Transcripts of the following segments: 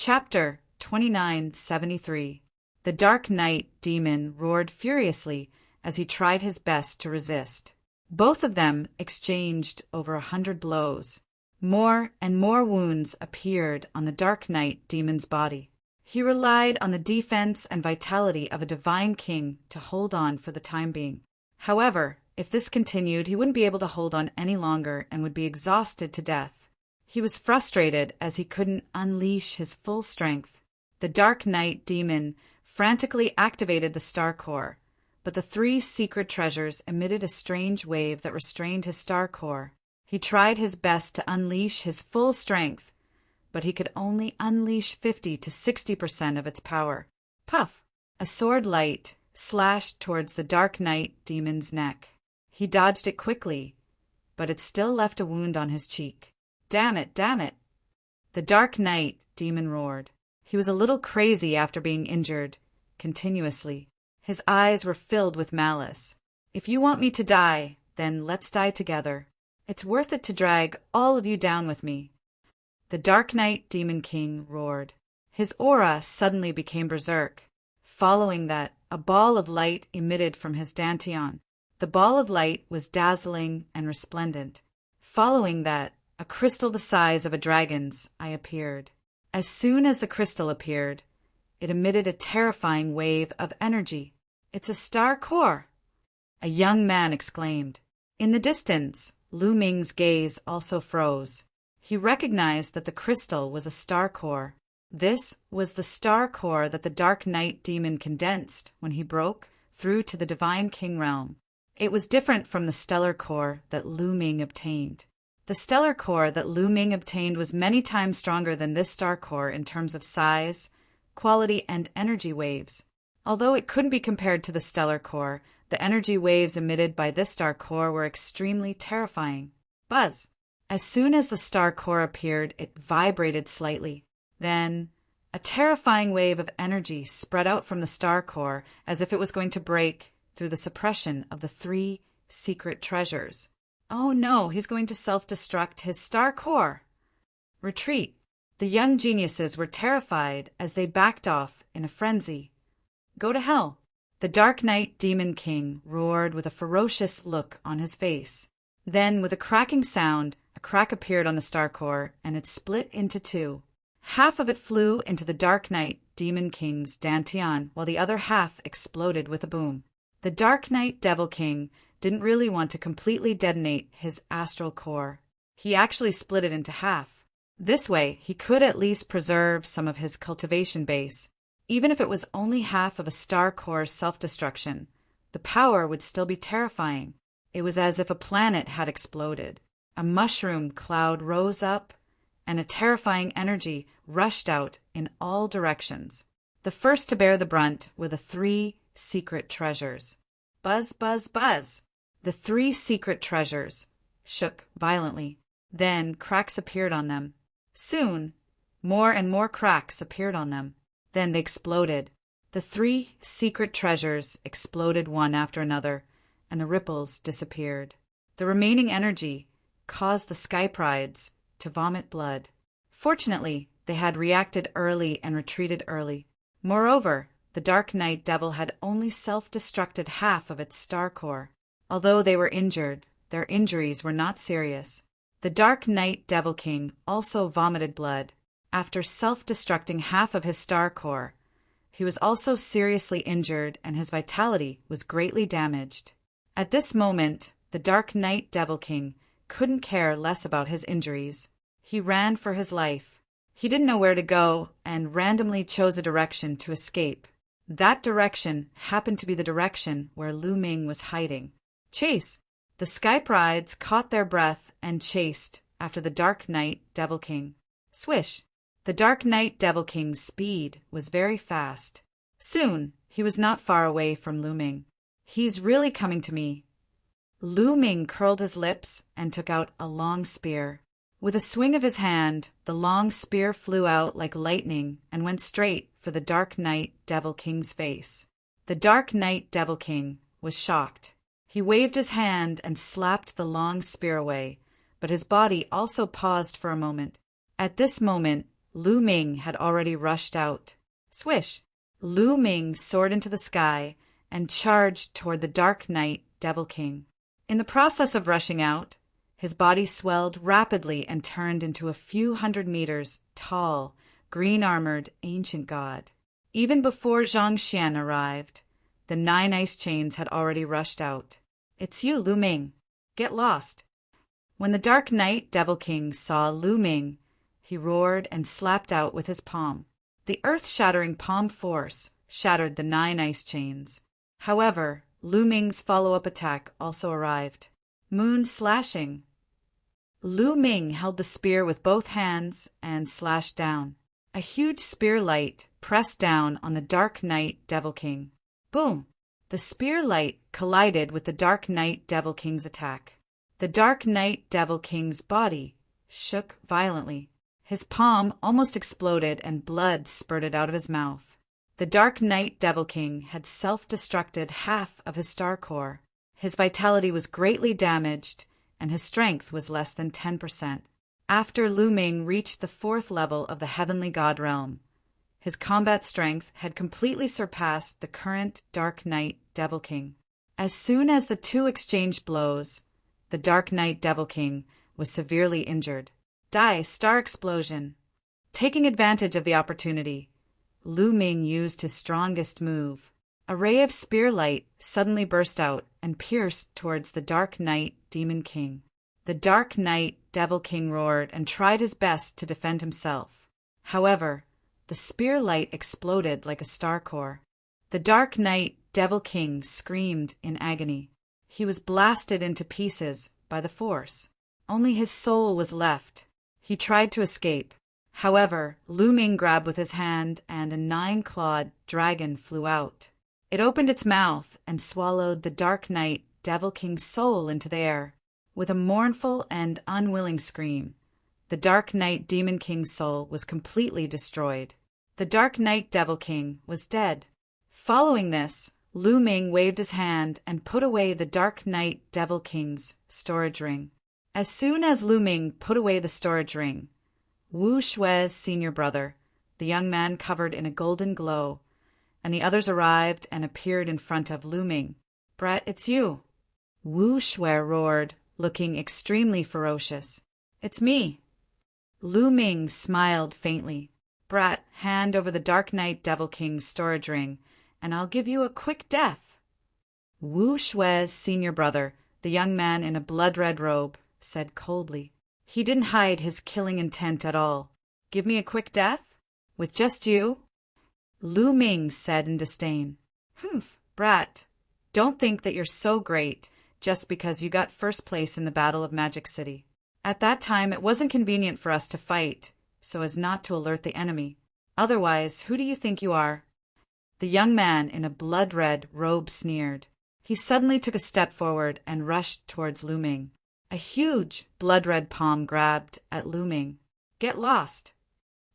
Chapter 2973. The Dark Knight demon roared furiously as he tried his best to resist. Both of them exchanged over 100 blows. More and more wounds appeared on the Dark Knight demon's body. He relied on the defense and vitality of a divine king to hold on for the time being. However, if this continued, he wouldn't be able to hold on any longer and would be exhausted to death. He was frustrated as he couldn't unleash his full strength. The Dark Knight demon frantically activated the star core, but the 3 secret treasures emitted a strange wave that restrained his star core. He tried his best to unleash his full strength, but he could only unleash 50 to 60% of its power. Puff! A sword light slashed towards the Dark Knight demon's neck. He dodged it quickly, but it still left a wound on his cheek. Damn it, damn it! The Dark Knight demon roared. He was a little crazy after being injured continuously. His eyes were filled with malice. If you want me to die, then let's die together. It's worth it to drag all of you down with me. The Dark Knight Demon King roared. His aura suddenly became berserk. Following that, a ball of light emitted from his dantian. The ball of light was dazzling and resplendent. Following that, a crystal the size of a dragon's eye appeared. As soon as the crystal appeared, it emitted a terrifying wave of energy. It's a star core! A young man exclaimed. In the distance, Lu Ming's gaze also froze. He recognized that the crystal was a star core. This was the star core that the Dark Knight demon condensed when he broke through to the Divine King realm. It was different from the stellar core that Lu Ming obtained. The stellar core that Lu Ming obtained was many times stronger than this star core in terms of size, quality, and energy waves. Although it couldn't be compared to the stellar core, the energy waves emitted by this star core were extremely terrifying. Buzz! As soon as the star core appeared, it vibrated slightly. Then, a terrifying wave of energy spread out from the star core as if it was going to break through the suppression of the 3 secret treasures. Oh no, he's going to self-destruct his star core! Retreat! The young geniuses were terrified as they backed off in a frenzy. Go to hell! The Dark Knight Demon King roared with a ferocious look on his face. Then, with a cracking sound, a crack appeared on the star core, and it split into 2. Half of it flew into the Dark Knight Demon King's dantian, while the other half exploded with a boom. The Dark Knight Devil King didn't really want to completely detonate his astral core. He actually split it into half. This way, he could at least preserve some of his cultivation base. Even if it was only half of a star core's self-destruction, the power would still be terrifying. It was as if a planet had exploded. A mushroom cloud rose up, and a terrifying energy rushed out in all directions. The first to bear the brunt were the 3 secret treasures. Buzz, buzz, buzz! The 3 secret treasures shook violently. Then cracks appeared on them. Soon, more and more cracks appeared on them. Then they exploded. The 3 secret treasures exploded one after another, and the ripples disappeared. The remaining energy caused the Sky Prides to vomit blood. Fortunately, they had reacted early and retreated early. Moreover, the Dark Knight Devil had only self-destructed half of its star core. Although they were injured, their injuries were not serious. The Dark Knight Devil King also vomited blood. After self-destructing half of his star core, he was also seriously injured and his vitality was greatly damaged. At this moment, the Dark Knight Devil King couldn't care less about his injuries. He ran for his life. He didn't know where to go and randomly chose a direction to escape. That direction happened to be the direction where Lu Ming was hiding. Chase! The Sky Prides caught their breath and chased after the Dark Knight Devil King. Swish! The Dark Knight Devil King's speed was very fast. Soon, he was not far away from Lu Ming. He's really coming to me. Lu Ming curled his lips and took out a long spear. With a swing of his hand, the long spear flew out like lightning and went straight for the Dark Knight Devil King's face. The Dark Knight Devil King was shocked. He waved his hand and slapped the long spear away, but his body also paused for a moment. At this moment, Lu Ming had already rushed out. Swish! Lu Ming soared into the sky and charged toward the Dark Knight Devil King. In the process of rushing out, his body swelled rapidly and turned into a few hundred meters tall, green-armored ancient god. Even before Zhang Xian arrived, the 9 ice chains had already rushed out. "It's you, Lu Ming. Get lost." When the Dark Knight Devil King saw Lu Ming, he roared and slapped out with his palm. The earth-shattering palm force shattered the 9 ice chains. However, Lu Ming's follow-up attack also arrived. Moon slashing. Lu Ming held the spear with both hands and slashed down. A huge spear light pressed down on the Dark Knight Devil King. Boom! The spear light collided with the Dark Knight Devil King's attack. The Dark Knight Devil King's body shook violently. His palm almost exploded and blood spurted out of his mouth. The Dark Knight Devil King had self-destructed half of his star core. His vitality was greatly damaged, and his strength was less than 10%. After Lu Ming reached the 4th level of the Heavenly God Realm, his combat strength had completely surpassed the current Dark Knight Devil King. As soon as the two exchanged blows, the Dark Knight Devil King was severely injured. Die, star explosion! Taking advantage of the opportunity, Lu Ming used his strongest move. A ray of spear light suddenly burst out and pierced towards the Dark Knight Demon King. The Dark Knight Devil King roared and tried his best to defend himself. However, the spear light exploded like a star core. The Dark Knight Devil King screamed in agony. He was blasted into pieces by the force. Only his soul was left. He tried to escape. However, Lu Ming grabbed with his hand and a 9-clawed dragon flew out. It opened its mouth and swallowed the Dark Knight Devil King's soul into the air. With a mournful and unwilling scream, the Dark Knight Demon King's soul was completely destroyed. The Dark Knight Devil King was dead. Following this, Lu Ming waved his hand and put away the Dark Knight Devil King's storage ring. As soon as Lu Ming put away the storage ring, Wu Shui's senior brother, the young man covered in a golden glow, and the others arrived and appeared in front of Lu Ming. "Brat, it's you!" Wu Shui roared, looking extremely ferocious. "It's me." Lu Ming smiled faintly. "Brat, hand over the Dark Knight Devil King's storage ring, and I'll give you a quick death." Wu Shui's senior brother, the young man in a blood-red robe, said coldly. He didn't hide his killing intent at all. "Give me a quick death? With just you?" Lu Ming said in disdain. "Humph, brat, don't think that you're so great just because you got first place in the Battle of Magic City. At that time it wasn't convenient for us to fight, so as not to alert the enemy. Otherwise, who do you think you are?" The young man in a blood-red robe sneered. He suddenly took a step forward and rushed towards Lu Ming. A huge blood-red palm grabbed at Lu Ming. "Get lost!"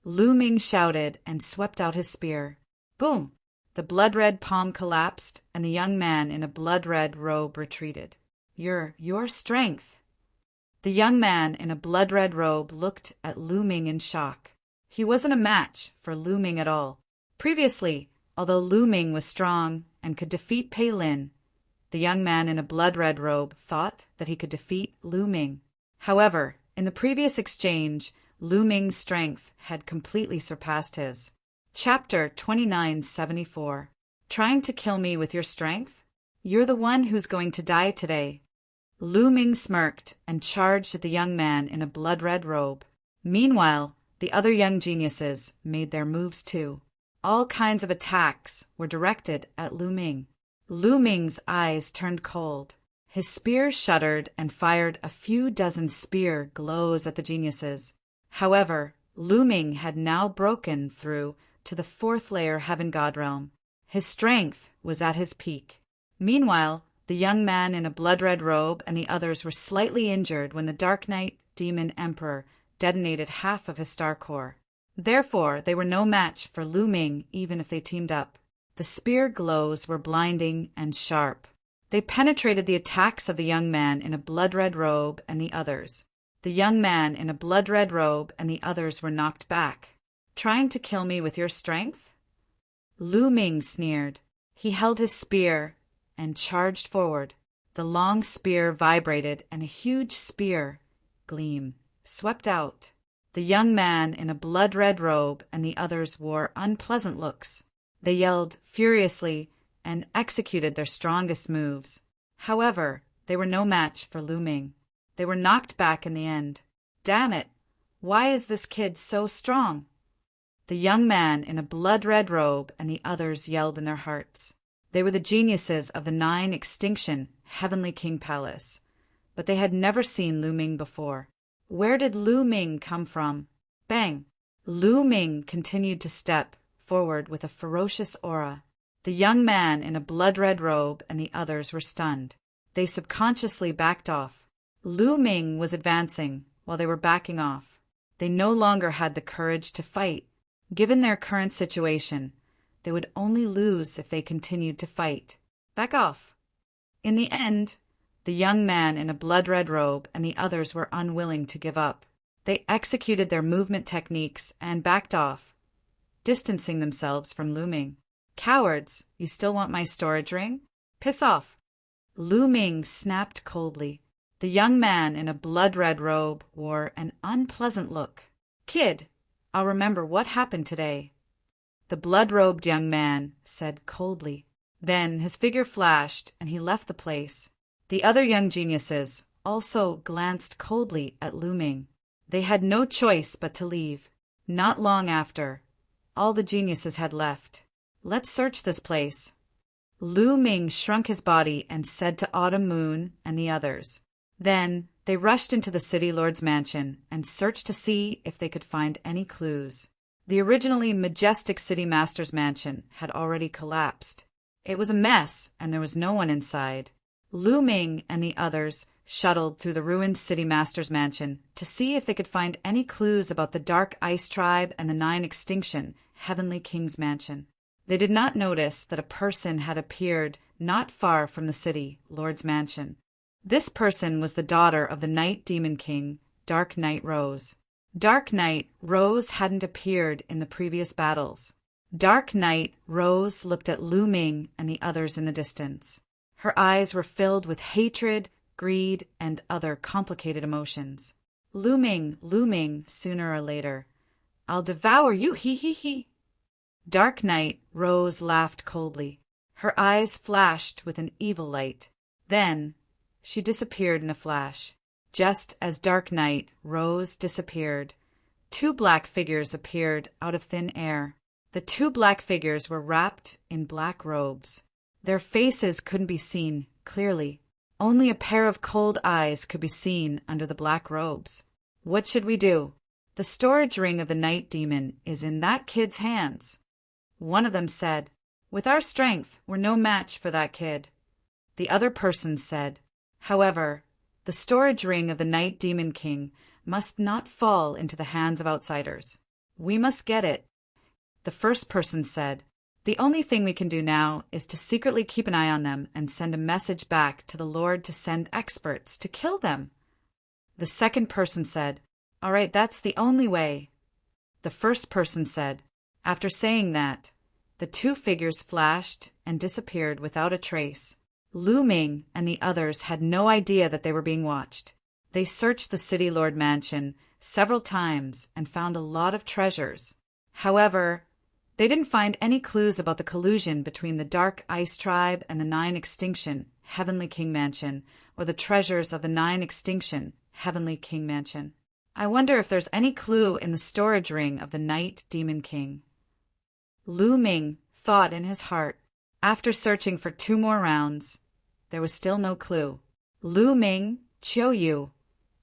Lu Ming shouted and swept out his spear. Boom! The blood-red palm collapsed, and the young man in a blood-red robe retreated. Your strength!" The young man in a blood-red robe looked at Lu Ming in shock. He wasn't a match for Lu Ming at all. Previously, although Lu Ming was strong and could defeat Pei Lin, the young man in a blood-red robe thought that he could defeat Lu Ming. However, in the previous exchange, Lu Ming's strength had completely surpassed his. Chapter 2974. Trying to kill me with your strength? You're the one who's going to die today. Lu Ming smirked and charged at the young man in a blood-red robe. Meanwhile, the other young geniuses made their moves too. All kinds of attacks were directed at Lu Ming. Lu Ming's eyes turned cold. His spear shuddered and fired a few dozen spear glows at the geniuses. However, Lu Ming had now broken through to the 4th layer Heaven God Realm. His strength was at his peak. Meanwhile, the young man in a blood-red robe and the others were slightly injured when the Dark Knight Demon Emperor detonated half of his star core. Therefore, they were no match for Lu Ming even if they teamed up. The spear glows were blinding and sharp. They penetrated the attacks of the young man in a blood-red robe and the others. The young man in a blood-red robe and the others were knocked back. Trying to kill me with your strength? Lu Ming sneered. He held his spear and charged forward. The long spear vibrated, and a huge spear gleam swept out. The young man in a blood-red robe and the others wore unpleasant looks. They yelled furiously and executed their strongest moves. However, they were no match for Lu Ming. They were knocked back in the end. Damn it! Why is this kid so strong? The young man in a blood-red robe and the others yelled in their hearts. They were the geniuses of the 9 Extinction Heavenly King Palace, but they had never seen Lu Ming before. Where did Lu Ming come from? Bang! Lu Ming continued to step forward with a ferocious aura. The young man in a blood-red robe and the others were stunned. They subconsciously backed off. Lu Ming was advancing while they were backing off. They no longer had the courage to fight. Given their current situation, they would only lose if they continued to fight. Back off. In the end, the young man in a blood-red robe and the others were unwilling to give up. They executed their movement techniques and backed off, distancing themselves from Lu Ming. Cowards, you still want my storage ring? Piss off. Lu Ming snapped coldly. The young man in a blood-red robe wore an unpleasant look. Kid, I'll remember what happened today. The blood-robed young man said coldly. Then his figure flashed and he left the place. The other young geniuses also glanced coldly at Lu Ming. They had no choice but to leave. Not long after, all the geniuses had left. Let's search this place. Lu Ming shrunk his body and said to Autumn Moon and the others. Then they rushed into the city lord's mansion and searched to see if they could find any clues. The originally majestic city master's mansion had already collapsed. It was a mess and there was no one inside. Lu Ming and the others shuttled through the ruined city master's mansion to see if they could find any clues about the Dark Ice Tribe and the 9 Extinction Heavenly King's mansion. They did not notice that a person had appeared not far from the city lord's mansion. This person was the daughter of the Night Demon King, Dark Knight Rose. Dark Knight Rose hadn't appeared in the previous battles. Dark Knight Rose looked at Lu Ming and the others in the distance. Her eyes were filled with hatred, greed, and other complicated emotions. Lu Ming, sooner or later. I'll devour you, he. Dark Knight Rose laughed coldly. Her eyes flashed with an evil light. Then she disappeared in a flash. Just as Dark Knight Rose disappeared, 2 black figures appeared out of thin air. The 2 black figures were wrapped in black robes. Their faces couldn't be seen clearly. Only a pair of cold eyes could be seen under the black robes. What should we do? The storage ring of the night demon is in that kid's hands. One of them said, with our strength, we're no match for that kid. The other person said, however, the storage ring of the Night Demon King must not fall into the hands of outsiders. We must get it. The first person said, the only thing we can do now is to secretly keep an eye on them and send a message back to the Lord to send experts to kill them. The second person said, all right, that's the only way. The first person said, after saying that, the 2 figures flashed and disappeared without a trace. Lu Ming and the others had no idea that they were being watched. They searched the City Lord Mansion several times and found a lot of treasures. However, they didn't find any clues about the collusion between the Dark Ice Tribe and the 9 Extinction Heavenly King Mansion, or the treasures of the 9 Extinction Heavenly King Mansion. I wonder if there's any clue in the storage ring of the Night Demon King. Lu Ming thought in his heart. After searching for 2 more rounds, there was still no clue. Lu Ming, Chiu Yu,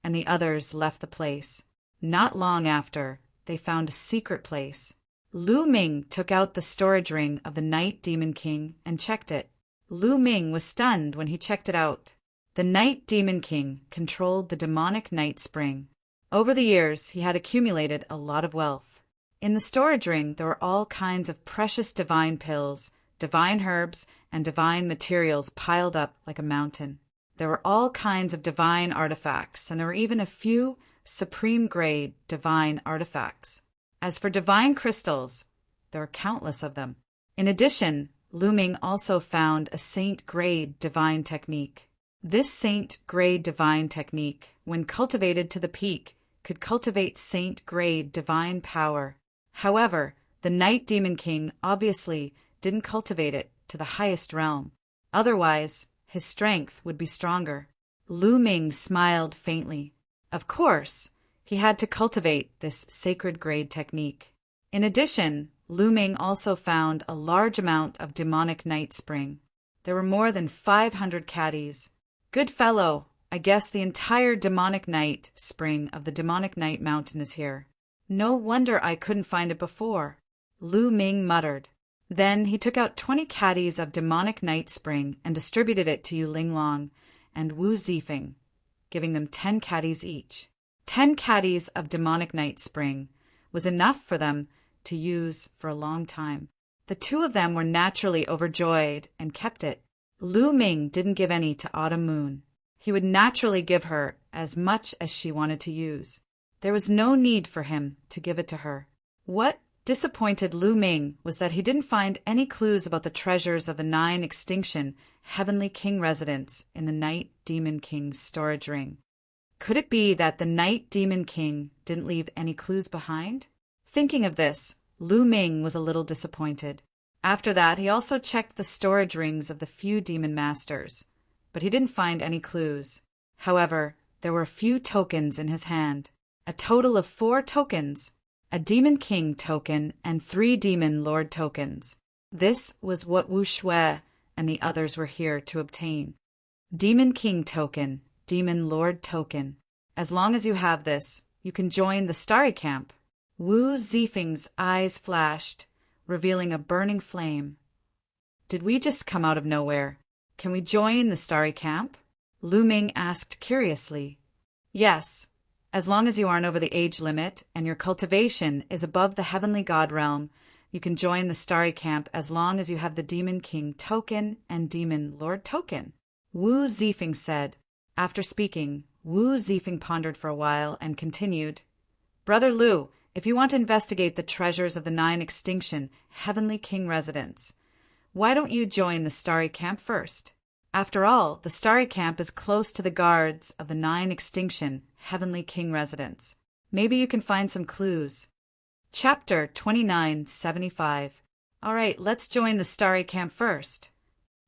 and the others left the place. Not long after, they found a secret place. Lu Ming took out the storage ring of the Night Demon King and checked it. Lu Ming was stunned when he checked it out. The Night Demon King controlled the demonic night spring. Over the years, he had accumulated a lot of wealth. In the storage ring, there were all kinds of precious divine pills, divine herbs, and divine materials piled up like a mountain. There were all kinds of divine artifacts, and there were even a few supreme-grade divine artifacts. As for divine crystals, there are countless of them. In addition, Lu Ming also found a saint-grade divine technique. This saint-grade divine technique, when cultivated to the peak, could cultivate saint-grade divine power. However, the Night Demon King obviously didn't cultivate it to the highest realm. Otherwise, his strength would be stronger. Lu Ming smiled faintly. Of course, he had to cultivate this sacred grade technique. In addition, Lu Ming also found a large amount of demonic night spring. There were more than 500 caddies. Good fellow, I guess the entire demonic night spring of the demonic night mountain is here. No wonder I couldn't find it before, Lu Ming muttered. Then he took out 20 caddies of demonic night spring and distributed it to Yu Linglong and Wu Zifeng, giving them 10 caddies each. 10 caddies of demonic night spring was enough for them to use for a long time. The two of them were naturally overjoyed and kept it. Lu Ming didn't give any to Autumn Moon. He would naturally give her as much as she wanted to use. There was no need for him to give it to her. What disappointed Lu Ming was that he didn't find any clues about the treasures of the 9 extinction Heavenly King residence in the Night Demon King's storage ring. Could it be that the Night Demon King didn't leave any clues behind? Thinking of this, Lu Ming was a little disappointed. After that, he also checked the storage rings of the few demon masters, but he didn't find any clues. However, there were a few tokens in his hand. A total of 4 tokens, a Demon King token and 3 Demon Lord tokens. This was what Wu Shui and the others were here to obtain. Demon King token, Demon Lord token. As long as you have this, you can join the Starry Camp. Wu Zifeng's eyes flashed, revealing a burning flame. Did we just come out of nowhere? Can we join the Starry Camp? Lu Ming asked curiously. Yes, as long as you aren't over the age limit and your cultivation is above the Heavenly God realm, you can join the Starry Camp as long as you have the Demon King token and Demon Lord token, Wu Zifeng said. After speaking, Wu Zifeng pondered for a while and continued, Brother Lu, if you want to investigate the treasures of the 9 extinction Heavenly King residence, why don't you join the Starry Camp first? After all, the Starry Camp is close to the guards of the 9 extinction Heavenly King residence. Maybe you can find some clues. Chapter 2975. All right, let's join the Starry Camp first.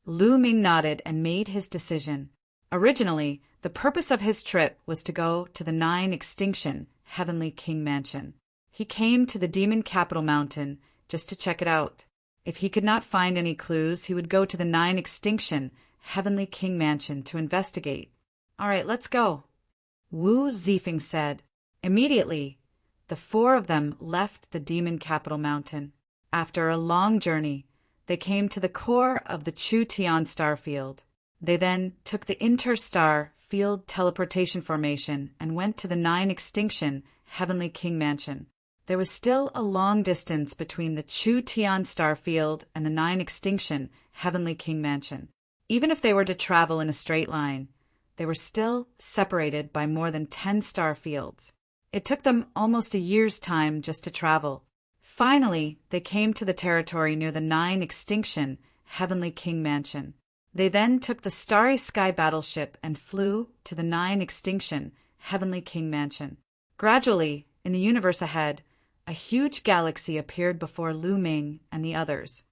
Lu Ming nodded and made his decision. Originally, the purpose of his trip was to go to the 9 extinction Heavenly King mansion. He came to the Demon Capital Mountain just to check it out. If he could not find any clues, he would go to the 9 extinction Heavenly King mansion to investigate. All right, let's go, Wu Zifeng said. Immediately, the 4 of them left the Demon Capital Mountain. After a long journey, they came to the core of the Chu Tian star field. They then took the Interstar Field Teleportation Formation and went to the 9 extinction Heavenly King mansion. There was still a long distance between the Chu Tian star field and the 9 extinction Heavenly King mansion. Even if they were to travel in a straight line, they were still separated by more than 10 star fields. It took them almost a year's time just to travel. Finally, they came to the territory near the 9 extinction Heavenly King mansion. They then took the Starry Sky battleship and flew to the 9 extinction Heavenly King mansion. Gradually, in the universe ahead, a huge galaxy appeared before Lu Ming and the others.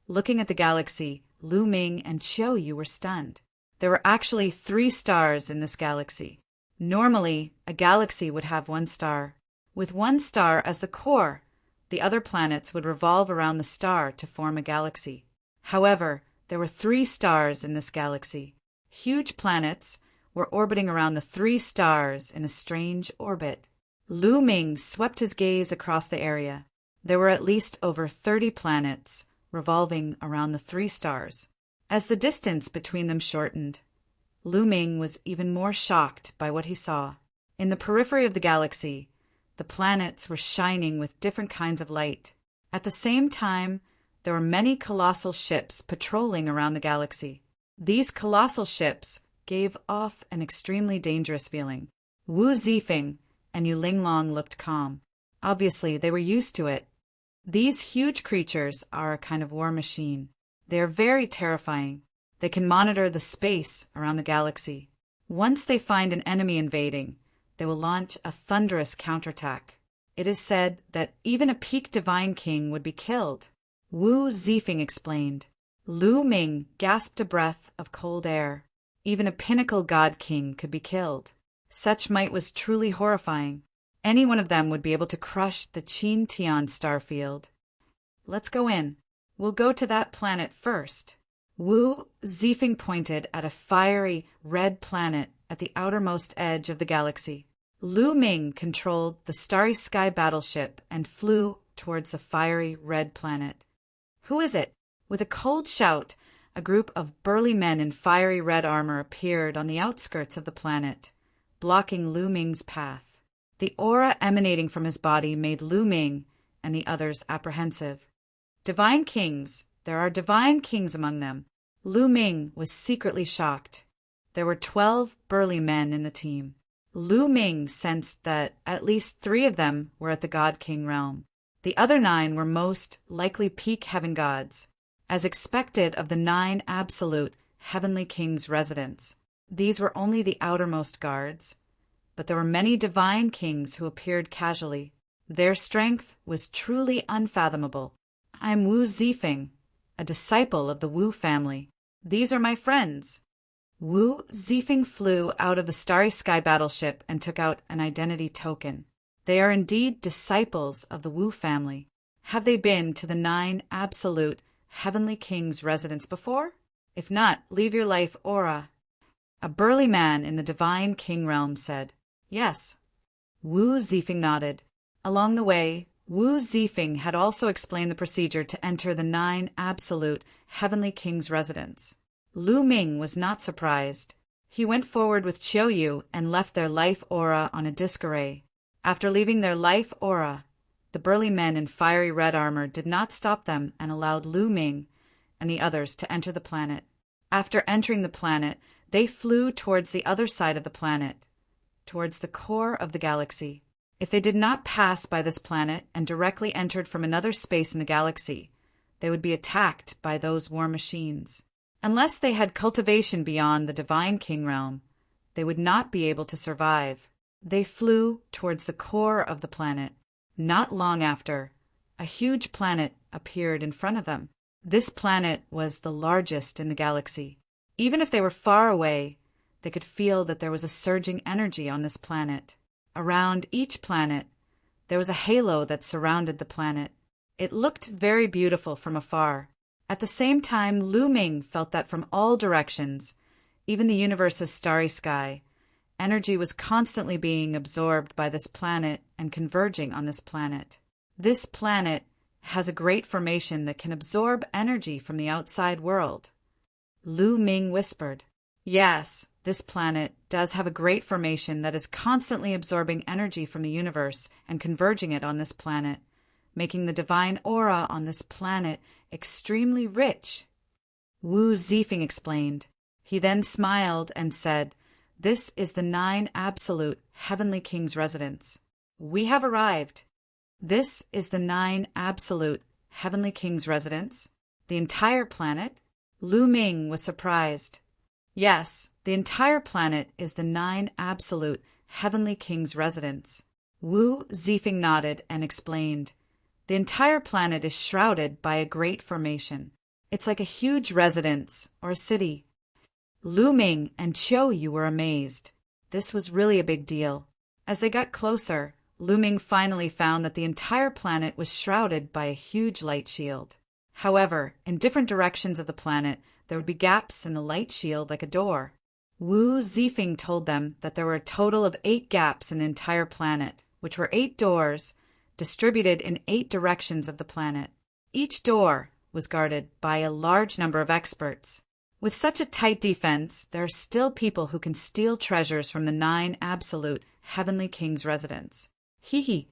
Looking at the galaxy, Lu Ming and Qiu Yu were stunned. There were actually 3 stars in this galaxy. Normally, a galaxy would have 1 star. With 1 star as the core, the other planets would revolve around the star to form a galaxy. However, there were 3 stars in this galaxy. Huge planets were orbiting around the 3 stars in a strange orbit. Lu Ming swept his gaze across the area. There were at least over 30 planets revolving around the 3 stars. As the distance between them shortened, Lu Ming was even more shocked by what he saw. In the periphery of the galaxy, the planets were shining with different kinds of light. At the same time, there were many colossal ships patrolling around the galaxy. These colossal ships gave off an extremely dangerous feeling. Wu Zifeng and Yu Linglong looked calm. Obviously, they were used to it. These huge creatures are a kind of war machine. They are very terrifying. They can monitor the space around the galaxy. Once they find an enemy invading, they will launch a thunderous counterattack. It is said that even a peak divine king would be killed. Wu Zifeng explained. Lu Ming gasped a breath of cold air. Even a pinnacle god king could be killed. Such might was truly horrifying. Any one of them would be able to crush the Qin Tian star field. Let's go in. We'll go to that planet first. Wu Zifeng pointed at a fiery red planet at the outermost edge of the galaxy. Lu Ming controlled the Starry Sky battleship and flew towards the fiery red planet. Who is it? With a cold shout, a group of burly men in fiery red armor appeared on the outskirts of the planet, blocking Lu Ming's path. The aura emanating from his body made Lu Ming and the others apprehensive. Divine kings. There are divine kings among them. Lu Ming was secretly shocked. There were 12 burly men in the team. Lu Ming sensed that at least 3 of them were at the God King realm. The other 9 were most likely peak heaven gods, as expected of the 9 absolute heavenly kings' residents. These were only the outermost guards, but there were many divine kings who appeared casually. Their strength was truly unfathomable. I'm Wu Zifeng, a disciple of the Wu family. These are my friends. Wu Zifeng flew out of the Starry Sky battleship and took out an identity token. They are indeed disciples of the Wu family. Have they been to the 9 absolute heavenly kings' residence before? If not, leave your life aura. A burly man in the divine king realm said, Yes. Wu Zifeng nodded. Along the way, Wu Zifeng had also explained the procedure to enter the 9 absolute heavenly kings' residence. Lu Ming was not surprised. He went forward with Qiuyu and left their life aura on a disc array. After leaving their life aura, the burly men in fiery red armor did not stop them and allowed Lu Ming and the others to enter the planet. After entering the planet, they flew towards the other side of the planet, towards the core of the galaxy. If they did not pass by this planet and directly entered from another space in the galaxy, they would be attacked by those war machines. Unless they had cultivation beyond the divine king realm, they would not be able to survive. They flew towards the core of the planet. Not long after, a huge planet appeared in front of them. This planet was the largest in the galaxy. Even if they were far away, they could feel that there was a surging energy on this planet. Around each planet, there was a halo that surrounded the planet. It looked very beautiful from afar. At the same time, Lu Ming felt that from all directions, even the universe's starry sky, energy was constantly being absorbed by this planet and converging on this planet. This planet has a great formation that can absorb energy from the outside world. Lu Ming whispered, Yes, this planet does have a great formation that is constantly absorbing energy from the universe and converging it on this planet, making the divine aura on this planet extremely rich. Wu Zifeng explained. He then smiled and said, This is the 9 absolute heavenly kings' residence. We have arrived. This is the 9 absolute heavenly kings' residence? The entire planet? Lu Ming was surprised. Yes, the entire planet is the 9 absolute heavenly kings' residence. Wu Zifeng nodded and explained. The entire planet is shrouded by a great formation. It's like a huge residence or a city. Lu Ming and Qiuyu were amazed. This was really a big deal. As they got closer, Lu Ming finally found that the entire planet was shrouded by a huge light shield. However, in different directions of the planet, there would be gaps in the light shield like a door. Wu Zifeng told them that there were a total of 8 gaps in the entire planet, which were 8 doors distributed in 8 directions of the planet. Each door was guarded by a large number of experts. With such a tight defense, there are still people who can steal treasures from the 9 absolute heavenly kings' residence. Hee hee.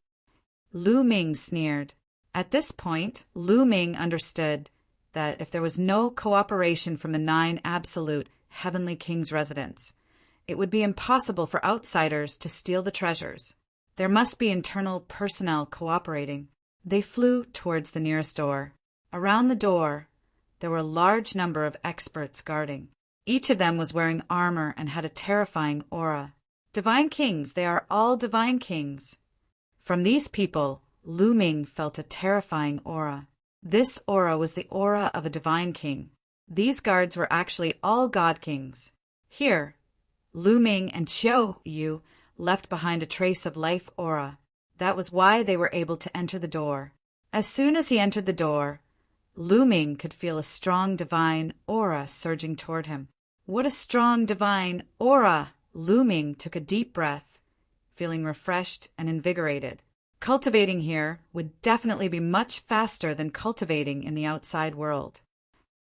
Lu Ming sneered. At this point, Lu Ming understood that if there was no cooperation from the 9 absolute heavenly kings' residence, it would be impossible for outsiders to steal the treasures. There must be internal personnel cooperating. They flew towards the nearest door. Around the door, there were a large number of experts guarding. Each of them was wearing armor and had a terrifying aura. Divine kings, they are all divine kings. From these people, Lu Ming felt a terrifying aura. This aura was the aura of a divine king. These guards were actually all god kings. Here, Lu Ming and Qiu Yu left behind a trace of life aura. That was why they were able to enter the door. As soon as he entered the door, Lu Ming could feel a strong divine aura surging toward him. What a strong divine aura! Lu Ming took a deep breath, feeling refreshed and invigorated. Cultivating here would definitely be much faster than cultivating in the outside world.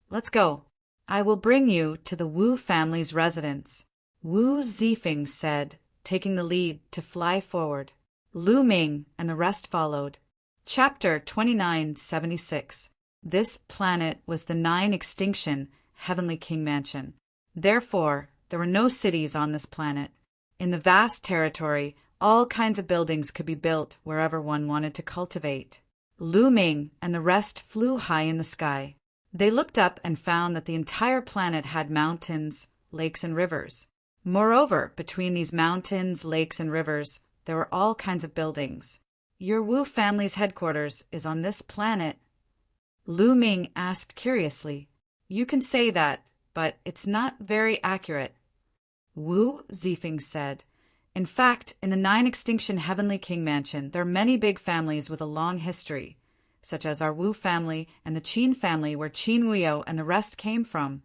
Let's go. I will bring you to the Wu family's residence, Wu Zifeng said, taking the lead to fly forward. Lu Ming and the rest followed. Chapter 2976. This planet was the 9 extinction Heavenly King Mansion. Therefore, there were no cities on this planet. In the vast territory, all kinds of buildings could be built wherever one wanted to cultivate. Lu Ming and the rest flew high in the sky. They looked up and found that the entire planet had mountains, lakes, and rivers. Moreover, between these mountains, lakes, and rivers, there were all kinds of buildings. Your Wu family's headquarters is on this planet? Lu Ming asked curiously. You can say that, but it's not very accurate. Wu Zifeng said. In fact, in the 9 extinction Heavenly King Mansion, there are many big families with a long history, such as our Wu family and the Qin family where Qin Wuyo and the rest came from.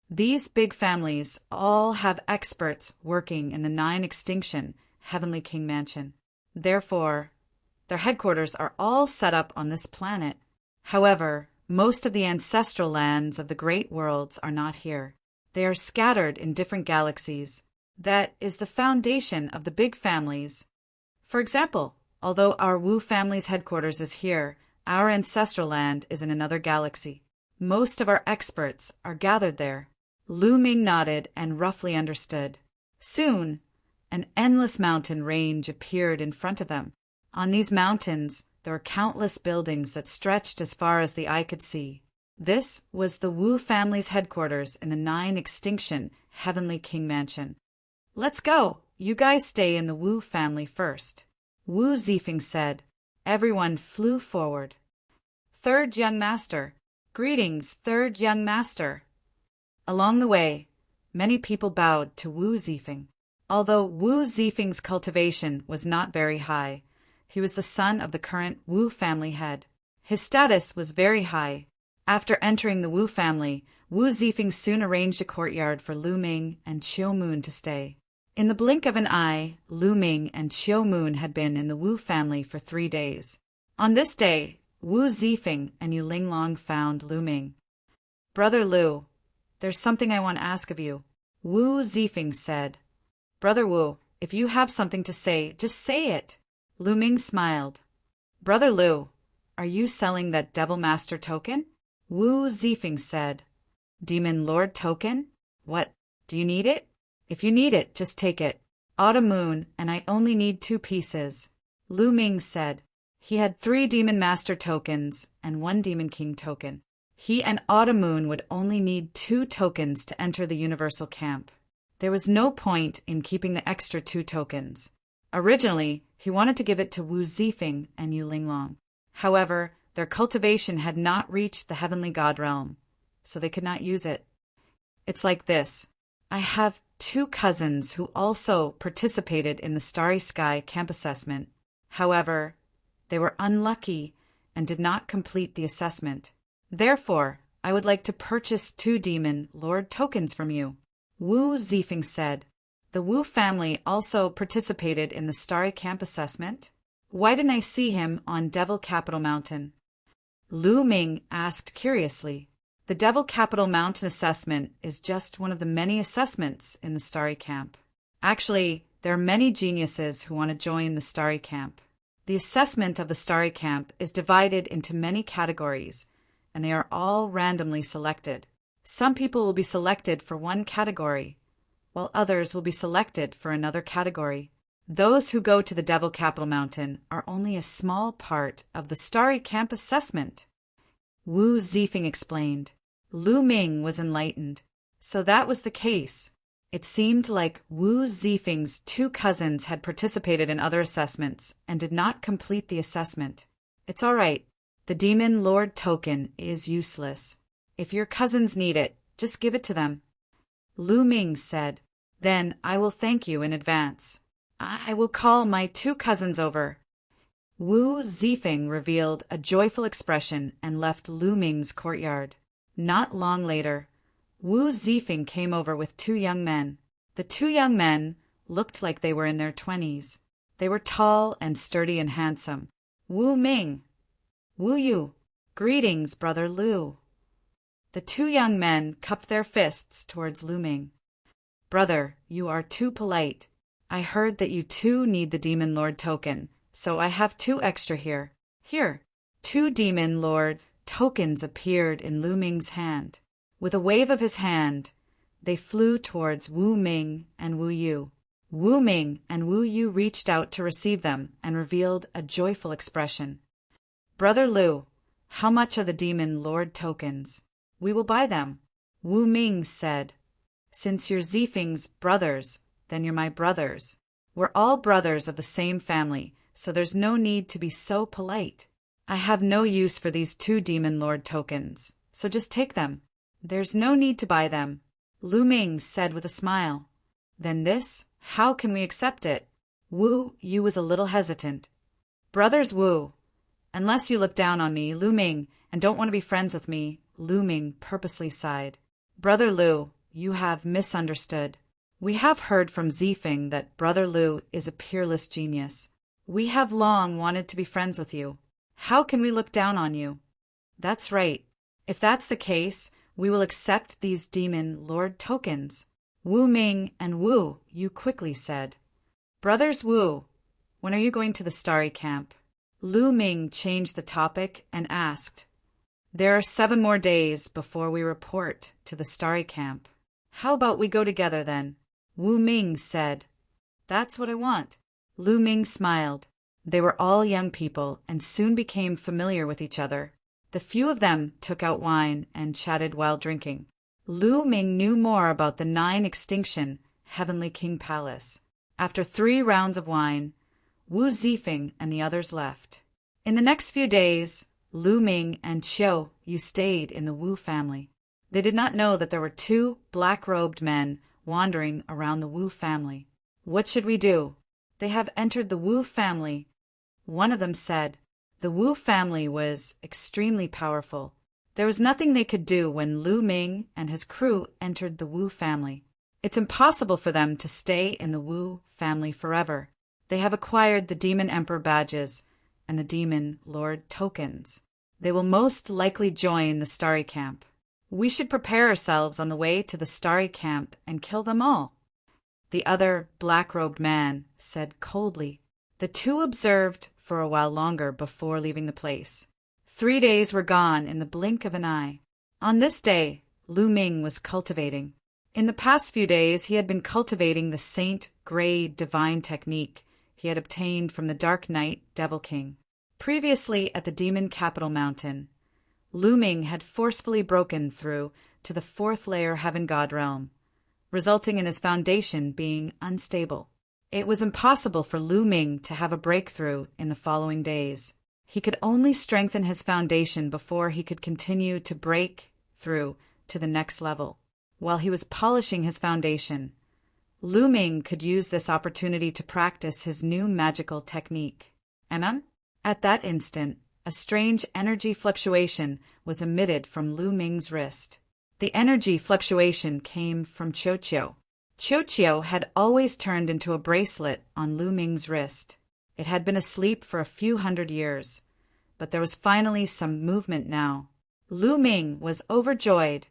These big families all have experts working in the 9 extinction Heavenly King Mansion. Therefore, their headquarters are all set up on this planet. However, most of the ancestral lands of the great worlds are not here. They are scattered in different galaxies. That is the foundation of the big families. For example, although our Wu family's headquarters is here, our ancestral land is in another galaxy. Most of our experts are gathered there. Lu Ming nodded and roughly understood. Soon, an endless mountain range appeared in front of them. On these mountains, there were countless buildings that stretched as far as the eye could see. This was the Wu family's headquarters in the 9 extinction Heavenly King Mansion. Let's go. You guys stay in the Wu family first. Wu Zifeng said. Everyone flew forward. Third young master. Greetings, third young master. Along the way, many people bowed to Wu Zifeng. Although Wu Zifeng's cultivation was not very high, he was the son of the current Wu family head. His status was very high. After entering the Wu family, Wu Zifeng soon arranged a courtyard for Lu Ming and Qiu Moon to stay. In the blink of an eye, Lu Ming and Qiu Moon had been in the Wu family for 3 days. On this day, Wu Zifeng and Yu Linglong found Lu Ming. Brother Lu, there's something I want to ask of you. Wu Zifeng said. Brother Wu, if you have something to say, just say it. Lu Ming smiled. Brother Lu, are you selling that Devil Master token? Wu Zifeng said. Demon Lord token? What, do you need it? If you need it, just take it. Autumn Moon, and I only need 2 pieces. Lu Ming said. He had 3 Demon Master tokens and 1 Demon King token. He and Autumn Moon would only need 2 tokens to enter the Universal Camp. There was no point in keeping the extra 2 tokens. Originally, he wanted to give it to Wu Zifeng and Yu Linglong. However, their cultivation had not reached the Heavenly God Realm, so they could not use it. It's like this. I have 2 cousins who also participated in the Starry Sky camp assessment. However, they were unlucky and did not complete the assessment. Therefore, I would like to purchase 2 Demon Lord tokens from you. Wu Zifeng said. The Wu family also participated in the Starry Camp assessment. Why didn't I see him on Devil Capital Mountain? Lu Ming asked curiously. The Devil Capital Mountain assessment is just one of the many assessments in the Starry Camp. Actually, there are many geniuses who want to join the Starry Camp. The assessment of the Starry Camp is divided into many categories, and they are all randomly selected. Some people will be selected for one category, while others will be selected for another category. Those who go to the Devil Capital Mountain are only a small part of the Starry Camp assessment. Wu Zifeng explained. Lu Ming was enlightened. So that was the case. It seemed like Wu Zifeng's two cousins had participated in other assessments and did not complete the assessment. It's all right. The Demon Lord token is useless. If your cousins need it, just give it to them. Lu Ming said. Then I will thank you in advance. I will call my two cousins over. Wu Zifeng revealed a joyful expression and left Lu Ming's courtyard. Not long later, Wu Zifeng came over with two young men. The two young men looked like they were in their 20s. They were tall and sturdy and handsome. Wu Ming. Wu Yu. Greetings, Brother Lu. The two young men cupped their fists towards Lu Ming. Brother, you are too polite. I heard that you too need the Demon Lord token, so I have 2 extra here. Here. 2 Demon Lord tokens appeared in Lu Ming's hand. With a wave of his hand, they flew towards Wu Ming and Wu Yu. Wu Ming and Wu Yu reached out to receive them and revealed a joyful expression. Brother Lu, how much are the Demon Lord tokens? We will buy them. Wu Ming said. Since you're Zifeng's brothers, then you're my brothers. We're all brothers of the same family, so there's no need to be so polite. I have no use for these 2 Demon Lord tokens, so just take them. There's no need to buy them. Lu Ming said with a smile. Then this? How can we accept it? Wu Yu was a little hesitant. Brothers Wu, unless you look down on me, Lu Ming, and don't want to be friends with me, Lu Ming purposely sighed. Brother Lu, you have misunderstood. We have heard from Zifeng that Brother Lu is a peerless genius. We have long wanted to be friends with you. How can we look down on you? That's right. If that's the case, we will accept these Demon Lord tokens. Wu Ming and Wu Yu quickly said. Brothers Wu, when are you going to the Starry Camp? Lu Ming changed the topic and asked. There are 7 more days before we report to the Starry Camp. How about we go together then? Wu Ming said. That's what I want. Lu Ming smiled. They were all young people and soon became familiar with each other. The few of them took out wine and chatted while drinking. Lu Ming knew more about the 9 extinction Heavenly King Palace. After 3 rounds of wine, Wu Zifeng and the others left. In the next few days, Lu Ming and Qiu Yu stayed in the Wu family. They did not know that there were 2 black-robed men wandering around the Wu family. What should we do? They have entered the Wu family. One of them said. The Wu family was extremely powerful. There was nothing they could do when Lu Ming and his crew entered the Wu family. It's impossible for them to stay in the Wu family forever. They have acquired the Demon Emperor badges and the Demon Lord tokens. They will most likely join the Starry Camp. We should prepare ourselves on the way to the Starry Camp and kill them all. The other black-robed man said coldly. The 2 observed for a while longer before leaving the place. 3 days were gone in the blink of an eye. On this day, Lu Ming was cultivating. In the past few days, he had been cultivating the Saint Grey divine technique he had obtained from the Dark Knight Devil King. Previously at the Demon Capital Mountain, Lu Ming had forcefully broken through to the 4th layer Heaven God realm, resulting in his foundation being unstable. It was impossible for Lu Ming to have a breakthrough in the following days. He could only strengthen his foundation before he could continue to break through to the next level. While he was polishing his foundation, Lu Ming could use this opportunity to practice his new magical technique. At that instant, a strange energy fluctuation was emitted from Lu Ming's wrist. The energy fluctuation came from Qiu. Qiu had always turned into a bracelet on Lu Ming's wrist. It had been asleep for a few hundred years, but there was finally some movement now. Lu Ming was overjoyed.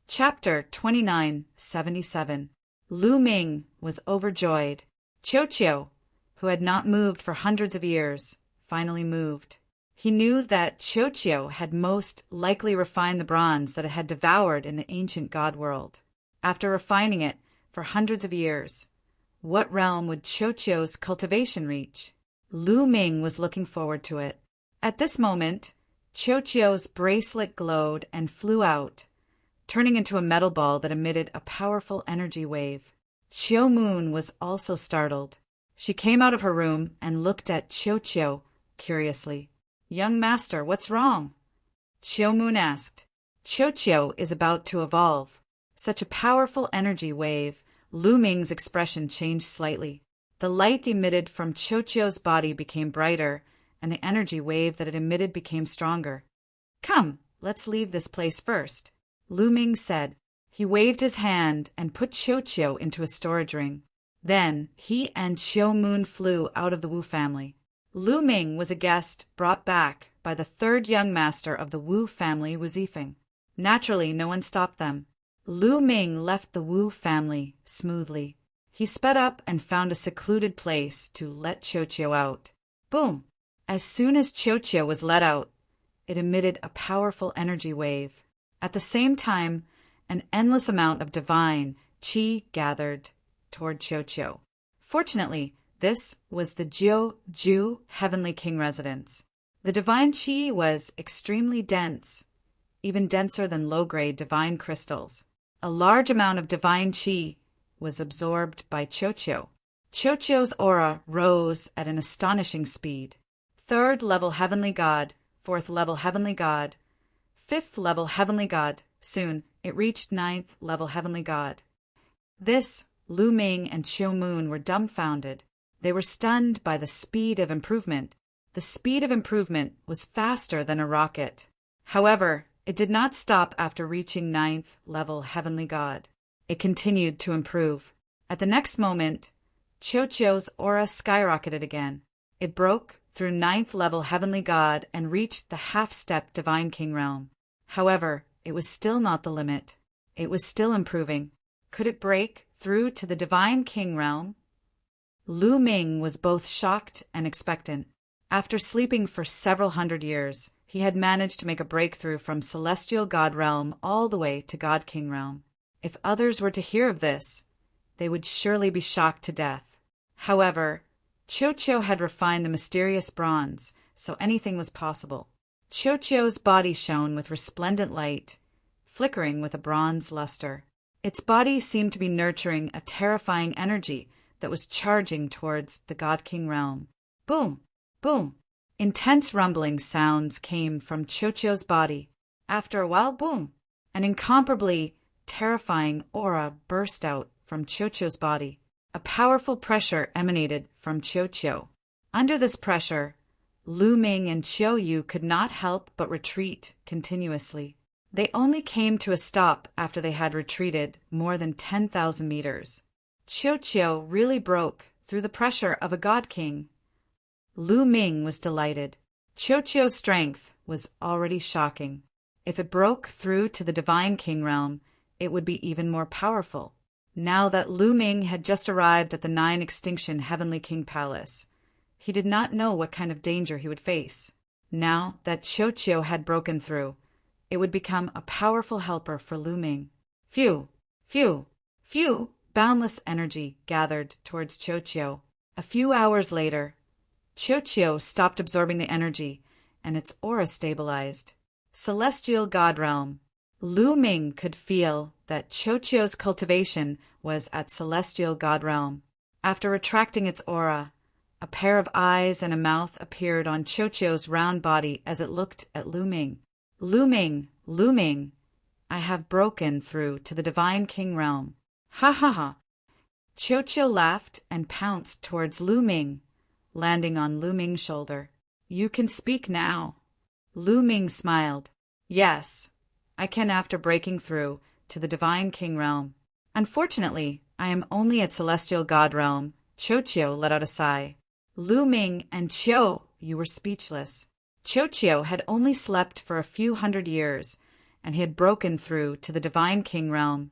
Chapter 2977. Lu Ming was overjoyed. Qiu, who had not moved for hundreds of years, finally moved. He knew that Qiu had most likely refined the bronze that it had devoured in the ancient god world. After refining it for hundreds of years, What realm would Qiuqiu's cultivation reach? Lu Ming was looking forward to it. At this moment, Qiuqiu's bracelet glowed and flew out, turning into a metal ball that emitted a powerful energy wave. Qiu Moon was also startled. She came out of her room and looked at Qiuqiu curiously. "Young master, what's wrong?" Qiu Moon asked. "Qiuqiu is about to evolve." Such a powerful energy wave. Lu Ming's expression changed slightly. The light emitted from Qiuqiu's body became brighter, and the energy wave that it emitted became stronger. "Come, let's leave this place first," Lu Ming said. He waved his hand and put Qiuqiu into a storage ring. Then he and Qiu Moon flew out of the Wu family. Lu Ming was a guest brought back by the third young master of the Wu family, Wu Zifeng. Naturally, no one stopped them. Lu Ming left the Wu family smoothly. He sped up and found a secluded place to let Qiuqiu out. Boom! As soon as Qiuqiu was let out, it emitted a powerful energy wave. At the same time, an endless amount of divine qi gathered toward Qiuqiu. Fortunately, this was the Jiu Heavenly King residence. The divine qi was extremely dense, even denser than low-grade divine crystals. A large amount of divine qi was absorbed by Qiuqiu. Qiuqiu's aura rose at an astonishing speed. 3rd level Heavenly God, 4th level Heavenly God, 5th level Heavenly God. Soon, it reached 9th level Heavenly God. This, Lu Ming and Qiu Moon were dumbfounded. They were stunned by the speed of improvement. The speed of improvement was faster than a rocket. However, it did not stop after reaching 9th level Heavenly God. It continued to improve. At the next moment, Qiuqiu's aura skyrocketed again. It broke through 9th level Heavenly God and reached the half-step Divine King realm. However, it was still not the limit. It was still improving. Could it break through to the Divine King realm? Lu Ming was both shocked and expectant. After sleeping for several hundred years, he had managed to make a breakthrough from Celestial God realm all the way to God King realm. If others were to hear of this, they would surely be shocked to death. However, Qiuqiu had refined the mysterious bronze, so anything was possible. Qiuqiu's body shone with resplendent light, flickering with a bronze luster. Its body seemed to be nurturing a terrifying energy that was charging towards the God King realm. Boom! Boom! Intense rumbling sounds came from Qiuqiu's body. After a while, boom! An incomparably terrifying aura burst out from Qiuqiu's body. A powerful pressure emanated from Qiuqiu. Under this pressure, Lu Ming and Qiu Yu could not help but retreat continuously. They only came to a stop after they had retreated more than 10,000 meters. Qiuqiu really broke through the pressure of a God King. Lu Ming was delighted. Qiuqiu's strength was already shocking. If it broke through to the Divine King realm, it would be even more powerful. Now that Lu Ming had just arrived at the 9 Extinction Heavenly King Palace, he did not know what kind of danger he would face. Now that Qiuqiu had broken through, it would become a powerful helper for Lu Ming. Phew! Phew! Phew! Boundless energy gathered towards Qiuqiu. A few hours later, Qiuqiu stopped absorbing the energy, and its aura stabilized. Celestial God Realm. Lu Ming could feel that Qiuqiu's cultivation was at Celestial God Realm. After retracting its aura, a pair of eyes and a mouth appeared on Qiuqiu's round body as it looked at Lu Ming. Lu Ming, Lu Ming, I have broken through to the Divine King realm. Ha ha ha. Qiuqiu laughed and pounced towards Lu Ming, landing on Lu Ming's shoulder. You can speak now. Lu Ming smiled. Yes, I can after breaking through to the Divine King realm. Unfortunately, I am only at Celestial God realm. Qiuqiu let out a sigh. Lu Ming and Qiu, you were speechless. Qiuqiu had only slept for a few hundred years, and he had broken through to the Divine King realm.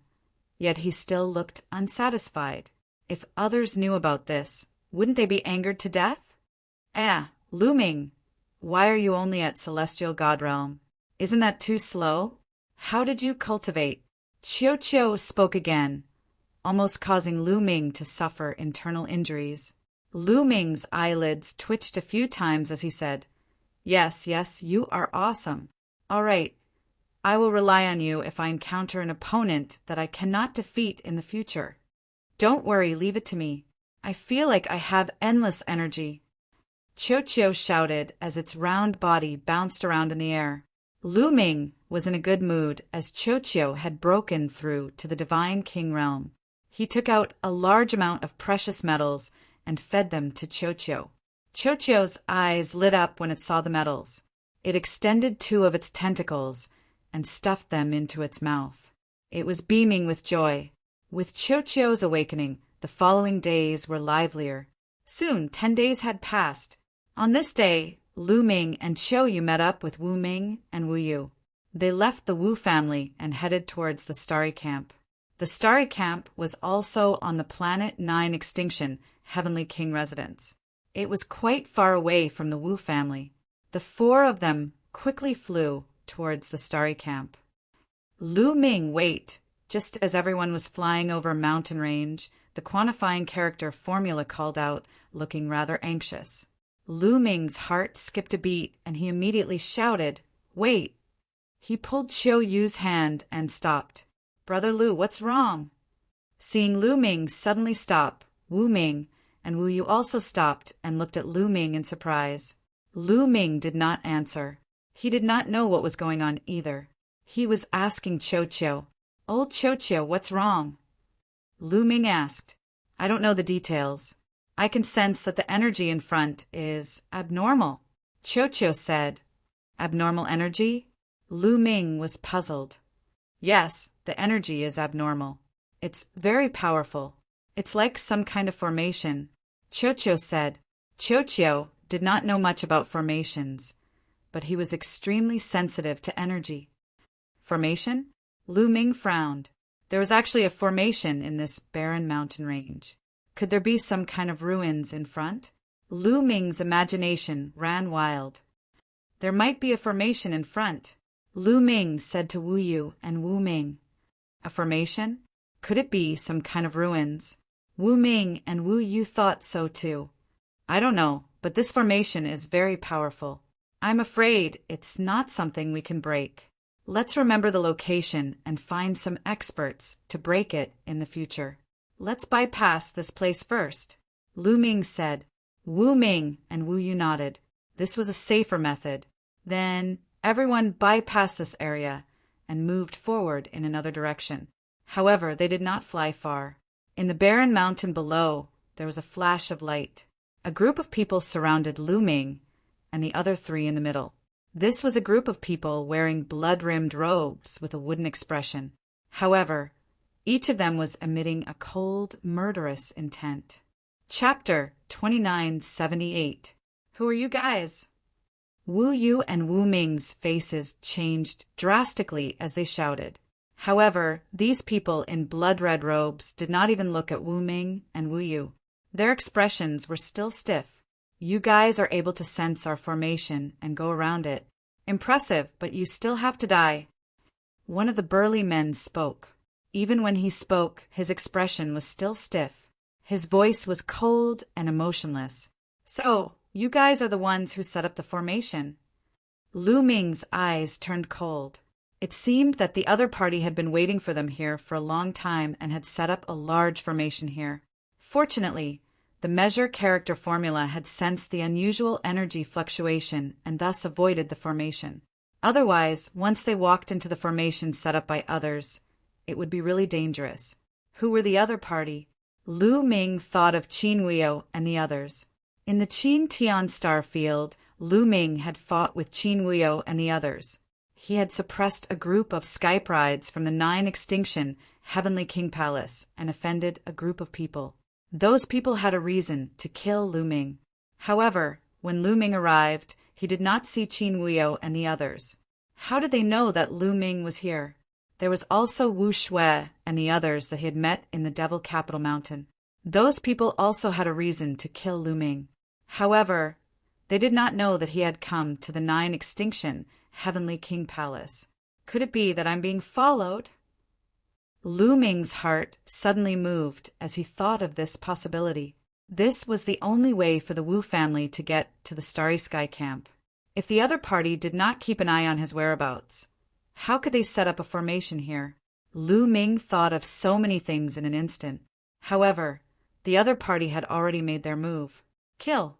Yet he still looked unsatisfied. If others knew about this, wouldn't they be angered to death? Lu Ming, why are you only at Celestial God realm? Isn't that too slow? How did you cultivate? Qiuqiu spoke again. almost causing Lu Ming to suffer internal injuries. Lu Ming's eyelids twitched a few times as he said, "Yes, yes, you are awesome. All right, I will rely on you if I encounter an opponent that I cannot defeat in the future. Don't worry, leave it to me. I feel like I have endless energy." Qiu shouted as its round body bounced around in the air. Lu Ming was in a good mood as Qiu had broken through to the Divine King realm. He took out a large amount of precious metals and fed them to Qiu. Qiu's eyes lit up when it saw the metals. It extended two of its tentacles and stuffed them into its mouth. It was beaming with joy. With Qiu's awakening, the following days were livelier. Soon 10 days had passed. On this day, Lu Ming and Qiu met up with Wu Ming and Wu Yu. They left the Wu family and headed towards the Starry Camp. The Starry Camp was also on the planet 9 extinction, Heavenly King residence. It was quite far away from the Wu family. The four of them quickly flew towards the Starry Camp. Lu Ming, wait! Just as everyone was flying over a mountain range, the quantifying character formula called out, looking rather anxious. Lu Ming's heart skipped a beat, and he immediately shouted, "Wait!" He pulled Qiu Yu's hand and stopped. "Brother Lu, what's wrong?" Seeing Lu Ming suddenly stop, Wu Ming and Wu Yu also stopped and looked at Lu Ming in surprise. Lu Ming did not answer. He did not know what was going on either. He was asking Qiu, "Old Qiu, what's wrong?" Lu Ming asked, "I don't know the details. I can sense that the energy in front is abnormal." Qiu said, "Abnormal energy?" Lu Ming was puzzled. "Yes, the energy is abnormal. It's very powerful. It's like some kind of formation." Qiu said. Qiu did not know much about formations, but he was extremely sensitive to energy. Formation? Lu Ming frowned. There was actually a formation in this barren mountain range. Could there be some kind of ruins in front? Lu Ming's imagination ran wild. There might be a formation in front. Lu Ming said to Wu Yu and Wu Ming. A formation? Could it be some kind of ruins? Wu Ming and Wu Yu thought so too. I don't know, but this formation is very powerful. I'm afraid it's not something we can break. Let's remember the location and find some experts to break it in the future. Let's bypass this place first, Lu Ming said. Wu Ming and Wu Yu nodded. This was a safer method. Then everyone bypassed this area and moved forward in another direction. However, they did not fly far. In the barren mountain below, there was a flash of light. A group of people surrounded Lu Ming and the other three in the middle. This was a group of people wearing blood-rimmed robes with a wooden expression. However, each of them was emitting a cold, murderous intent. Chapter 2978. Who are you guys? Wu Yu and Wu Ming's faces changed drastically as they shouted. However, these people in blood-red robes did not even look at Wu Ming and Wu Yu. Their expressions were still stiff. You guys are able to sense our formation and go around it. Impressive, but you still have to die. One of the burly men spoke. Even when he spoke, his expression was still stiff. His voice was cold and emotionless. So, you guys are the ones who set up the formation. Lu Ming's eyes turned cold. It seemed that the other party had been waiting for them here for a long time and had set up a large formation here. Fortunately, the measure character formula had sensed the unusual energy fluctuation and thus avoided the formation. Otherwise, once they walked into the formation set up by others, it would be really dangerous. Who were the other party? Lu Ming thought of Qin Huio and the others. In the Qin Tian star field, Lu Ming had fought with Qin Huio and the others. He had suppressed a group of Skype rides from the 9 extinction Heavenly King Palace and offended a group of people. Those people had a reason to kill Lu Ming. However, when Lu Ming arrived, he did not see Qin Huio and the others. How did they know that Lu Ming was here? There was also Wu Shui and the others that he had met in the Devil Capital Mountain. Those people also had a reason to kill Lu Ming. However, they did not know that he had come to the 9 extinction Heavenly King Palace. Could it be that I'm being followed? Lu Ming's heart suddenly moved as he thought of this possibility. This was the only way for the Wu family to get to the Starry Sky camp. If the other party did not keep an eye on his whereabouts, how could they set up a formation here? Lu Ming thought of so many things in an instant. However, the other party had already made their move. Kill!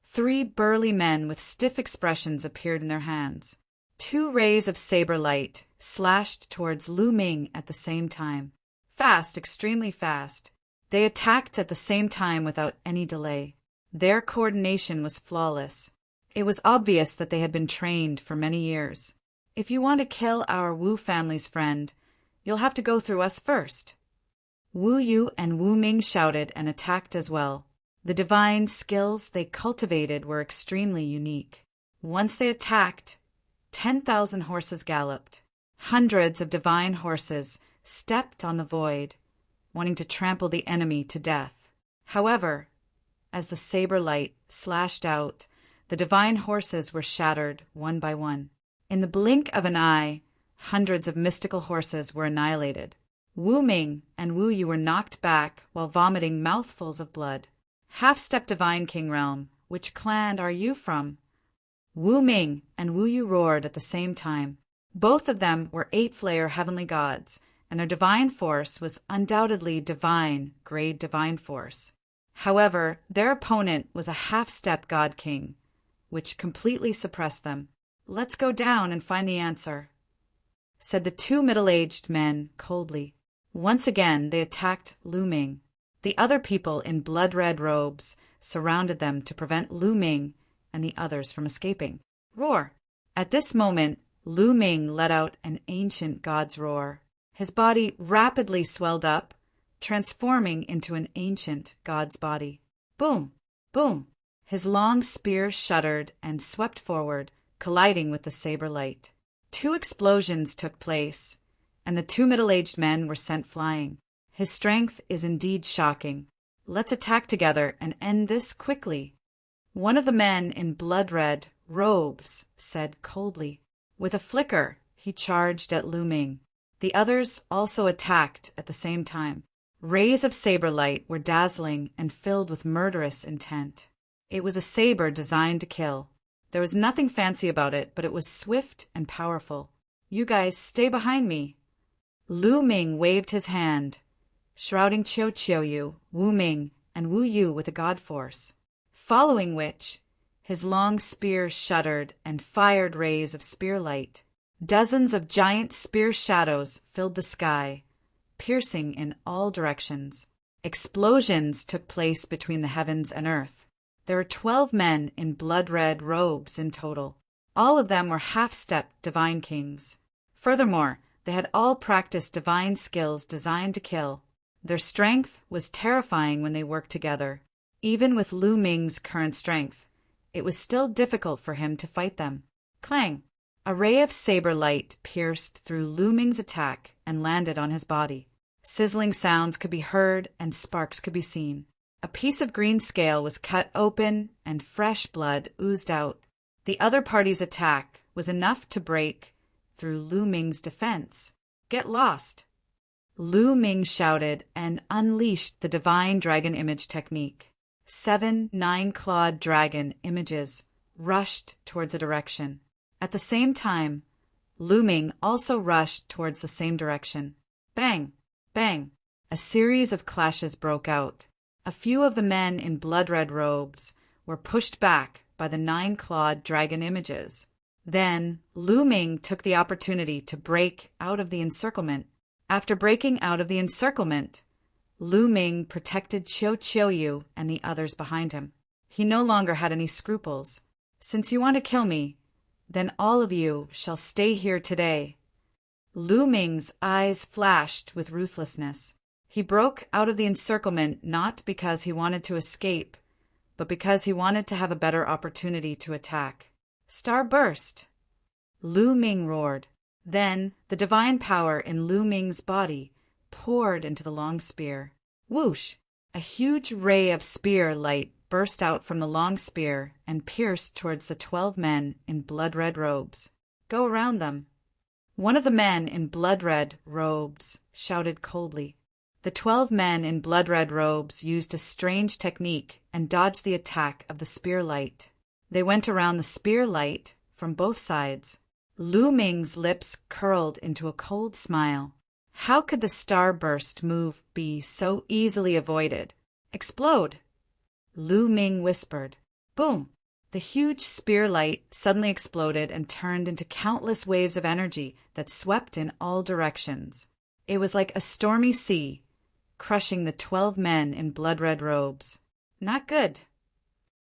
3 burly men with stiff expressions appeared in their hands. 2 rays of saber light slashed towards Lu Ming at the same time. Fast, extremely fast. They attacked at the same time without any delay. Their coordination was flawless. It was obvious that they had been trained for many years. If you want to kill our Wu family's friend, you'll have to go through us first. Wu Yu and Wu Ming shouted and attacked as well. The divine skills they cultivated were extremely unique. Once they attacked, 10,000 horses galloped. Hundreds of divine horses stepped on the void, wanting to trample the enemy to death. However, as the saber light slashed out, the divine horses were shattered one by one. In the blink of an eye, hundreds of mystical horses were annihilated. Wu Ming and Wu Yu were knocked back while vomiting mouthfuls of blood. Half-step Divine King Realm, which clan are you from? Wu Ming and Wu Yu roared at the same time. Both of them were 8th-layer heavenly gods, and their divine force was undoubtedly divine, grade divine force. However, their opponent was a half-step god king, which completely suppressed them. Let's go down and find the answer, said the 2 middle-aged men coldly. Once again they attacked Lu Ming. The other people in blood-red robes surrounded them to prevent Lu Ming and the others from escaping. Roar! At this moment, Lu Ming let out an ancient god's roar. His body rapidly swelled up, transforming into an ancient god's body. Boom! Boom! His long spear shuddered and swept forward, colliding with the saber light. 2 explosions took place, and the 2 middle-aged men were sent flying. His strength is indeed shocking. Let's attack together and end this quickly. One of the men in blood-red robes said coldly. With a flicker, he charged at Lu Ming. The others also attacked at the same time. Rays of saber light were dazzling and filled with murderous intent. It was a saber designed to kill. There was nothing fancy about it, but it was swift and powerful. You guys stay behind me. Lu Ming waved his hand, shrouding Qiu, Wu Ming, and Wu Yu with a god force, following which his long spear shuddered and fired rays of spear light. Dozens of giant spear shadows filled the sky, piercing in all directions. Explosions took place between the heavens and earth. There were 12 men in blood-red robes in total. All of them were half-step divine kings. Furthermore, they had all practiced divine skills designed to kill. Their strength was terrifying when they worked together. Even with Lu Ming's current strength, it was still difficult for him to fight them. Clang! A ray of saber light pierced through Lu Ming's attack and landed on his body. Sizzling sounds could be heard and sparks could be seen. A piece of green scale was cut open and fresh blood oozed out. The other party's attack was enough to break through Lu Ming's defense. Get lost! Lu Ming shouted and unleashed the divine dragon image technique. 7 9-clawed dragon images rushed towards a direction. At the same time, Lu Ming also rushed towards the same direction. Bang! Bang! A series of clashes broke out. A few of the men in blood-red robes were pushed back by the 9-clawed dragon images. Then, Lu Ming took the opportunity to break out of the encirclement. After breaking out of the encirclement, Lu Ming protected Qiu and the others behind him. He no longer had any scruples. Since you want to kill me, then all of you shall stay here today. Lu Ming's eyes flashed with ruthlessness. He broke out of the encirclement not because he wanted to escape, but because he wanted to have a better opportunity to attack. Star burst! Lu Ming roared. Then the divine power in Lu Ming's body poured into the long spear. Whoosh! A huge ray of spear light burst out from the long spear and pierced towards the 12 men in blood-red robes. Go around them. One of the men in blood-red robes shouted coldly. The 12 men in blood-red robes used a strange technique and dodged the attack of the spear light. They went around the spear light from both sides. Lu Ming's lips curled into a cold smile. How could the starburst move be so easily avoided? Explode! Lu Ming whispered. Boom! The huge spear light suddenly exploded and turned into countless waves of energy that swept in all directions. It was like a stormy sea, crushing the 12 men in blood-red robes. Not good.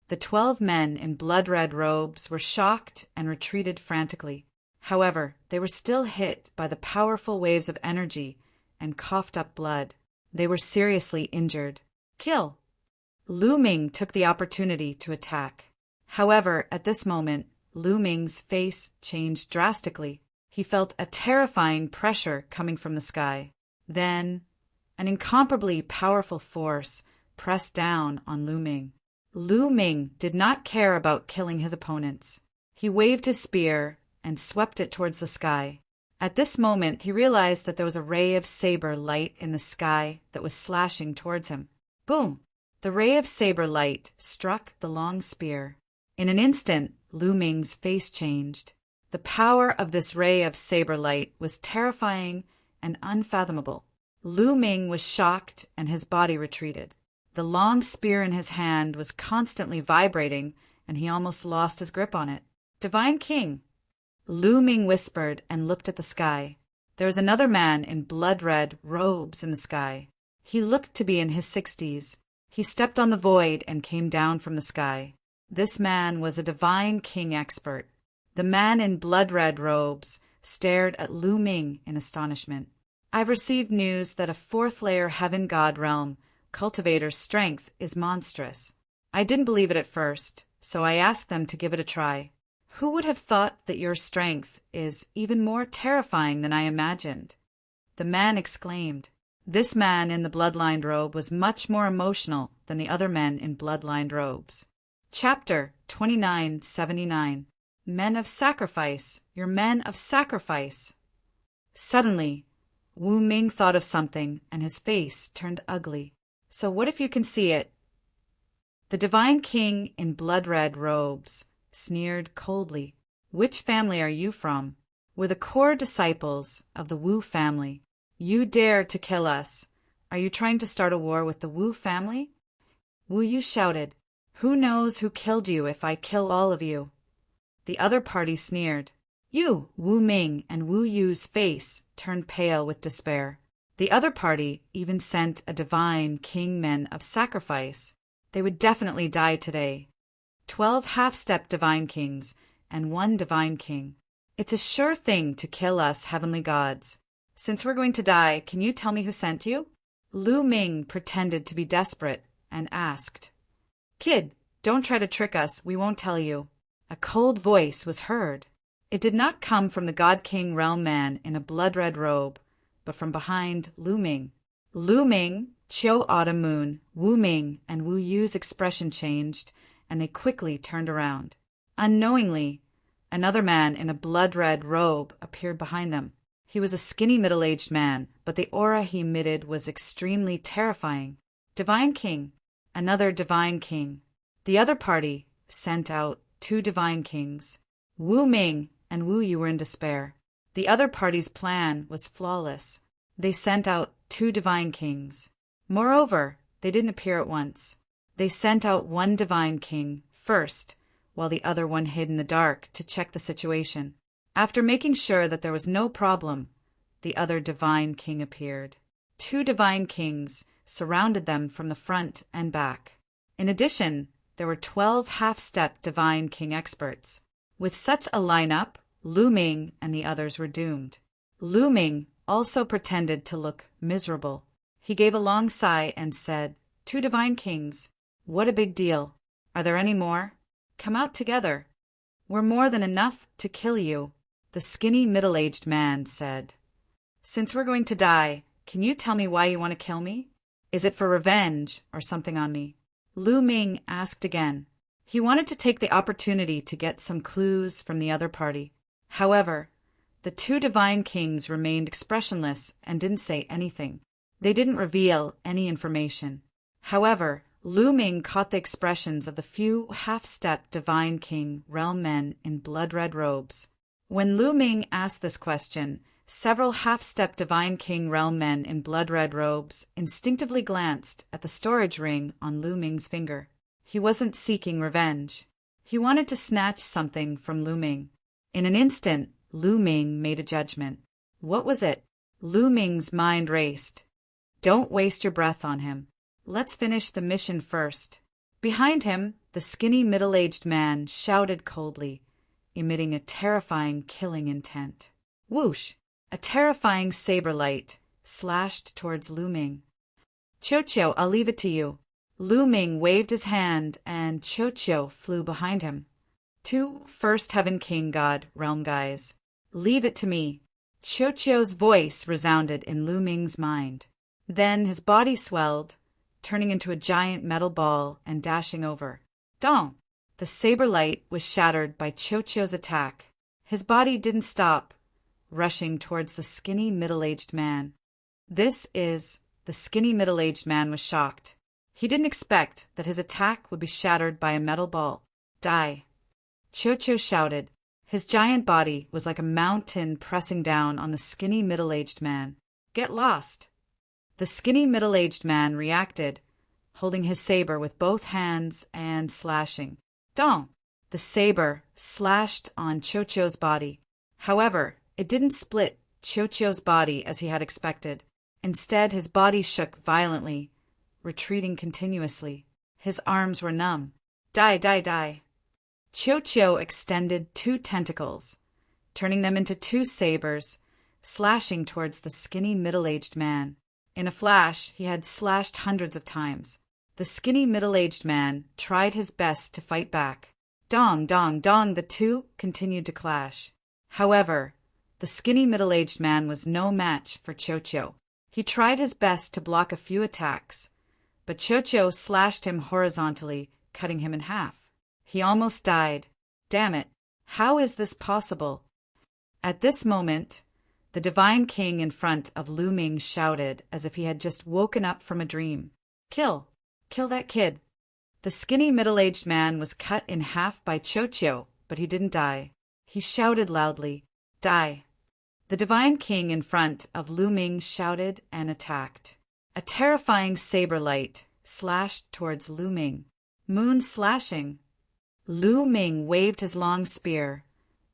The 12 men in blood-red robes were shocked and retreated frantically. However, they were still hit by the powerful waves of energy and coughed up blood. They were seriously injured. Kill! Lu Ming took the opportunity to attack. However, at this moment, Lu Ming's face changed drastically. He felt a terrifying pressure coming from the sky. Then, an incomparably powerful force pressed down on Lu Ming. Lu Ming did not care about killing his opponents. He waved his spear and swept it towards the sky. At this moment, he realized that there was a ray of saber light in the sky that was slashing towards him. Boom! The ray of saber light struck the long spear. In an instant, Lu Ming's face changed. The power of this ray of saber light was terrifying and unfathomable. Lu Ming was shocked and his body retreated. The long spear in his hand was constantly vibrating and he almost lost his grip on it. Divine King! Lu Ming whispered and looked at the sky. There was another man in blood-red robes in the sky. He looked to be in his 60s. He stepped on the void and came down from the sky. This man was a Divine King expert. The man in blood-red robes stared at Lu Ming in astonishment. I've received news that a 4th-layer heaven god realm cultivator's strength is monstrous. I didn't believe it at first, so I asked them to give it a try. Who would have thought that your strength is even more terrifying than I imagined? The man exclaimed. This man in the blood-lined robe was much more emotional than the other men in blood-lined robes. Chapter 2979. Men of Sacrifice, your men of sacrifice. Suddenly, Wu Ming thought of something and his face turned ugly. So what if you can see it? The Divine King in blood-red robes sneered coldly. Which family are you from? We're the core disciples of the Wu family. You dare to kill us. Are you trying to start a war with the Wu family? Wu Yu shouted. Who knows who killed you if I kill all of you? The other party sneered. You, Wu Ming, and Wu Yu's face turned pale with despair. The other party even sent a Divine King men of sacrifice. They would definitely die today. 12 half-step Divine Kings and 1 Divine King. It's a sure thing to kill us heavenly gods. Since we're going to die, can you tell me who sent you? Lu Ming pretended to be desperate and asked. Kid, don't try to trick us, we won't tell you. A cold voice was heard. It did not come from the God King realm man in a blood-red robe, but from behind Lu Ming. Lu Ming, Qiu Autumn Moon, Wu Ming, and Wu Yu's expression changed, and they quickly turned around. Unknowingly, another man in a blood-red robe appeared behind them. He was a skinny middle-aged man, but the aura he emitted was extremely terrifying. Divine King. Another Divine King. The other party sent out 2 Divine Kings. Wu Ming and Wu Yu were in despair. The other party's plan was flawless. They sent out 2 Divine Kings. Moreover, they didn't appear at once. They sent out 1 Divine King first, while the other one hid in the dark to check the situation. After making sure that there was no problem, the other Divine King appeared. 2 Divine Kings surrounded them from the front and back. In addition, there were 12 half-step Divine King experts. With such a lineup, Lu Ming and the others were doomed. Lu Ming also pretended to look miserable. He gave a long sigh and said, 2 Divine Kings, what a big deal. Are there any more? Come out together. We're more than enough to kill you, the skinny middle-aged man said. Since we're going to die, can you tell me why you want to kill me? Is it for revenge or something on me? Lu Ming asked again. He wanted to take the opportunity to get some clues from the other party. However, The two divine kings remained expressionless and didn't say anything. They didn't reveal any information. However, Lu Ming caught the expressions of the few half-step divine king realm men in blood-red robes. When Lu Ming asked this question, several half-step divine king realm men in blood-red robes instinctively glanced at the storage ring on Lu Ming's finger. He wasn't seeking revenge. He wanted to snatch something from Lu Ming. In an instant, Lu Ming made a judgment. What was it? Lu Ming's mind raced. Don't waste your breath on him. Let's finish the mission first. Behind him, the skinny middle-aged man shouted coldly, emitting a terrifying killing intent. Whoosh! A terrifying saber light slashed towards Lu Ming. Qiu, I'll leave it to you. Lu Ming waved his hand, and Qiu flew behind him. Two First Heaven King God realm guys. Leave it to me. Qiu's voice resounded in Lu Ming's mind. Then his body swelled, turning into a giant metal ball and dashing over. Dong! The saber light was shattered by Qiu's attack. His body didn't stop, rushing towards the skinny middle-aged man. The skinny middle-aged man was shocked. He didn't expect that his attack would be shattered by a metal ball. Die! Qiu shouted. His giant body was like a mountain pressing down on the skinny middle-aged man. Get lost! The skinny middle-aged man reacted, holding his saber with both hands and slashing. Dong! The saber slashed on Qiu's body. However, it didn't split Qiu's body as he had expected. Instead, his body shook violently, retreating continuously. His arms were numb. Die! Qiu extended two tentacles, turning them into two sabers, slashing towards the skinny middle-aged man. In a flash, he had slashed hundreds of times. The skinny middle-aged man tried his best to fight back. Dong! The two continued to clash. However, the skinny middle-aged man was no match for Qiu. He tried his best to block a few attacks, but Qiu slashed him horizontally, cutting him in half. He almost died. Damn it! How is this possible? At this moment, the divine king in front of Lu Ming shouted as if he had just woken up from a dream. Kill that kid. The skinny middle-aged man was cut in half by Qiu, but he didn't die. He shouted loudly, Die! The divine king in front of Lu Ming shouted and attacked. A terrifying saber light slashed towards Lu Ming. Moon slashing. Lu Ming waved his long spear,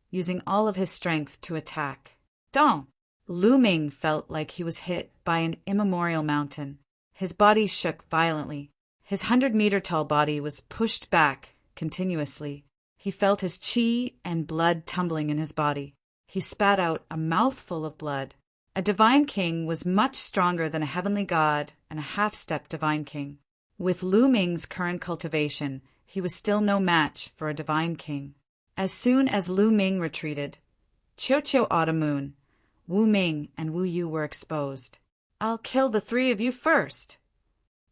using all of his strength to attack. Dong! Lu Ming felt like he was hit by an immemorial mountain. His body shook violently. His 100-meter-tall body was pushed back continuously. He felt his qi and blood tumbling in his body. He spat out a mouthful of blood. A divine king was much stronger than a heavenly god and a half-step divine king. With Lu Ming's current cultivation, he was still no match for a divine king. As soon as Lu Ming retreated, Qiu Automoon, Wu Ming, and Wu Yu were exposed. I'll kill the three of you first.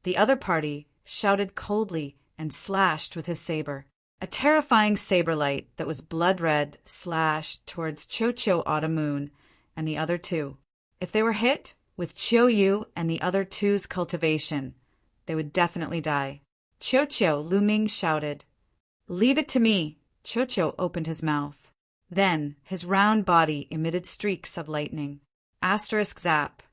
The other party shouted coldly and slashed with his saber. A terrifying saber light that was blood-red slashed towards Qiu Automoon and the other two. If they were hit with Qiu Yu and the other two's cultivation, they would definitely die. Qiu, Lu Ming shouted. Leave it to me. Qiu opened his mouth. Then his round body emitted streaks of lightning. Asterisk zap.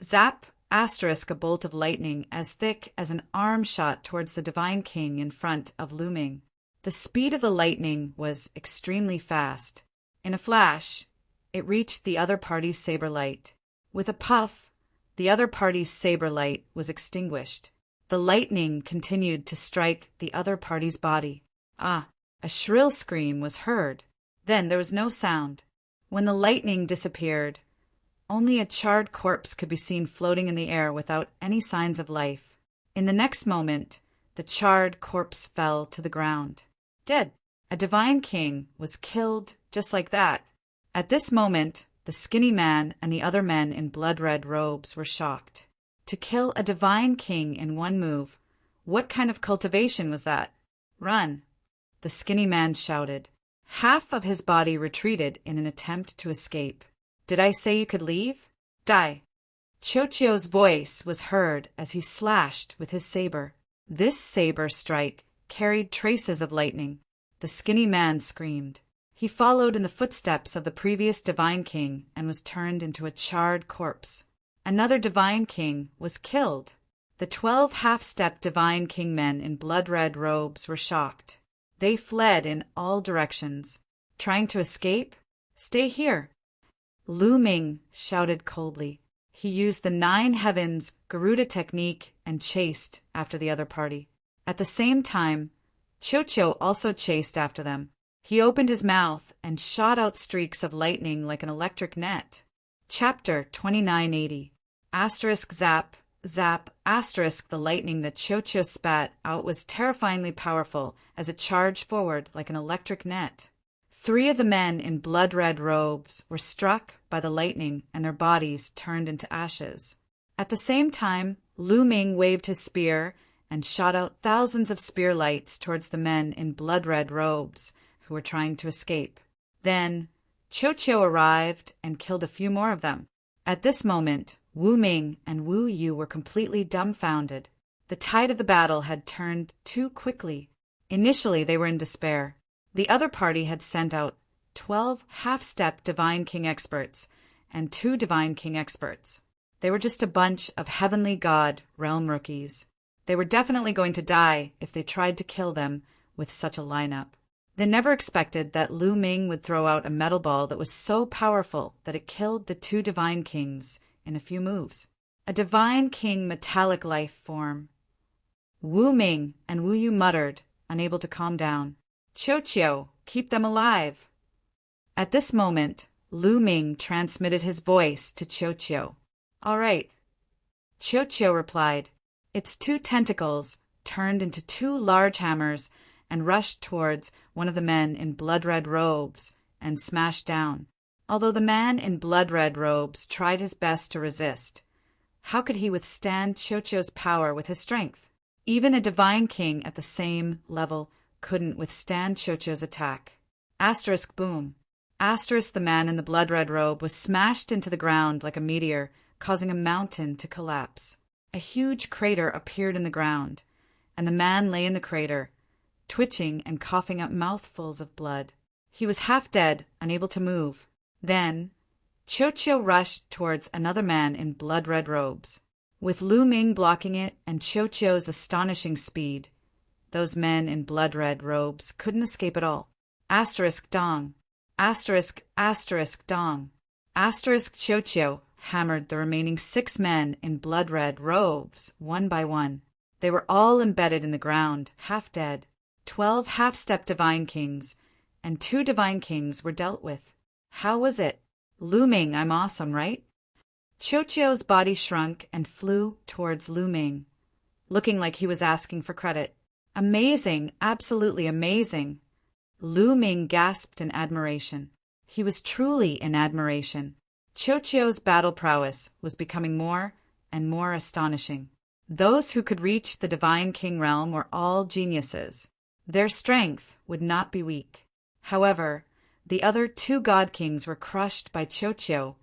Zap, asterisk a bolt of lightning as thick as an arm shot towards the divine king in front of Lu Ming. The speed of the lightning was extremely fast. In a flash, it reached the other party's saber light. With a puff, the other party's saber light was extinguished. The lightning continued to strike the other party's body. A shrill scream was heard. Then there was no sound. When the lightning disappeared, only a charred corpse could be seen floating in the air without any signs of life. In the next moment, the charred corpse fell to the ground. Dead. A divine king was killed just like that. At this moment, the skinny man and the other men in blood-red robes were shocked. To kill a divine king in one move, what kind of cultivation was that? Run! The skinny man shouted. Half of his body retreated in an attempt to escape. Did I say you could leave? Die. Chochio's voice was heard as he slashed with his saber. This saber strike carried traces of lightning. The skinny man screamed. He followed in the footsteps of the previous Divine King and was turned into a charred corpse. Another Divine King was killed. The 12 half-step Divine King men in blood-red robes were shocked. They fled in all directions. Trying to escape? Stay here. Lu Ming shouted coldly. He used the 9 heavens Garuda technique and chased after the other party. At the same time, Chochio also chased after them. He opened his mouth and shot out streaks of lightning like an electric net. Chapter 2980. Asterisk zap, zap, asterisk. The lightning that Chochio spat out was terrifyingly powerful as it charged forward like an electric net. 3 of the men in blood-red robes were struck by the lightning and their bodies turned into ashes. At the same time, Lu Ming waved his spear and shot out thousands of spear lights towards the men in blood-red robes who were trying to escape. Then, Chochio arrived and killed a few more of them. At this moment, Wu Ming and Wu Yu were completely dumbfounded. The tide of the battle had turned too quickly. Initially, they were in despair. The other party had sent out 12 half-step Divine King experts and 2 Divine King experts. They were just a bunch of Heavenly God realm rookies. They were definitely going to die if they tried to kill them with such a lineup. They never expected that Lu Ming would throw out a metal ball that was so powerful that it killed the 2 Divine Kings in a few moves. A Divine King metallic life form. Wu Ming and Wu Yu muttered, unable to calm down. Chochio, keep them alive. At this moment, Lu Ming transmitted his voice to Chochio. All right. Chochio replied. Its 2 tentacles turned into 2 large hammers and rushed towards one of the men in blood-red robes and smashed down. Although the man in blood-red robes tried his best to resist, how could he withstand Chochio's power with his strength? Even a Divine King at the same level couldn't withstand Chochio's attack. Asterisk boom. Asterisk the man in the blood-red robe was smashed into the ground like a meteor, causing a mountain to collapse. A huge crater appeared in the ground, and the man lay in the crater, twitching and coughing up mouthfuls of blood. He was half dead, unable to move. Then, Chochio rushed towards another man in blood-red robes. With Lu Ming blocking it and Chochio's astonishing speed, those men in blood-red robes couldn't escape at all. Asterisk dong. Asterisk, asterisk dong. Asterisk Chochio hammered the remaining 6 men in blood-red robes, one by one. They were all embedded in the ground, half dead. 12 half-step Divine Kings and 2 Divine Kings were dealt with. How was it? Lu Ming, I'm awesome, right? Chochio's body shrunk and flew towards Lu Ming, looking like he was asking for credit. Amazing, absolutely amazing. Lu Ming gasped in admiration. He was truly in admiration. Chochio's battle prowess was becoming more and more astonishing. Those who could reach the Divine King realm were all geniuses. Their strength would not be weak. However, the other 2 God Kings were crushed by Chochio,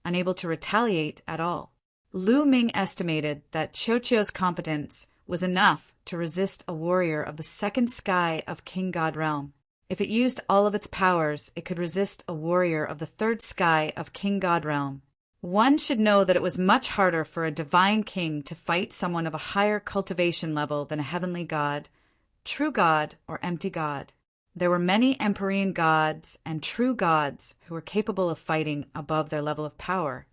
unable to retaliate at all. Lu Ming estimated that Chochio's competence was enough to resist a warrior of the 2nd sky of King God realm. If it used all of its powers, it could resist a warrior of the 3rd sky of King God realm. One should know that it was much harder for a Divine King to fight someone of a higher cultivation level than a heavenly god, true god, or empty god. There were many Empyrean gods and true gods who were capable of fighting above their level of power.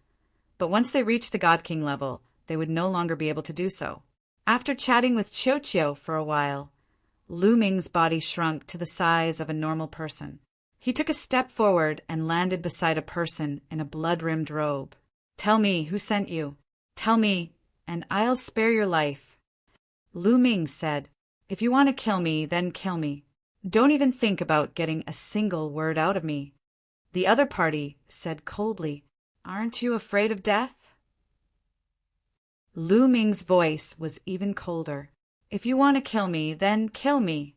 But once they reached the God King level, they would no longer be able to do so. After chatting with Chochio for a while, Lu Ming's body shrunk to the size of a normal person. He took a step forward and landed beside a person in a blood-rimmed robe. Tell me who sent you. Tell me, and I'll spare your life. Lu Ming said, If you want to kill me, then kill me. Don't even think about getting a single word out of me. The other party said coldly, Aren't you afraid of death? Lu Ming's voice was even colder. If you want to kill me, then kill me.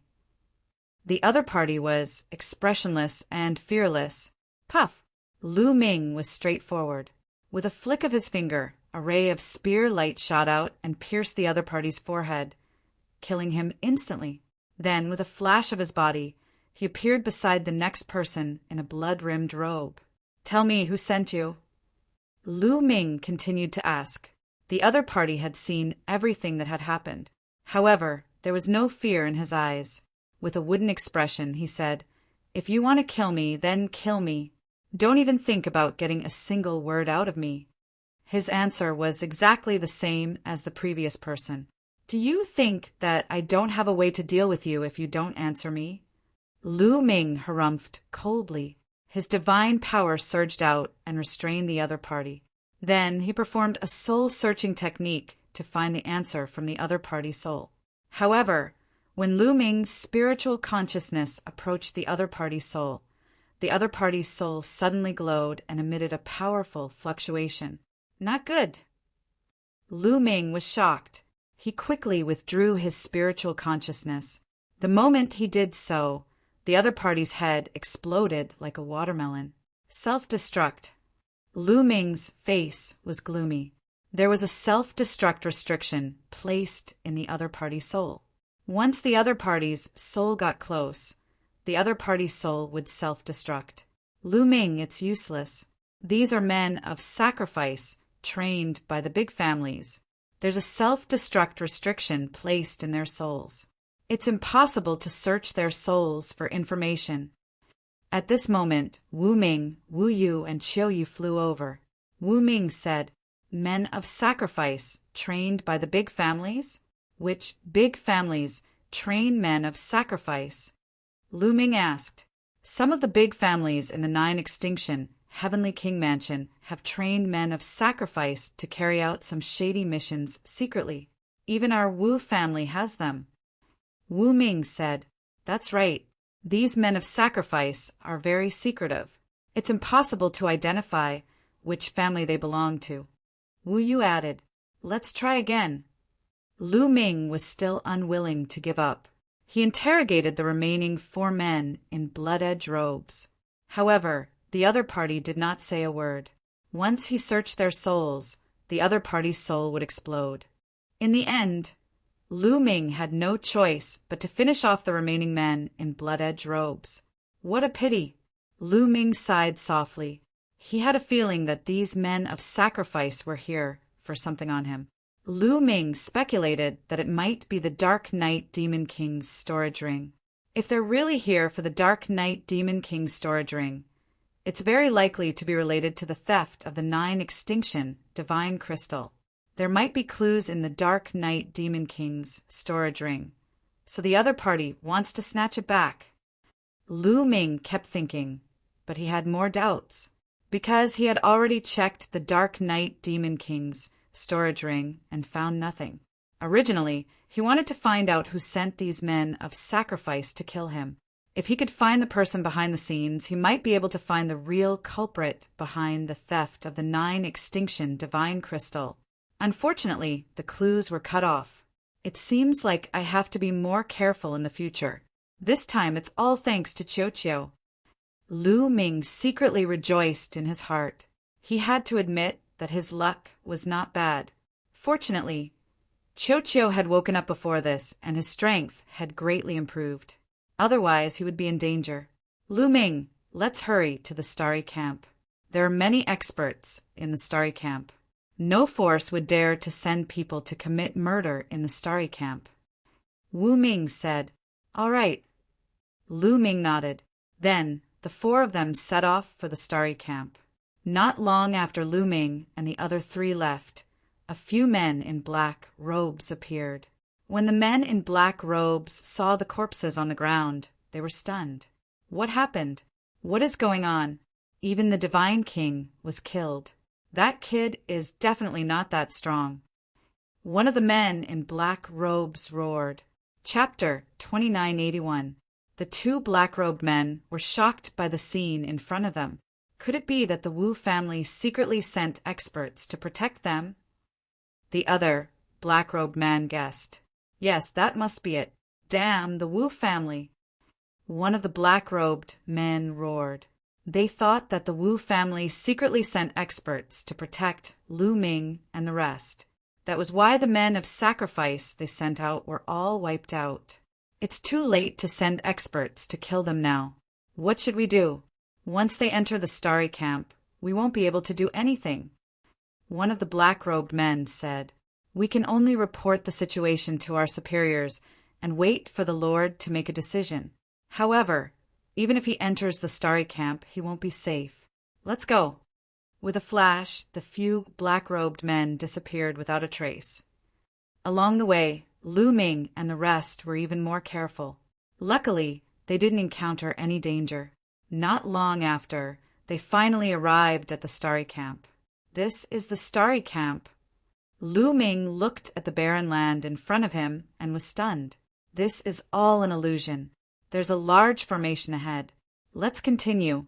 The other party was expressionless and fearless. Puff! Lu Ming was straightforward. With a flick of his finger, a ray of spear light shot out and pierced the other party's forehead, killing him instantly. Then, with a flash of his body, he appeared beside the next person in a blood-rimmed robe. "Tell me who sent you?" Lu Ming continued to ask. The other party had seen everything that had happened. However, there was no fear in his eyes. With a wooden expression, he said, "If you want to kill me, then kill me. Don't even think about getting a single word out of me." His answer was exactly the same as the previous person. "Do you think that I don't have a way to deal with you if you don't answer me?" Lu Ming harumphed coldly. His divine power surged out and restrained the other party. Then he performed a soul-searching technique to find the answer from the other party's soul. However, when Lu Ming's spiritual consciousness approached the other party's soul suddenly glowed and emitted a powerful fluctuation. Not good. Lu Ming was shocked. He quickly withdrew his spiritual consciousness. The moment he did so, the other party's head exploded like a watermelon. Self-destruct. Lu Ming's face was gloomy. There was a self-destruct restriction placed in the other party's soul. Once the other party's soul got close, the other party's soul would self-destruct. Lu Ming, it's useless. These are men of sacrifice, trained by the big families. There's a self-destruct restriction placed in their souls. It's impossible to search their souls for information. At this moment, Wu Ming, Wu Yu, and Qiu Yu flew over. Wu Ming said, "Men of sacrifice, trained by the big families? Which big families train men of sacrifice?" Lu Ming asked. "Some of the big families in the 9 Extinction, Heavenly King Mansion, have trained men of sacrifice to carry out some shady missions secretly. Even our Wu family has them." Wu Ming said, "That's right. These men of sacrifice are very secretive. It's impossible to identify which family they belong to." Wu Yu added, "Let's try again." Lu Ming was still unwilling to give up. He interrogated the remaining 4 men in blood-edge robes. However, the other party did not say a word. Once he searched their souls, the other party's soul would explode. In the end, Lu Ming had no choice but to finish off the remaining men in blood-edge robes. What a pity! Lu Ming sighed softly. He had a feeling that these men of sacrifice were here for something on him. Lu Ming speculated that it might be the Dark Knight Demon King's storage ring. If they're really here for the Dark Knight Demon King's storage ring, it's very likely to be related to the theft of the 9 Extinction Divine Crystal. There might be clues in the Dark Knight Demon King's storage ring, so the other party wants to snatch it back. Lu Ming kept thinking, but he had more doubts, because he had already checked the Dark Knight Demon King's storage ring and found nothing. Originally, he wanted to find out who sent these men of sacrifice to kill him. If he could find the person behind the scenes, he might be able to find the real culprit behind the theft of the 9 Extinction Divine Crystal. Unfortunately, the clues were cut off. It seems like I have to be more careful in the future. This time it's all thanks to Qiu Qiu. Lu Ming secretly rejoiced in his heart. He had to admit that his luck was not bad. Fortunately, Qiu Qiu had woken up before this, and his strength had greatly improved. Otherwise, he would be in danger. Lu Ming, let's hurry to the Starry Camp. There are many experts in the Starry Camp. No force would dare to send people to commit murder in the Starry Camp. Wu Ming said, "All right." Lu Ming nodded. Then the 4 of them set off for the Starry Camp. Not long after Lu Ming and the other 3 left, a few men in black robes appeared. When the men in black robes saw the corpses on the ground, they were stunned. What happened? What is going on? Even the Divine King was killed. That kid is definitely not that strong. One of the men in black robes roared. Chapter 2981. The 2 black-robed men were shocked by the scene in front of them. Could it be that the Wu family secretly sent experts to protect them? The other black-robed man guessed. Yes, that must be it. Damn the Wu family. one of the black-robed men roared. They thought that the Wu family secretly sent experts to protect Lu Ming and the rest. That was why the men of sacrifice they sent out were all wiped out. It's too late to send experts to kill them now. What should we do? Once they enter the starry camp, we won't be able to do anything. One of the black-robed men said, We can only report the situation to our superiors and wait for the Lord to make a decision. However, even if he enters the starry camp, he won't be safe. Let's go. With a flash, the few black-robed men disappeared without a trace. Along the way, Lu Ming and the rest were even more careful. Luckily, they didn't encounter any danger. Not long after, they finally arrived at the starry camp. This is the starry camp. Lu Ming looked at the barren land in front of him and was stunned. This is all an illusion. There's a large formation ahead. Let's continue.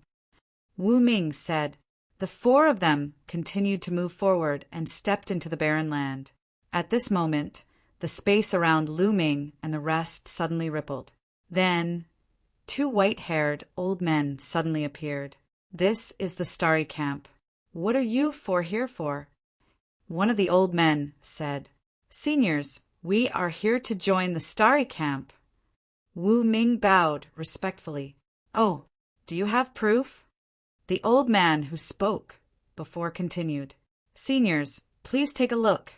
Wu Ming said. The four of them continued to move forward and stepped into the barren land. At this moment, the space around Lu Ming and the rest suddenly rippled. Then, two white-haired old men suddenly appeared. This is the starry camp. What are you four here for? One of the old men said, Seniors, we are here to join the starry camp. Wu Ming bowed respectfully. Oh, do you have proof? The old man who spoke before continued. Seniors, please take a look.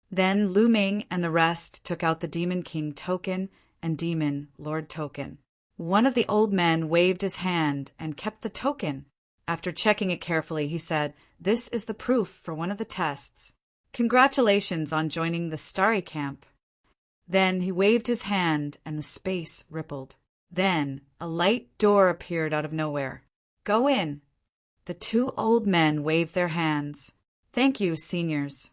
Then Lu Ming and the rest took out the Demon King token and Demon Lord token. One of the old men waved his hand and kept the token. After checking it carefully, he said, This is the proof for one of the tests. Congratulations on joining the starry camp. Then he waved his hand and the space rippled. Then a light door appeared out of nowhere. Go in. The two old men waved their hands. Thank you, seniors.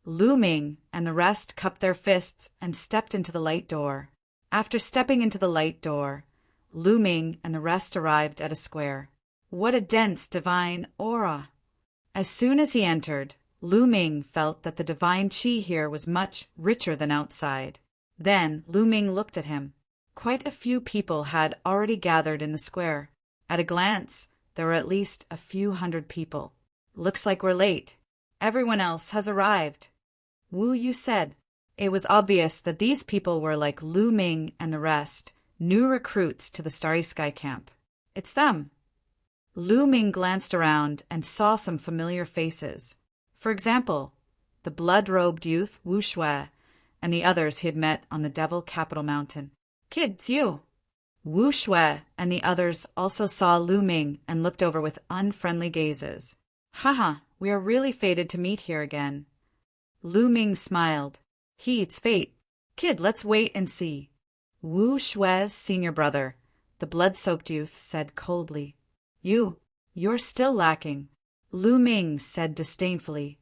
Lu Ming and the rest cupped their fists and stepped into the light door. After stepping into the light door, Lu Ming and the rest arrived at a square. What a dense divine aura! As soon as he entered, Lu Ming felt that the divine qi here was much richer than outside. Then Lu Ming looked at him. Quite a few people had already gathered in the square. At a glance, there were at least a few hundred people. Looks like we're late. Everyone else has arrived. Wu Yu said. It was obvious that these people were like Lu Ming and the rest, new recruits to the Starry Sky Camp. It's them. Lu Ming glanced around and saw some familiar faces. For example, the blood-robed youth Wu Shui and the others he had met on the Devil Capital Mountain. Kid, it's you. Wu Shui and the others also saw Lu Ming and looked over with unfriendly gazes. Haha, we are really fated to meet here again. Lu Ming smiled. It's fate. Kid, let's wait and see. Wu Shui's senior brother, the blood-soaked youth, said coldly. You're still lacking. Lu Ming said disdainfully.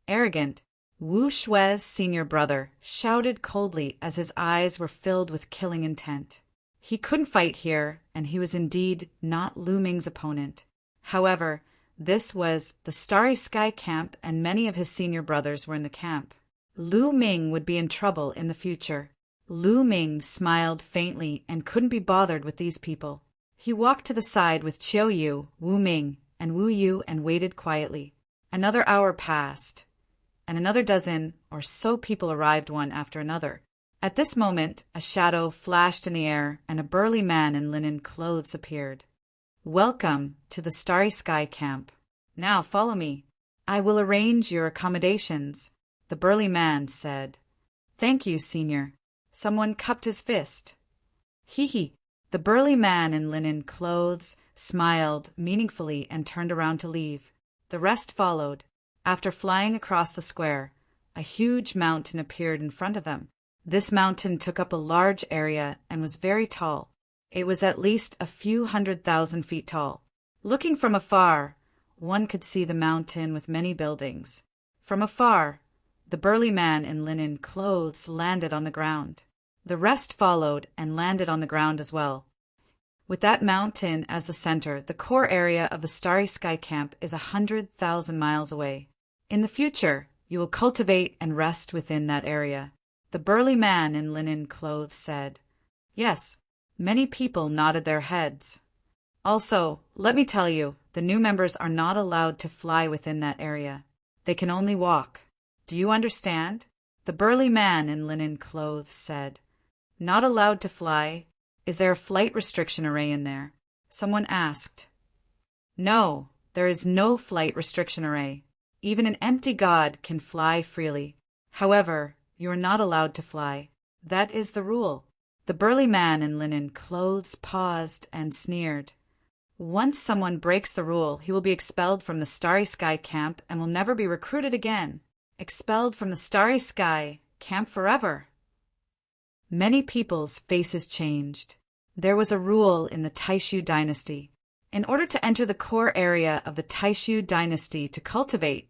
Arrogant. Wu Shui's senior brother shouted coldly as his eyes were filled with killing intent. He couldn't fight here, and he was indeed not Lu Ming's opponent. However, this was the Starry Sky Camp, and many of his senior brothers were in the camp. Lu Ming would be in trouble in the future. Lu Ming smiled faintly and couldn't be bothered with these people. He walked to the side with Qiu Yu, Wu Ming, and Wu Yu and waited quietly. Another hour passed, and another dozen or so people arrived one after another. At this moment, a shadow flashed in the air, and a burly man in linen clothes appeared. Welcome to the Starry Sky Camp. Now follow me. I will arrange your accommodations, the burly man said. Thank you, senior. Someone cupped his fist. Hee. The burly man in linen clothes smiled meaningfully and turned around to leave. The rest followed. After flying across the square, a huge mountain appeared in front of them. This mountain took up a large area and was very tall. It was at least a few 100,000 feet tall. Looking from afar, one could see the mountain with many buildings. From afar, the burly man in linen clothes landed on the ground. The rest followed and landed on the ground as well. With that mountain as the center, the core area of the Starry Sky Camp is 100,000 miles away. In the future, you will cultivate and rest within that area. The burly man in linen clothes said. Yes, Many people nodded their heads. Also, let me tell you, the new members are not allowed to fly within that area. They can only walk. Do you understand? The burly man in linen clothes said. Not allowed to fly. Is there a flight restriction array in there? Someone asked. No, there is no flight restriction array. Even an empty god can fly freely. However, you are not allowed to fly. That is the rule. The burly man in linen clothes paused and sneered. Once someone breaks the rule, he will be expelled from the Starry Sky camp and will never be recruited again. Expelled from the Starry Sky camp forever. Many people's faces changed. There was a rule in the Taishu dynasty. In order to enter the core area of the Taishu dynasty to cultivate,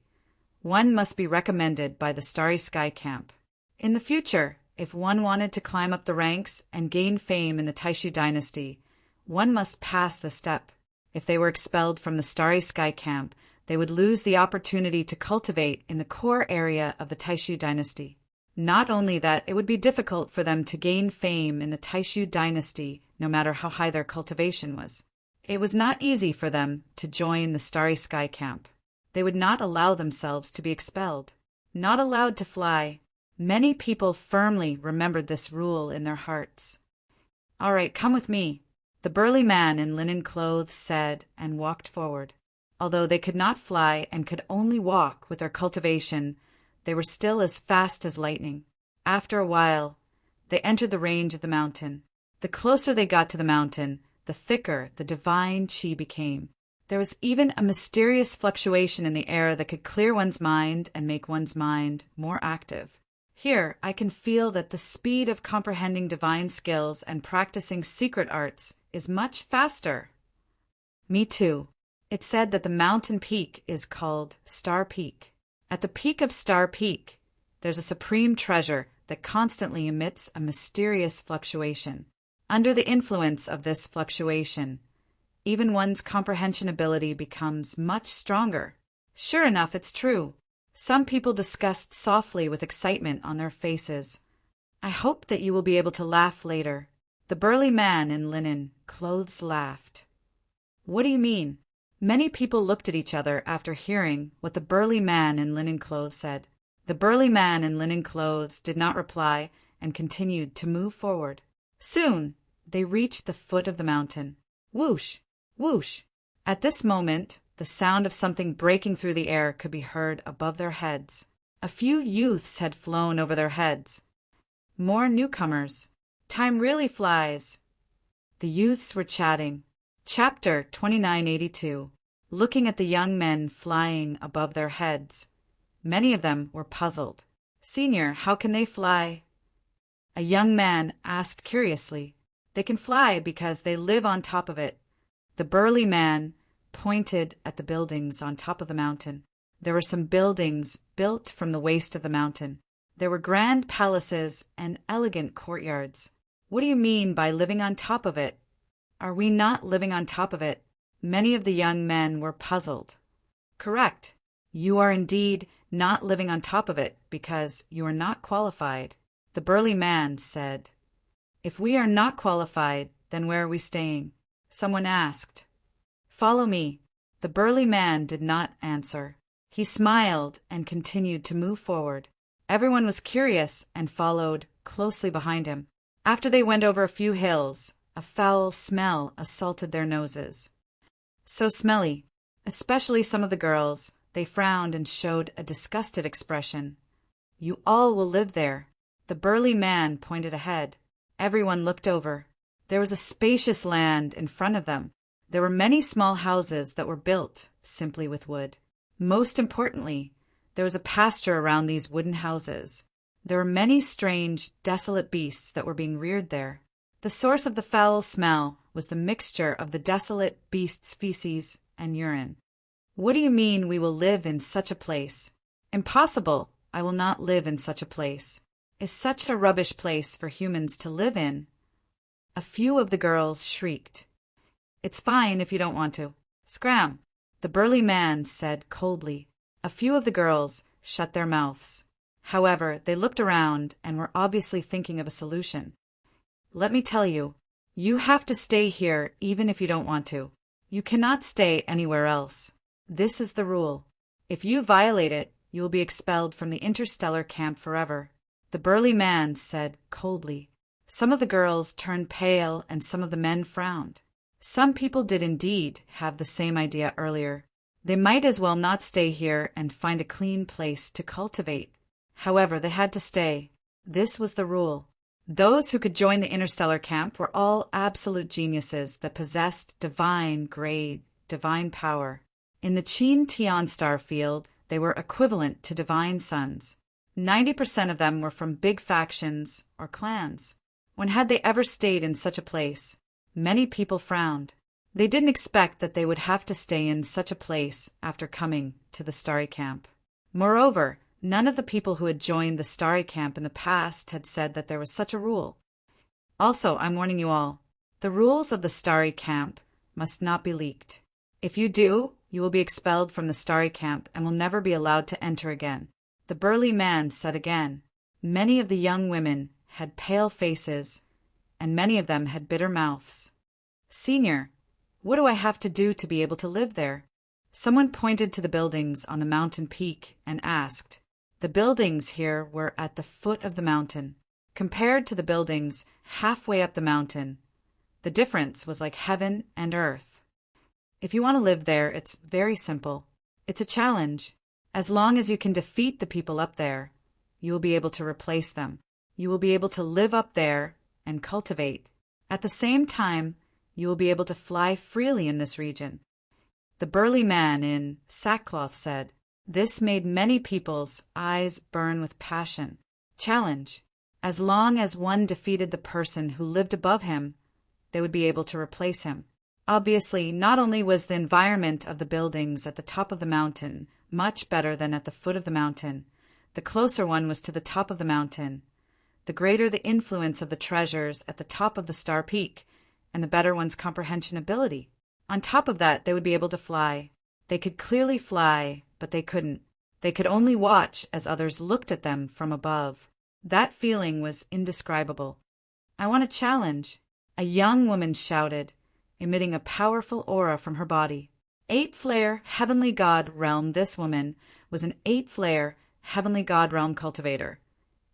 one must be recommended by the Starry Sky camp. In the future, if one wanted to climb up the ranks and gain fame in the Taishu dynasty, one must pass the step. If they were expelled from the Starry Sky camp, they would lose the opportunity to cultivate in the core area of the Taishu dynasty. Not only that, it would be difficult for them to gain fame in the Taishu dynasty, no matter how high their cultivation was. It was not easy for them to join the Starry Sky camp. They would not allow themselves to be expelled. Not allowed to fly. Many people firmly remembered this rule in their hearts. All right, come with me, the burly man in linen clothes said, and walked forward. Although they could not fly and could only walk with their cultivation, they were still as fast as lightning. After a while, they entered the range of the mountain. The closer they got to the mountain, the thicker the divine chi became. There was even a mysterious fluctuation in the air that could clear one's mind and make one's mind more active. Here, I can feel that the speed of comprehending divine skills and practicing secret arts is much faster. Me too. It said that the mountain peak is called Star Peak. At the peak of Star Peak, there's a supreme treasure that constantly emits a mysterious fluctuation. Under the influence of this fluctuation, even one's comprehension ability becomes much stronger. Sure enough, it's true. Some people discussed softly with excitement on their faces. I hope that you will be able to laugh later. The burly man in linen clothes laughed. What do you mean? Many people looked at each other after hearing what the burly man in linen clothes said. The burly man in linen clothes did not reply and continued to move forward. Soon, they reached the foot of the mountain. Whoosh! Whoosh! At this moment, the sound of something breaking through the air could be heard above their heads. A few youths had flown over their heads. More newcomers. Time really flies. The youths were chatting. Chapter 2982. Looking at the young men flying above their heads. Many of them were puzzled. Senior, how can they fly? A young man asked curiously. They can fly because they live on top of it. The burly man pointed at the buildings on top of the mountain. There were some buildings built from the waste of the mountain. There were grand palaces and elegant courtyards. What do you mean by living on top of it? Are we not living on top of it? Many of the young men were puzzled. Correct. You are indeed not living on top of it because you are not qualified. The burly man said. If we are not qualified, then where are we staying? Someone asked. Follow me. The burly man did not answer. He smiled and continued to move forward. Everyone was curious and followed closely behind him. After they went over a few hills, a foul smell assaulted their noses. So smelly, especially some of the girls, they frowned and showed a disgusted expression. You all will live there. The burly man pointed ahead. Everyone looked over. There was a spacious land in front of them. There were many small houses that were built simply with wood. Most importantly, there was a pasture around these wooden houses. There were many strange, desolate beasts that were being reared there. The source of the foul smell was the mixture of the desolate beasts' feces and urine. What do you mean we will live in such a place? Impossible. I will not live in such a place. Is such a rubbish place for humans to live in? A few of the girls shrieked. It's fine if you don't want to. Scram! The burly man said coldly. A few of the girls shut their mouths. However, they looked around and were obviously thinking of a solution. Let me tell you, You have to stay here even if you don't want to. You cannot stay anywhere else. This is the rule. If you violate it, you will be expelled from the interstellar camp forever. The burly man said coldly. Some of the girls turned pale and some of the men frowned. Some people did indeed have the same idea earlier. They might as well not stay here and find a clean place to cultivate. However, they had to stay. This was the rule. Those who could join the interstellar camp were all absolute geniuses that possessed divine grade, divine power. In the Chin Tian star field, they were equivalent to divine sons. 90% of them were from big factions or clans. When had they ever stayed in such a place? Many people frowned. They didn't expect that they would have to stay in such a place after coming to the starry camp. Moreover, none of the people who had joined the starry camp in the past had said that there was such a rule. Also, I'm warning you all, the rules of the starry camp must not be leaked. If you do, you will be expelled from the starry camp and will never be allowed to enter again. The burly man said again. Many of the young women had pale faces, and many of them had bitter mouths. Senior, what do I have to do to be able to live there? Someone pointed to the buildings on the mountain peak and asked. The buildings here were at the foot of the mountain. Compared to the buildings halfway up the mountain, the difference was like heaven and earth. If you want to live there, it's very simple. It's a challenge. As long as you can defeat the people up there, you will be able to replace them. You will be able to live up there and cultivate. At the same time, you will be able to fly freely in this region. The burly man in sackcloth said. This made many people's eyes burn with passion. Challenge. As long as one defeated the person who lived above him, they would be able to replace him. Obviously, not only was the environment of the buildings at the top of the mountain much better than at the foot of the mountain, the closer one was to the top of the mountain, the greater the influence of the treasures at the top of the star peak, and the better one's comprehension ability. On top of that, they would be able to fly. They could clearly fly, but they couldn't. They could only watch as others looked at them from above. That feeling was indescribable. I want a challenge, a young woman shouted, emitting a powerful aura from her body. 8-flare Heavenly God Realm. This woman was an 8-flare Heavenly God Realm cultivator,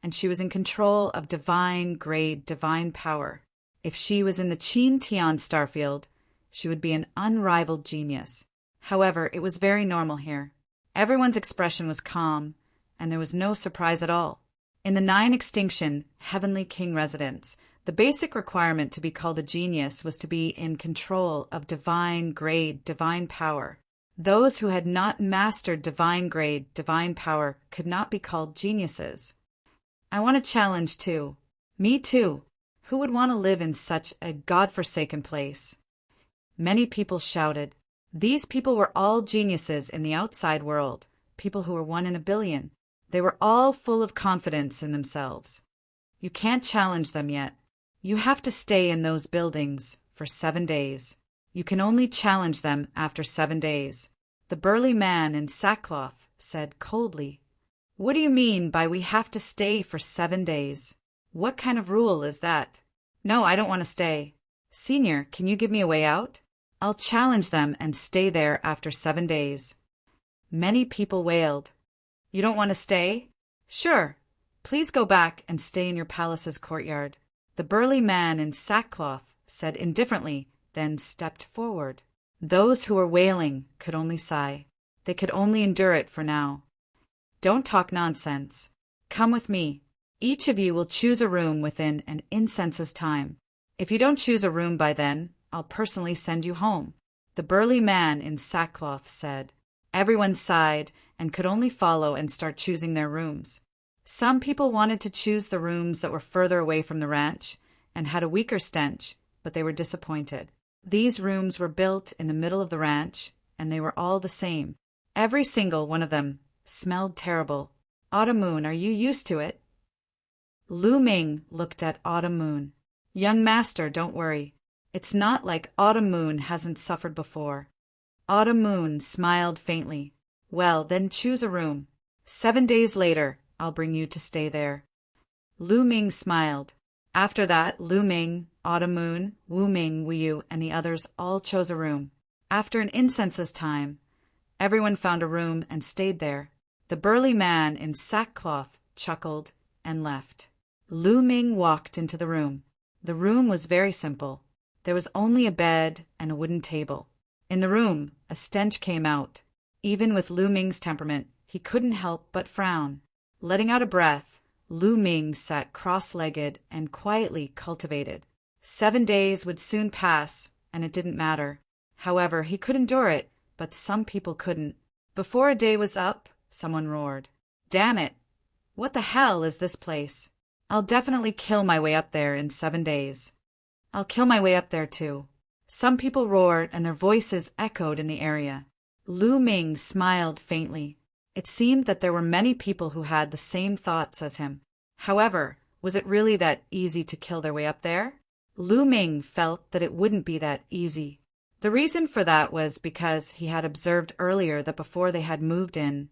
and she was in control of divine grade, divine power. If she was in the Chin Tian starfield, she would be an unrivaled genius. However, it was very normal here. Everyone's expression was calm, and there was no surprise at all. In the 9 extinction Heavenly King residence, the basic requirement to be called a genius was to be in control of divine grade, divine power. Those who had not mastered divine grade, divine power could not be called geniuses. I want a challenge too. Me too. Who would want to live in such a godforsaken place? Many people shouted. These people were all geniuses in the outside world, people who were 1 in a billion. They were all full of confidence in themselves. You can't challenge them yet. You have to stay in those buildings for 7 days. You can only challenge them after 7 days. The burly man in sackcloth said coldly, What do you mean by we have to stay for 7 days? What kind of rule is that? No, I don't want to stay. Senior, can you give me a way out? I'll challenge them and stay there after 7 days. Many people wailed. You don't want to stay? Sure. Please go back and stay in your palace's courtyard. The burly man in sackcloth said indifferently, then stepped forward. Those who were wailing could only sigh. They could only endure it for now. Don't talk nonsense. Come with me. Each of you will choose a room within an incense's time. If you don't choose a room by then, I'll personally send you home. The burly man in sackcloth said. Everyone sighed and could only follow and start choosing their rooms. Some people wanted to choose the rooms that were further away from the ranch and had a weaker stench, but they were disappointed. These rooms were built in the middle of the ranch, and they were all the same. Every single one of them smelled terrible. Autumn Moon, are you used to it? Lu Ming looked at Autumn Moon. Young master, don't worry. It's not like Autumn Moon hasn't suffered before. Autumn Moon smiled faintly. Well, then choose a room. 7 days later, I'll bring you to stay there. Lu Ming smiled. After that, Lu Ming, Autumn Moon, Wu Ming, Wu Yu, and the others all chose a room. After an incense's time, everyone found a room and stayed there. The burly man in sackcloth chuckled and left. Lu Ming walked into the room. The room was very simple. There was only a bed and a wooden table. In the room, a stench came out. Even with Lu Ming's temperament, he couldn't help but frown. Letting out a breath, Lu Ming sat cross-legged and quietly cultivated. 7 days would soon pass, and it didn't matter. However, he could endure it, but some people couldn't. Before a day was up, someone roared, "Damn it! What the hell is this place? I'll definitely kill my way up there in 7 days. I'll kill my way up there too." Some people roared and their voices echoed in the area. Lu Ming smiled faintly. It seemed that there were many people who had the same thoughts as him. However, was it really that easy to kill their way up there? Lu Ming felt that it wouldn't be that easy. The reason for that was because he had observed earlier that before they had moved in,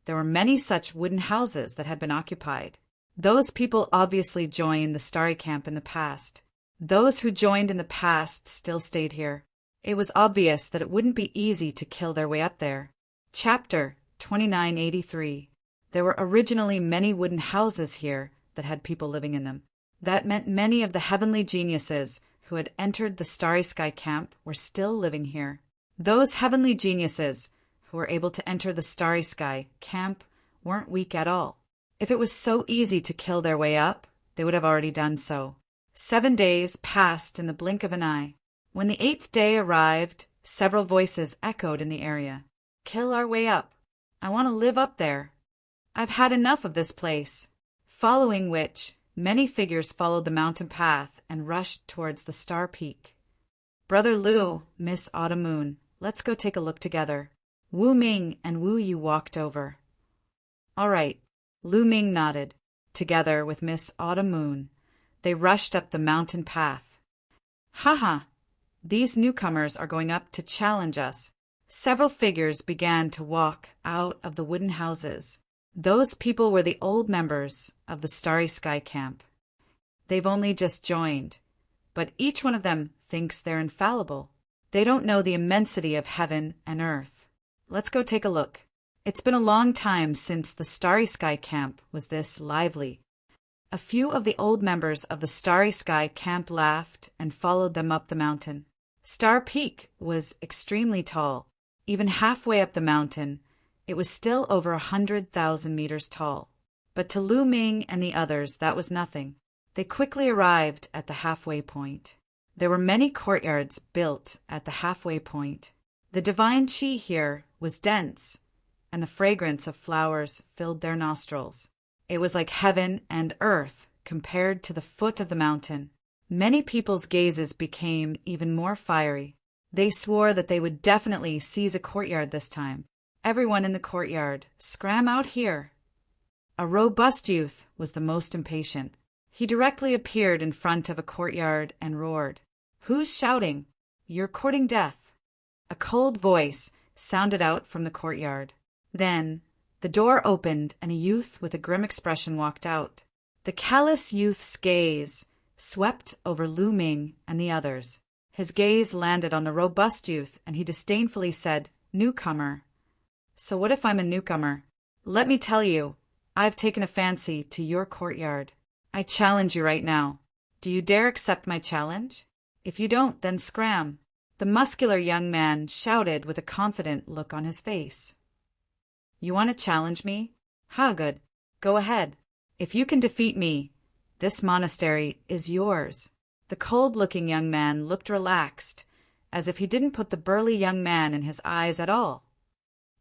there were many such wooden houses that had been occupied. Those people obviously joined the Starry Camp in the past. Those who joined in the past still stayed here. It was obvious that it wouldn't be easy to kill their way up there. Chapter 2983. There were originally many wooden houses here that had people living in them. That meant many of the heavenly geniuses who had entered the Starry Sky Camp were still living here. Those heavenly geniuses who were able to enter the Starry Sky Camp weren't weak at all. If it was so easy to kill their way up, they would have already done so. 7 days passed in the blink of an eye. When the 8th day arrived, several voices echoed in the area. "Kill our way up. I want to live up there. I've had enough of this place." Following which, many figures followed the mountain path and rushed towards the star peak. "Brother Lu, Miss Autumn Moon, let's go take a look together." Wu Ming and Wu Yu walked over. "All right." Lu Ming nodded. Together with Miss Autumn Moon, they rushed up the mountain path. "Haha, these newcomers are going up to challenge us." Several figures began to walk out of the wooden houses. Those people were the old members of the Starry Sky Camp. They've only just joined, but each one of them thinks they're infallible. They don't know the immensity of heaven and earth. Let's go take a look. It's been a long time since the Starry Sky Camp was this lively. A few of the old members of the Starry Sky Camp laughed and followed them up the mountain. Star Peak was extremely tall. Even halfway up the mountain, it was still over 100,000 meters tall. But to Lu Ming and the others, that was nothing. They quickly arrived at the halfway point. There were many courtyards built at the halfway point. The divine qi here was dense, and the fragrance of flowers filled their nostrils. It was like heaven and earth compared to the foot of the mountain. Many people's gazes became even more fiery. They swore that they would definitely seize a courtyard this time. Everyone in the courtyard, "Scram out here." A robust youth was the most impatient. He directly appeared in front of a courtyard and roared, "Who's shouting? You're courting death." A cold voice sounded out from the courtyard. Then the door opened and a youth with a grim expression walked out. The callous youth's gaze swept over Lu Ming and the others. His gaze landed on the robust youth and he disdainfully said, "Newcomer." "So what if I'm a newcomer? Let me tell you, I've taken a fancy to your courtyard. I challenge you right now. Do you dare accept my challenge? If you don't, then scram." The muscular young man shouted with a confident look on his face. "You want to challenge me? Ha, good. Go ahead. If you can defeat me, this monastery is yours." The cold-looking young man looked relaxed, as if he didn't put the burly young man in his eyes at all.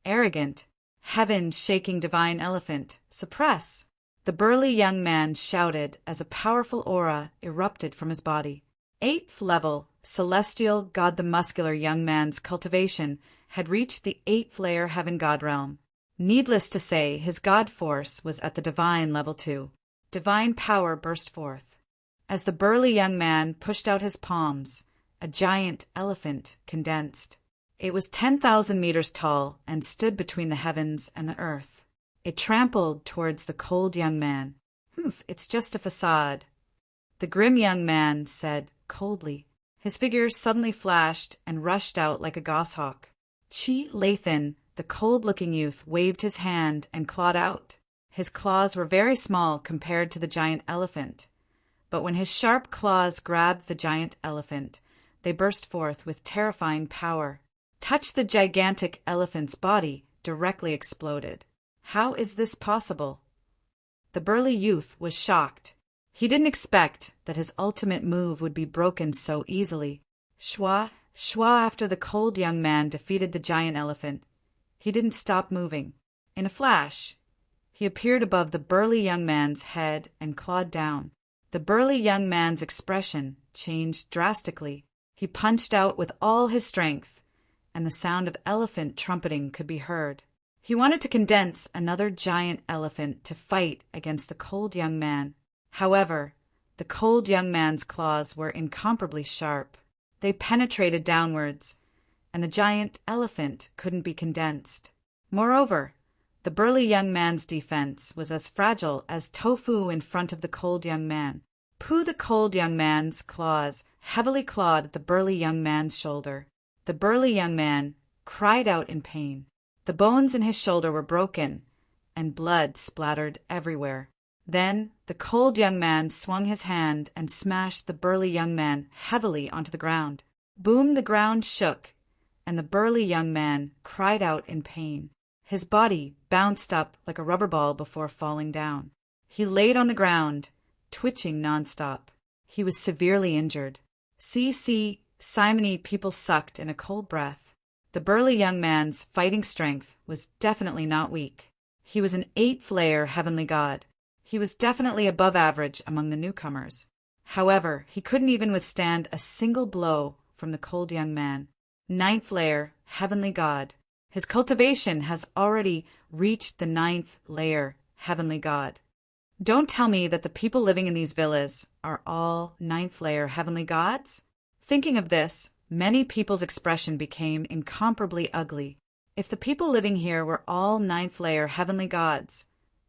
Arrogant, heaven-shaking divine elephant, suppress! The burly young man shouted as a powerful aura erupted from his body. 8th level, celestial god. The muscular young man's cultivation had reached the 8th layer heaven god realm. Needless to say, his god force was at the divine level 2. Divine power burst forth. As the burly young man pushed out his palms, a giant elephant condensed. It was 10,000 meters tall and stood between the heavens and the earth. It trampled towards the cold young man. It's just a facade." The grim young man said coldly. His figure suddenly flashed and rushed out like a goshawk. Chi Lathan, the cold-looking youth, waved his hand and clawed out. His claws were very small compared to the giant elephant, but when his sharp claws grabbed the giant elephant, they burst forth with terrifying power. Touch the gigantic elephant's body directly exploded. How is this possible? The burly youth was shocked. He didn't expect that his ultimate move would be broken so easily. Shwa, shwa after the cold young man defeated the giant elephant. He didn't stop moving. In a flash, he appeared above the burly young man's head and clawed down. The burly young man's expression changed drastically. He punched out with all his strength, and the sound of elephant trumpeting could be heard. He wanted to condense another giant elephant to fight against the cold young man. However, the cold young man's claws were incomparably sharp. They penetrated downwards, and the giant elephant couldn't be condensed. Moreover, the burly young man's defense was as fragile as tofu in front of the cold young man. The cold young man's claws heavily clawed at the burly young man's shoulder. The burly young man cried out in pain. The bones in his shoulder were broken, and blood splattered everywhere. Then the cold young man swung his hand and smashed the burly young man heavily onto the ground. Boom! The ground shook, and the burly young man cried out in pain. His body bounced up like a rubber ball before falling down. He laid on the ground, twitching nonstop. He was severely injured. Simony people sucked in a cold breath. The burly young man's fighting strength was definitely not weak. He was an 8th-layer heavenly god. He was definitely above average among the newcomers. However, he couldn't even withstand a single blow from the cold young man. 9th-layer heavenly god. His cultivation has already reached the 9th-layer heavenly god. Don't tell me that the people living in these villas are all 9th-layer heavenly gods? Thinking of this, many people's expression became incomparably ugly. If the people living here were all 9th-layer heavenly gods,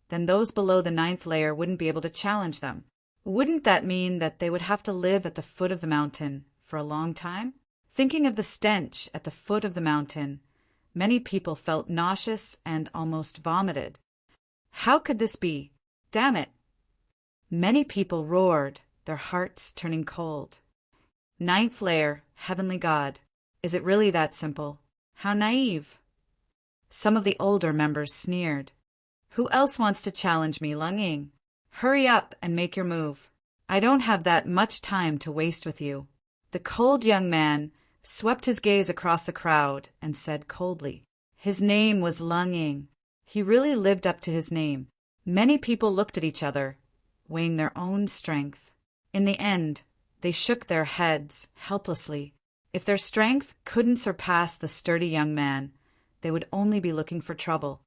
then those below the 9th layer wouldn't be able to challenge them. Wouldn't that mean that they would have to live at the foot of the mountain for a long time? Thinking of the stench at the foot of the mountain, many people felt nauseous and almost vomited. How could this be? Damn it! Many people roared, their hearts turning cold. 9th layer, heavenly god. Is it really that simple? How naive! Some of the older members sneered. Who else wants to challenge me, Lung Ying? Hurry up and make your move. I don't have that much time to waste with you. The cold young man swept his gaze across the crowd and said coldly. His name was Lung Ying. He really lived up to his name. Many people looked at each other, weighing their own strength. In the end, they shook their heads helplessly. If their strength couldn't surpass the sturdy young man, they would only be looking for trouble.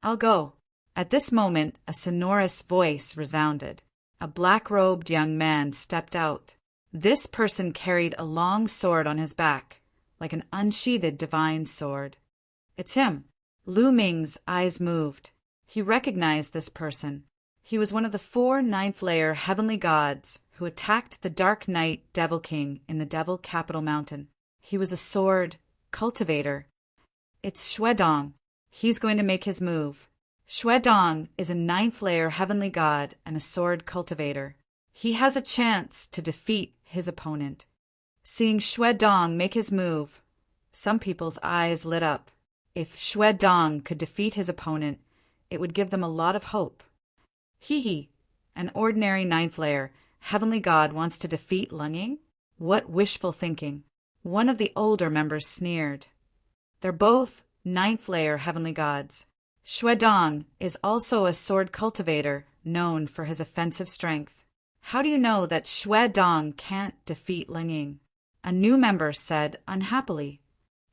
I'll go. At this moment, a sonorous voice resounded. A black-robed young man stepped out. This person carried a long sword on his back, like an unsheathed divine sword. It's him. Lu Ming's eyes moved. He recognized this person. He was one of the 4 9th-layer heavenly gods who attacked the Dark Knight Devil King in the Devil Capital Mountain. He was a sword cultivator. It's Xuedong. He's going to make his move. Xuedong is a 9th-layer heavenly god and a sword cultivator. He has a chance to defeat his opponent. Seeing Xuedong make his move, some people's eyes lit up. If Xuedong could defeat his opponent, it would give them a lot of hope. Hee, an ordinary 9th-layer heavenly god wants to defeat Lung Ying? What wishful thinking. One of the older members sneered. They're both 9th-layer heavenly gods. Xuedong is also a sword cultivator known for his offensive strength. How do you know that Xuedong can't defeat Lung Ying? A new member said unhappily.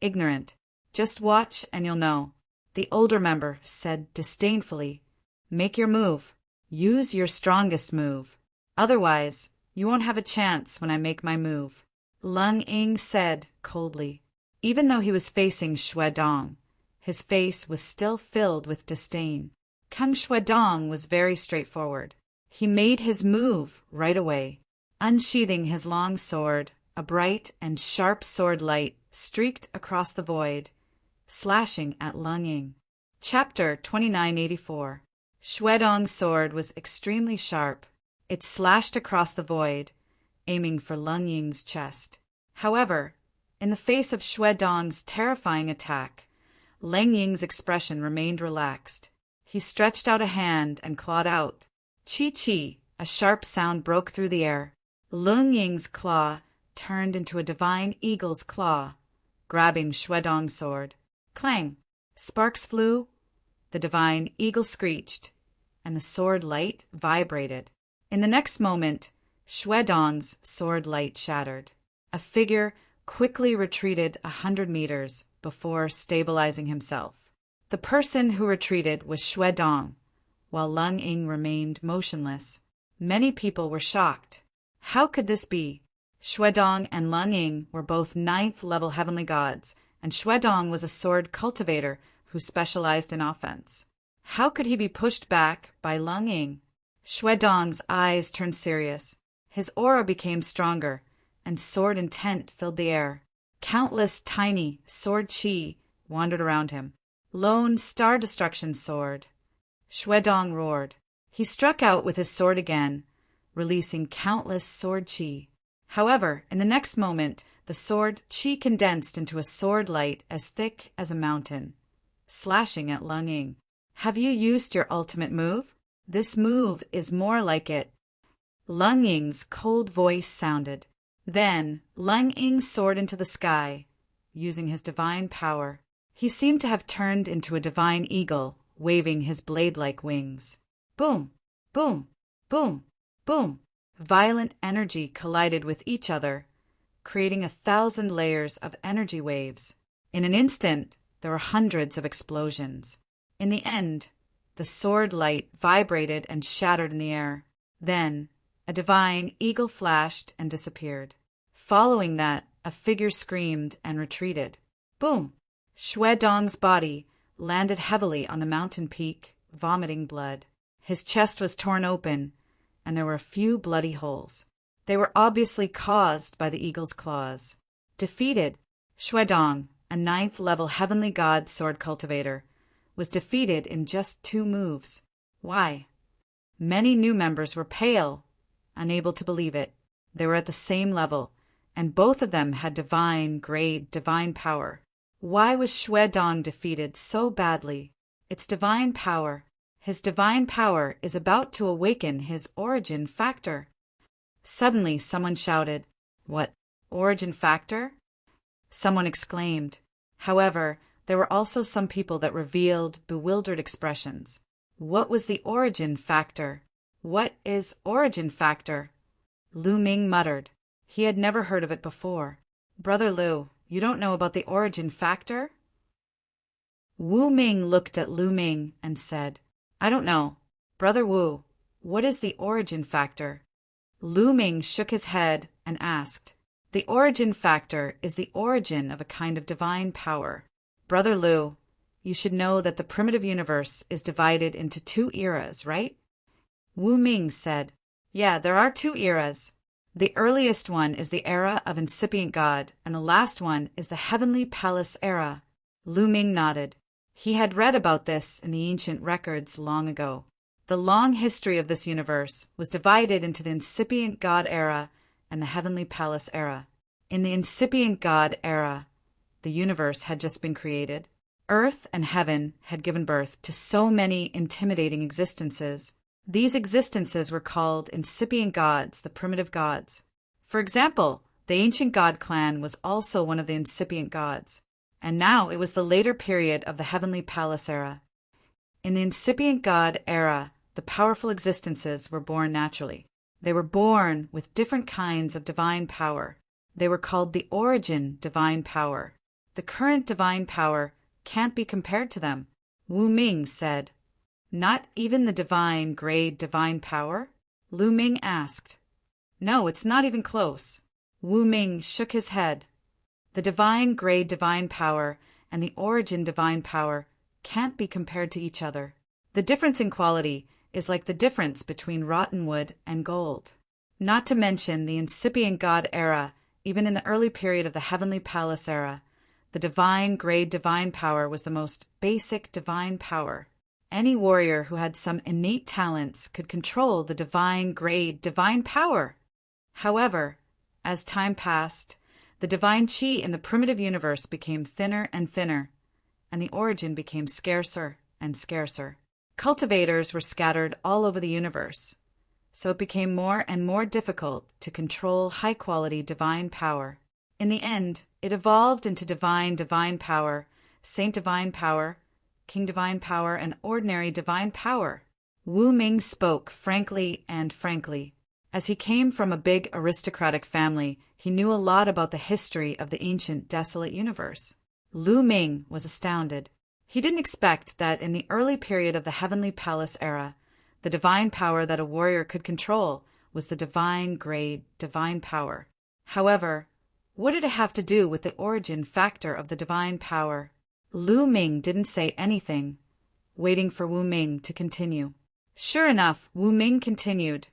Ignorant. Just watch and you'll know. The older member said disdainfully. Make your move. Use your strongest move. Otherwise, you won't have a chance when I make my move. Lung Ying said coldly. Even though he was facing Xuedong, his face was still filled with disdain. Kung Xuedong was very straightforward. He made his move right away. Unsheathing his long sword, a bright and sharp sword light streaked across the void, slashing at Lung Ying. Chapter 2984. Xuedong's sword was extremely sharp. It slashed across the void, aiming for Lung Ying's chest. However, in the face of Xuedong's terrifying attack, Lung Ying's expression remained relaxed. He stretched out a hand and clawed out. Chi-chi, a sharp sound broke through the air. Lung Ying's claw turned into a divine eagle's claw, grabbing Xuedong's sword. Clang! Sparks flew, the divine eagle screeched, and the sword light vibrated. In the next moment, Xuedong's sword light shattered. A figure quickly retreated 100 meters before stabilizing himself. The person who retreated was Xuedong, while Lung Ying remained motionless. Many people were shocked. How could this be? Xuedong and Lung Ying were both 9th-level heavenly gods, and Xuedong was a sword cultivator who specialized in offense. How could he be pushed back by Lung Ying? Xuedong's eyes turned serious. His aura became stronger, and sword intent filled the air. Countless tiny sword chi wandered around him. Lone star destruction sword. Xuedong roared. He struck out with his sword again, releasing countless sword chi. However, in the next moment, the sword chi condensed into a sword light as thick as a mountain, slashing at Lung Ying. Have you used your ultimate move? This move is more like it. Lung Ying's cold voice sounded. Then, Lung Ying soared into the sky, using his divine power. He seemed to have turned into a divine eagle, waving his blade-like wings. Boom! Boom! Boom! Boom! Violent energy collided with each other, creating 1,000 layers of energy waves. In an instant, there were hundreds of explosions. In the end, the sword light vibrated and shattered in the air. Then, a divine eagle flashed and disappeared. Following that, a figure screamed and retreated. Boom! Xuedong's body landed heavily on the mountain peak, vomiting blood. His chest was torn open, and there were a few bloody holes. They were obviously caused by the eagle's claws. Defeated, Xuedong, a 9th-level heavenly god sword cultivator, was defeated in just 2 moves. Why? Many new members were pale, unable to believe it. They were at the same level, and both of them had divine power. Why was Xuedong defeated so badly? It's divine power. His divine power is about to awaken his origin factor. Suddenly, someone shouted, "What? Origin factor?" Someone exclaimed. However, there were also some people that revealed bewildered expressions. What was the origin factor? What is origin factor? Lu Ming muttered. He had never heard of it before. Brother Lu, you don't know about the origin factor? Wu Ming looked at Lu Ming and said, I don't know. Brother Wu, what is the origin factor? Lu Ming shook his head and asked, The origin factor is the origin of a kind of divine power. Brother Lu, you should know that the primitive universe is divided into 2 eras, right? Wu Ming said, Yeah, there are 2 eras. The earliest one is the era of incipient God, and the last one is the heavenly palace era. Lu Ming nodded. He had read about this in the ancient records long ago. The long history of this universe was divided into the incipient God era and the heavenly palace era. In the incipient God era, the universe had just been created. Earth and heaven had given birth to so many intimidating existences. These existences were called incipient gods, the primitive gods. For example, the ancient god clan was also one of the incipient gods, and now it was the later period of the heavenly palace era. In the incipient god era, the powerful existences were born naturally. They were born with different kinds of divine power. They were called the origin divine power. The current divine power can't be compared to them. Wu Ming said, Not even the divine grade divine power? Lu Ming asked. No, it's not even close. Wu Ming shook his head. The divine grade divine power and the origin divine power can't be compared to each other. The difference in quality is like the difference between rotten wood and gold. Not to mention the incipient God era, even in the early period of the Heavenly Palace era, the divine grade divine power was the most basic divine power. Any warrior who had some innate talents could control the divine grade divine power. However, as time passed, the divine chi in the primitive universe became thinner and thinner, and the origin became scarcer and scarcer. Cultivators were scattered all over the universe, so it became more and more difficult to control high-quality divine power. In the end, it evolved into divine power, saint divine power, king divine power, and ordinary divine power. Wu Ming spoke frankly and frankly. As he came from a big aristocratic family, he knew a lot about the history of the ancient desolate universe. Lu Ming was astounded. He didn't expect that in the early period of the Heavenly Palace era, the divine power that a warrior could control was the divine grade divine power. However, what did it have to do with the origin factor of the divine power? Lu Ming didn't say anything, waiting for Wu Ming to continue. Sure enough, Wu Ming continued.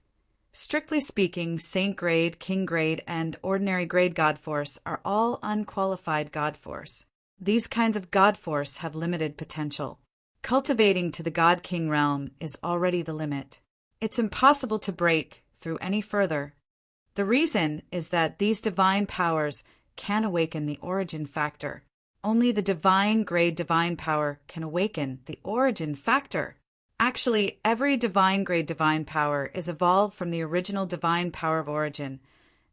Strictly speaking, saint grade, king grade, and ordinary grade God force are all unqualified God force. These kinds of God force have limited potential. Cultivating to the God King realm is already the limit. It's impossible to break through any further. The reason is that these divine powers can't awaken the origin factor. Only the divine grade divine power can awaken the origin factor. Actually, every divine grade divine power is evolved from the original divine power of origin,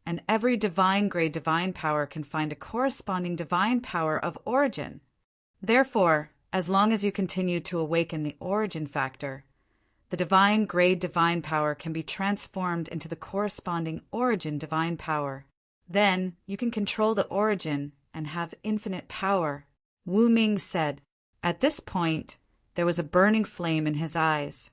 and every divine grade divine power can find a corresponding divine power of origin. Therefore, as long as you continue to awaken the origin factor, the divine grade divine power can be transformed into the corresponding origin divine power. Then you can control the origin and have infinite power. Wu Ming said. At this point, there was a burning flame in his eyes.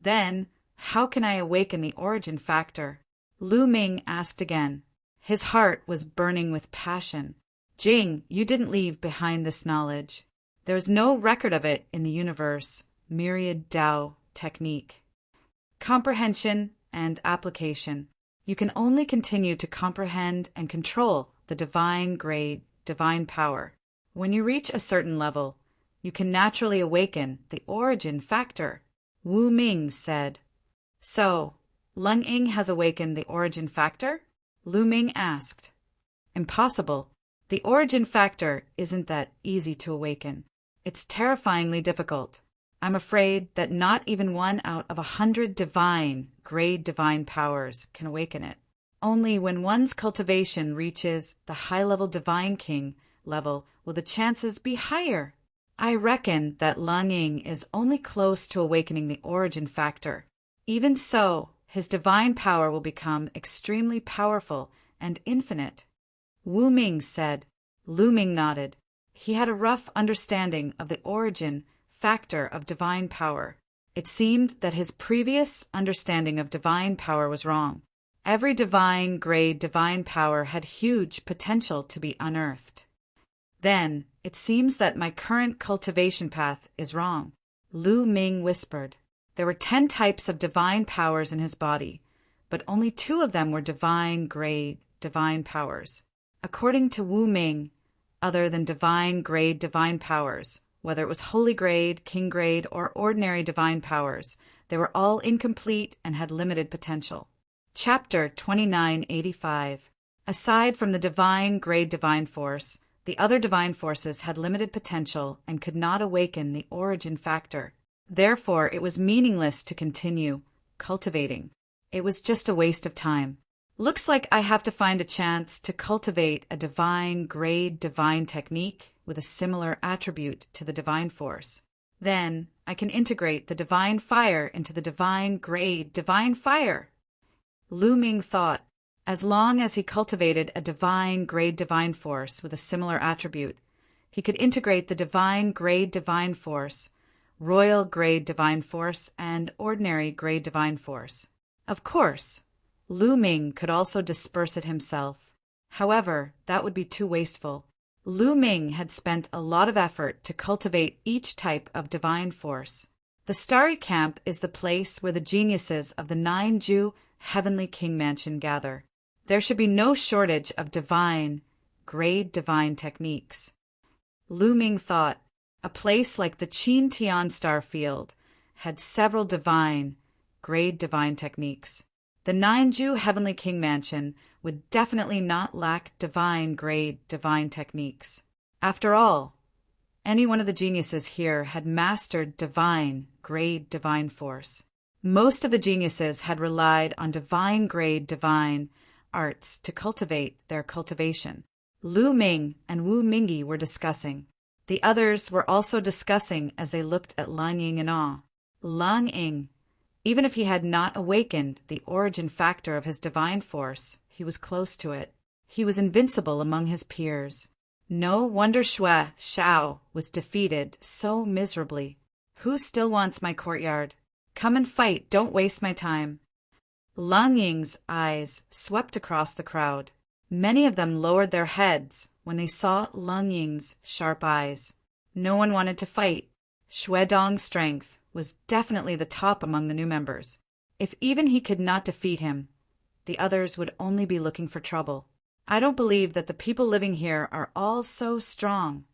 Then, how can I awaken the origin factor? Lu Ming asked again. His heart was burning with passion. Jing, you didn't leave behind this knowledge. There is no record of it in the universe. Myriad Tao technique. Comprehension and application. You can only continue to comprehend and control the divine grade, divine power. When you reach a certain level, you can naturally awaken the origin factor. Wu Ming said. So, Lung Ying has awakened the origin factor? Lu Ming asked. Impossible. The origin factor isn't that easy to awaken. It's terrifyingly difficult. I'm afraid that not even 1 out of 100 divine, grade divine powers can awaken it. Only when one's cultivation reaches the high-level divine king level will the chances be higher. I reckon that Lung Ying is only close to awakening the origin factor. Even so, his divine power will become extremely powerful and infinite. Wu Ming said. Lu Ming nodded. He had a rough understanding of the origin factor of divine power. It seemed that his previous understanding of divine power was wrong. Every divine grade divine power had huge potential to be unearthed. Then, it seems that my current cultivation path is wrong. Lu Ming whispered. There were 10 types of divine powers in his body, but only 2 of them were divine grade divine powers. According to Wu Ming, other than divine grade divine powers, whether it was holy grade, king grade, or ordinary divine powers, they were all incomplete and had limited potential. Chapter 2985. Aside from the divine grade divine force, the other divine forces had limited potential and could not awaken the origin factor. Therefore, it was meaningless to continue cultivating. It was just a waste of time. Looks like I have to find a chance to cultivate a divine grade divine technique with a similar attribute to the divine force. Then I can integrate the divine fire into the divine grade divine fire. Lu Ming thought, as long as he cultivated a divine grade divine force with a similar attribute, he could integrate the divine grade divine force, royal grade divine force, and ordinary grade divine force. Of course, Lu Ming could also disperse it himself. However, that would be too wasteful. Lu Ming had spent a lot of effort to cultivate each type of divine force. The Starry Camp is the place where the geniuses of the 9 Ju heavenly king mansion gather. There should be no shortage of divine, grade divine techniques. Lu Ming thought, a place like the Qin Tian star field had several divine, grade divine techniques. The Nainju Heavenly King Mansion would definitely not lack divine grade divine techniques. After all, any one of the geniuses here had mastered divine grade divine force. Most of the geniuses had relied on divine grade divine arts to cultivate their cultivation. Lu Ming and Wu Mingyi were discussing. The others were also discussing as they looked at Lang Ying in awe. Lang Ying, even if he had not awakened the origin factor of his divine force, he was close to it. He was invincible among his peers. No wonder Shui Shao was defeated so miserably. Who still wants my courtyard? Come and fight, don't waste my time. Lang Ying's eyes swept across the crowd. Many of them lowered their heads when they saw Lang Ying's sharp eyes. No one wanted to fight. Shui Dong's strength was definitely the top among the new members. If even he could not defeat him, the others would only be looking for trouble. I don't believe that the people living here are all so strong.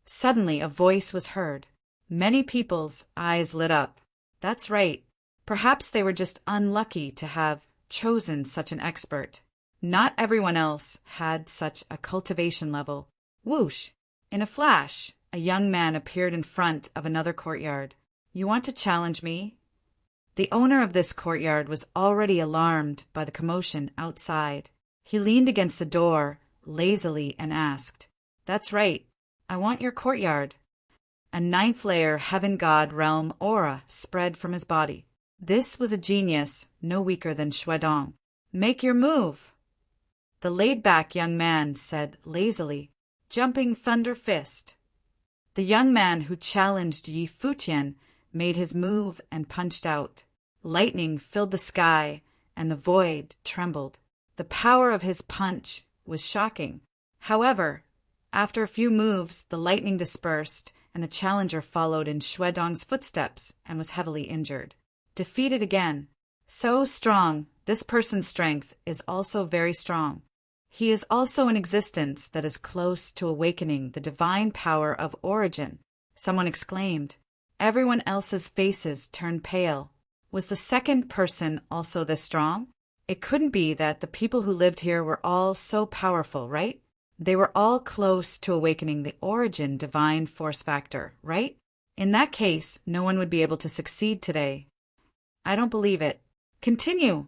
Suddenly a voice was heard. Many people's eyes lit up. That's right. Perhaps they were just unlucky to have chosen such an expert. Not everyone else had such a cultivation level. Whoosh! In a flash, a young man appeared in front of another courtyard. You want to challenge me? The owner of this courtyard was already alarmed by the commotion outside. He leaned against the door lazily and asked, That's right. I want your courtyard. A ninth-layer heaven god realm aura spread from his body. This was a genius no weaker than Shui Dong. Make your move. The laid-back young man said lazily, Jumping Thunder Fist. The young man who challenged Yi Futian made his move and punched out. Lightning filled the sky, and the void trembled. The power of his punch was shocking. However, after a few moves, the lightning dispersed, and the challenger followed in Shui Dong's footsteps and was heavily injured. Defeated again. So strong, this person's strength is also very strong. He is also an existence that is close to awakening the divine power of origin. Someone exclaimed. Everyone else's faces turned pale. Was the second person also this strong? It couldn't be that the people who lived here were all so powerful, right? They were all close to awakening the origin divine force factor, right? In that case, no one would be able to succeed today. I don't believe it. Continue!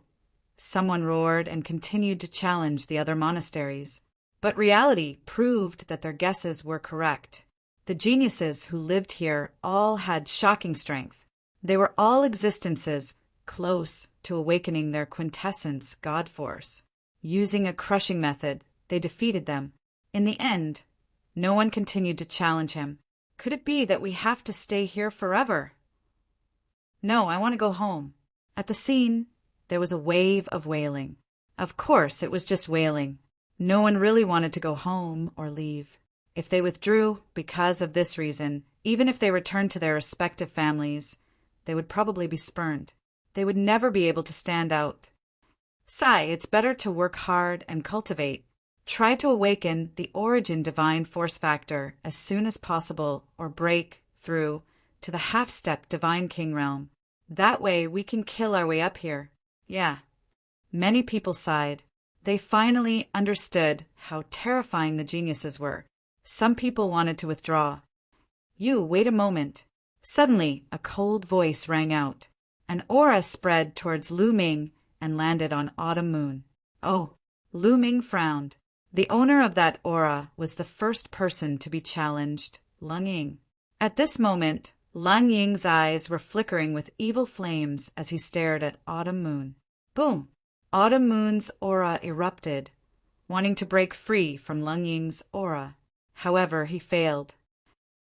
Someone roared and continued to challenge the other monasteries. But reality proved that their guesses were correct. The geniuses who lived here all had shocking strength. They were all existences close to awakening their quintessence God force. Using a crushing method, they defeated them. In the end, no one continued to challenge him. Could it be that we have to stay here forever? No, I want to go home. At the scene, there was a wave of wailing. Of course, it was just wailing. No one really wanted to go home or leave. If they withdrew because of this reason, even if they returned to their respective families, they would probably be spurned. They would never be able to stand out. Sai, it's better to work hard and cultivate. Try to awaken the origin divine force factor as soon as possible or break through to the half-step divine king realm. That way we can kill our way up here. Yeah. Many people sighed. They finally understood how terrifying the geniuses were. Some people wanted to withdraw. You, wait a moment. Suddenly, a cold voice rang out. An aura spread towards Lu Ming and landed on Autumn Moon. Oh, Lu Ming frowned. The owner of that aura was the first person to be challenged, Lang Ying. At this moment, Lang Ying's eyes were flickering with evil flames as he stared at Autumn Moon. Boom! Autumn Moon's aura erupted, wanting to break free from Lang Ying's aura. However, he failed.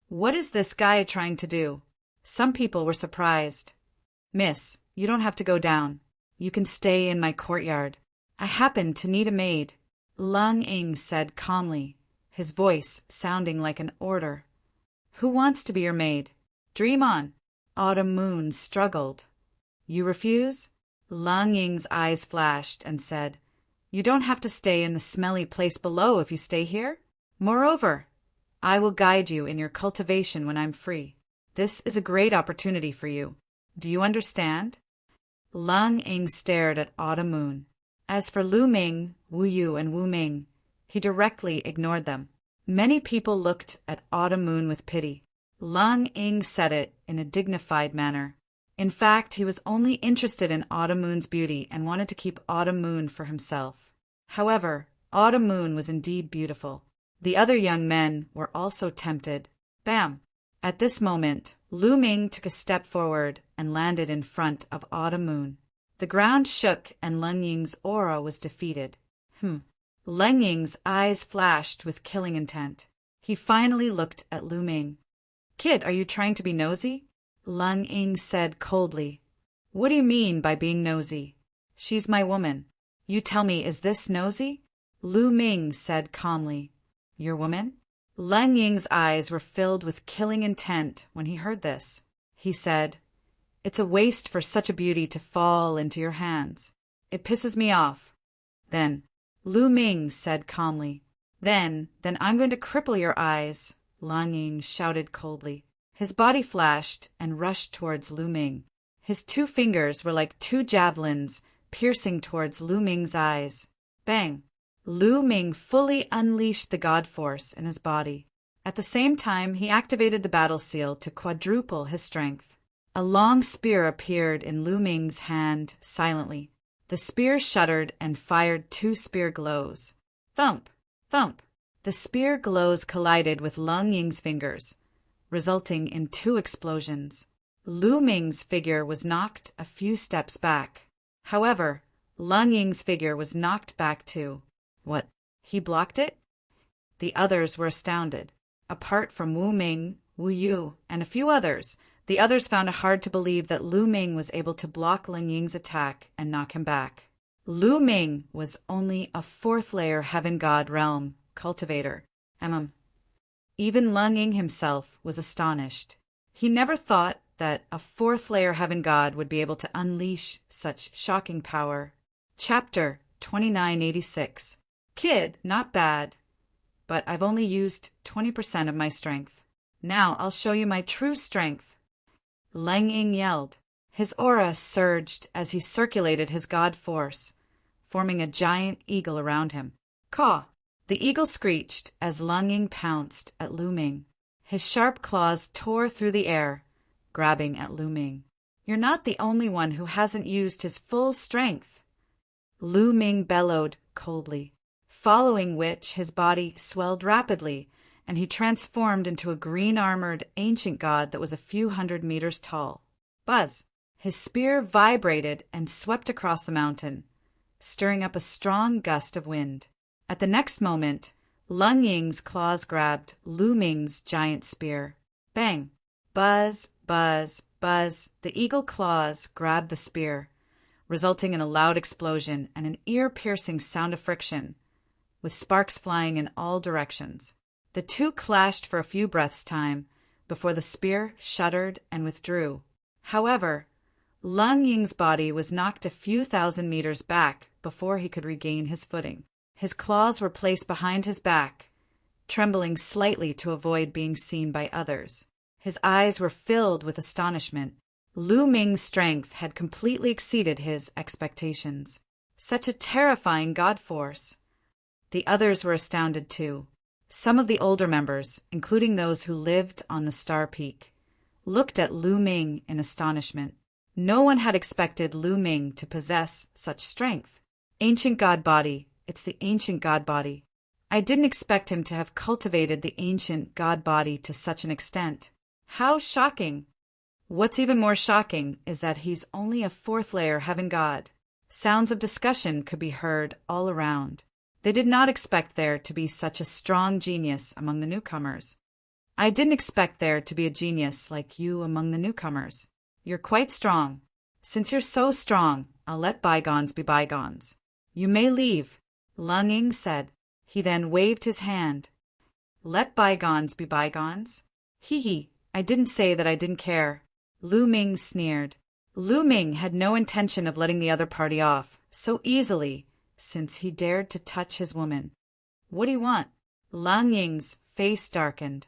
What is this guy trying to do? Some people were surprised. Miss, you don't have to go down. You can stay in my courtyard. I happen to need a maid. Lang Ying said calmly, his voice sounding like an order. Who wants to be your maid? Dream on. Autumn Moon struggled. You refuse? Lang Ying's eyes flashed and said, "You don't have to stay in the smelly place below if you stay here. Moreover, I will guide you in your cultivation when I'm free. This is a great opportunity for you. Do you understand?" Lang Ying stared at Autumn Moon. As for Lu Ming, Wu Yu, and Wu Ming, he directly ignored them. Many people looked at Autumn Moon with pity. Lang Ying said it in a dignified manner. In fact, he was only interested in Autumn Moon's beauty and wanted to keep Autumn Moon for himself. However, Autumn Moon was indeed beautiful. The other young men were also tempted. Bam! At this moment, Lu Ming took a step forward and landed in front of Autumn Moon. The ground shook and Lang Ying's aura was defeated. Lang Ying's eyes flashed with killing intent. He finally looked at Lu Ming. "Kid, are you trying to be nosy?" Lang Ying said coldly. "What do you mean by being nosy? She's my woman. You tell me, is this nosy?" Lu Ming said calmly. "Your woman?" Lang Ying's eyes were filled with killing intent when he heard this. He said, "It's a waste for such a beauty to fall into your hands. It pisses me off." Then, Lu Ming said calmly, Then I'm going to cripple your eyes," Lang Ying shouted coldly. His body flashed and rushed towards Lu Ming. His 2 fingers were like 2 javelins piercing towards Lu Ming's eyes. Bang! Lu Ming fully unleashed the God Force in his body. At the same time, he activated the battle seal to quadruple his strength. A long spear appeared in Lu Ming's hand silently. The spear shuddered and fired 2 spear glows. Thump! Thump! The spear glows collided with Lang Ying's fingers, resulting in 2 explosions. Lu Ming's figure was knocked a few steps back. However, Lang Ying's figure was knocked back too. What? He blocked it? The others were astounded. Apart from Wu Ming, Wu Yu, and a few others, the others found it hard to believe that Lu Ming was able to block Lang Ying's attack and knock him back. Lu Ming was only a 4th-layer Heaven God realm cultivator. Even Lang Ying himself was astonished. He never thought that a 4th-layer Heaven God would be able to unleash such shocking power. Chapter 2986. Kid, not bad, but I've only used 20% of my strength. Now I'll show you my true strength. Lang Ying yelled. His aura surged as he circulated his God force, forming a giant eagle around him. Caw! The eagle screeched as Lang Ying pounced at Lu Ming. His sharp claws tore through the air, grabbing at Lu Ming. "You're not the only one who hasn't used his full strength," Lu Ming bellowed coldly, following which his body swelled rapidly, and he transformed into a green-armored ancient god that was a few hundred meters tall. Buzz! His spear vibrated and swept across the mountain, stirring up a strong gust of wind. At the next moment, Lang Ying's claws grabbed Lu Ming's giant spear. Bang! Buzz, buzz, buzz. The eagle claws grabbed the spear, resulting in a loud explosion and an ear-piercing sound of friction, with sparks flying in all directions. The 2 clashed for a few breaths' time before the spear shuddered and withdrew. However, Lang Ying's body was knocked a few thousand meters back before he could regain his footing. His claws were placed behind his back, trembling slightly to avoid being seen by others. His eyes were filled with astonishment. Lu Ming's strength had completely exceeded his expectations. Such a terrifying god force! The others were astounded too. Some of the older members, including those who lived on the Star Peak, looked at Lu Ming in astonishment. No one had expected Lu Ming to possess such strength. Ancient god body. It's the ancient god body. I didn't expect him to have cultivated the ancient god body to such an extent. How shocking! What's even more shocking is that he's only a 4th-layer Heaven God. Sounds of discussion could be heard all around. They did not expect there to be such a strong genius among the newcomers. I didn't expect there to be a genius like you among the newcomers. You're quite strong. Since you're so strong, I'll let bygones be bygones. You may leave, Lang Ying said. He then waved his hand. Let bygones be bygones? Hee hee, I didn't say that I didn't care. Lu Ming sneered. Lu Ming had no intention of letting the other party off so easily, since he dared to touch his woman. "What do you want?" Lang Ying's face darkened.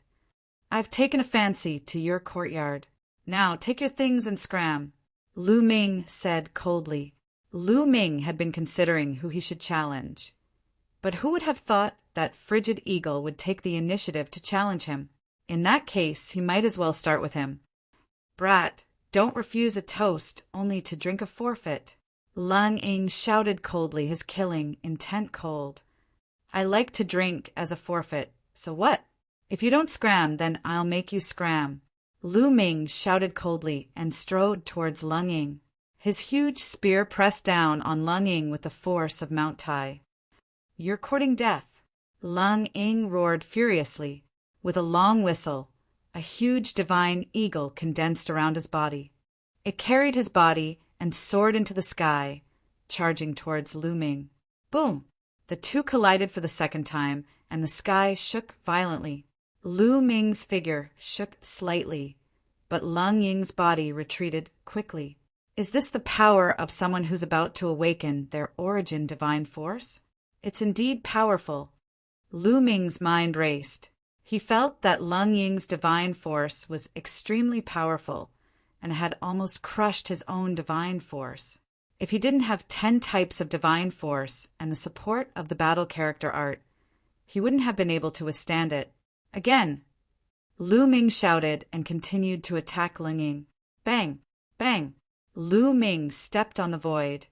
"I've taken a fancy to your courtyard. Now take your things and scram," Lu Ming said coldly. Lu Ming had been considering who he should challenge. But who would have thought that frigid eagle would take the initiative to challenge him? In that case, he might as well start with him. "Brat, don't refuse a toast only to drink a forfeit," Lang Ying shouted coldly, his killing intent cold. "I like to drink as a forfeit, so what? If you don't scram, then I'll make you scram," Lu Ming shouted coldly and strode towards Lang Ying. His huge spear pressed down on Lang Ying with the force of Mount Tai. "You're courting death," Lang Ying roared furiously. With a long whistle, a huge divine eagle condensed around his body. It carried his body and soared into the sky, charging towards Lu Ming. Boom! The two collided for the second time, and the sky shook violently. Lu Ming's figure shook slightly, but Lang Ying's body retreated quickly. Is this the power of someone who's about to awaken their origin divine force? It's indeed powerful. Lu Ming's mind raced. He felt that Lang Ying's divine force was extremely powerful and had almost crushed his own divine force. If he didn't have 10 types of divine force and the support of the battle character art, he wouldn't have been able to withstand it. Again, Lu Ming shouted and continued to attack Lang Ying. Bang! Bang! Lu Ming stepped on the void,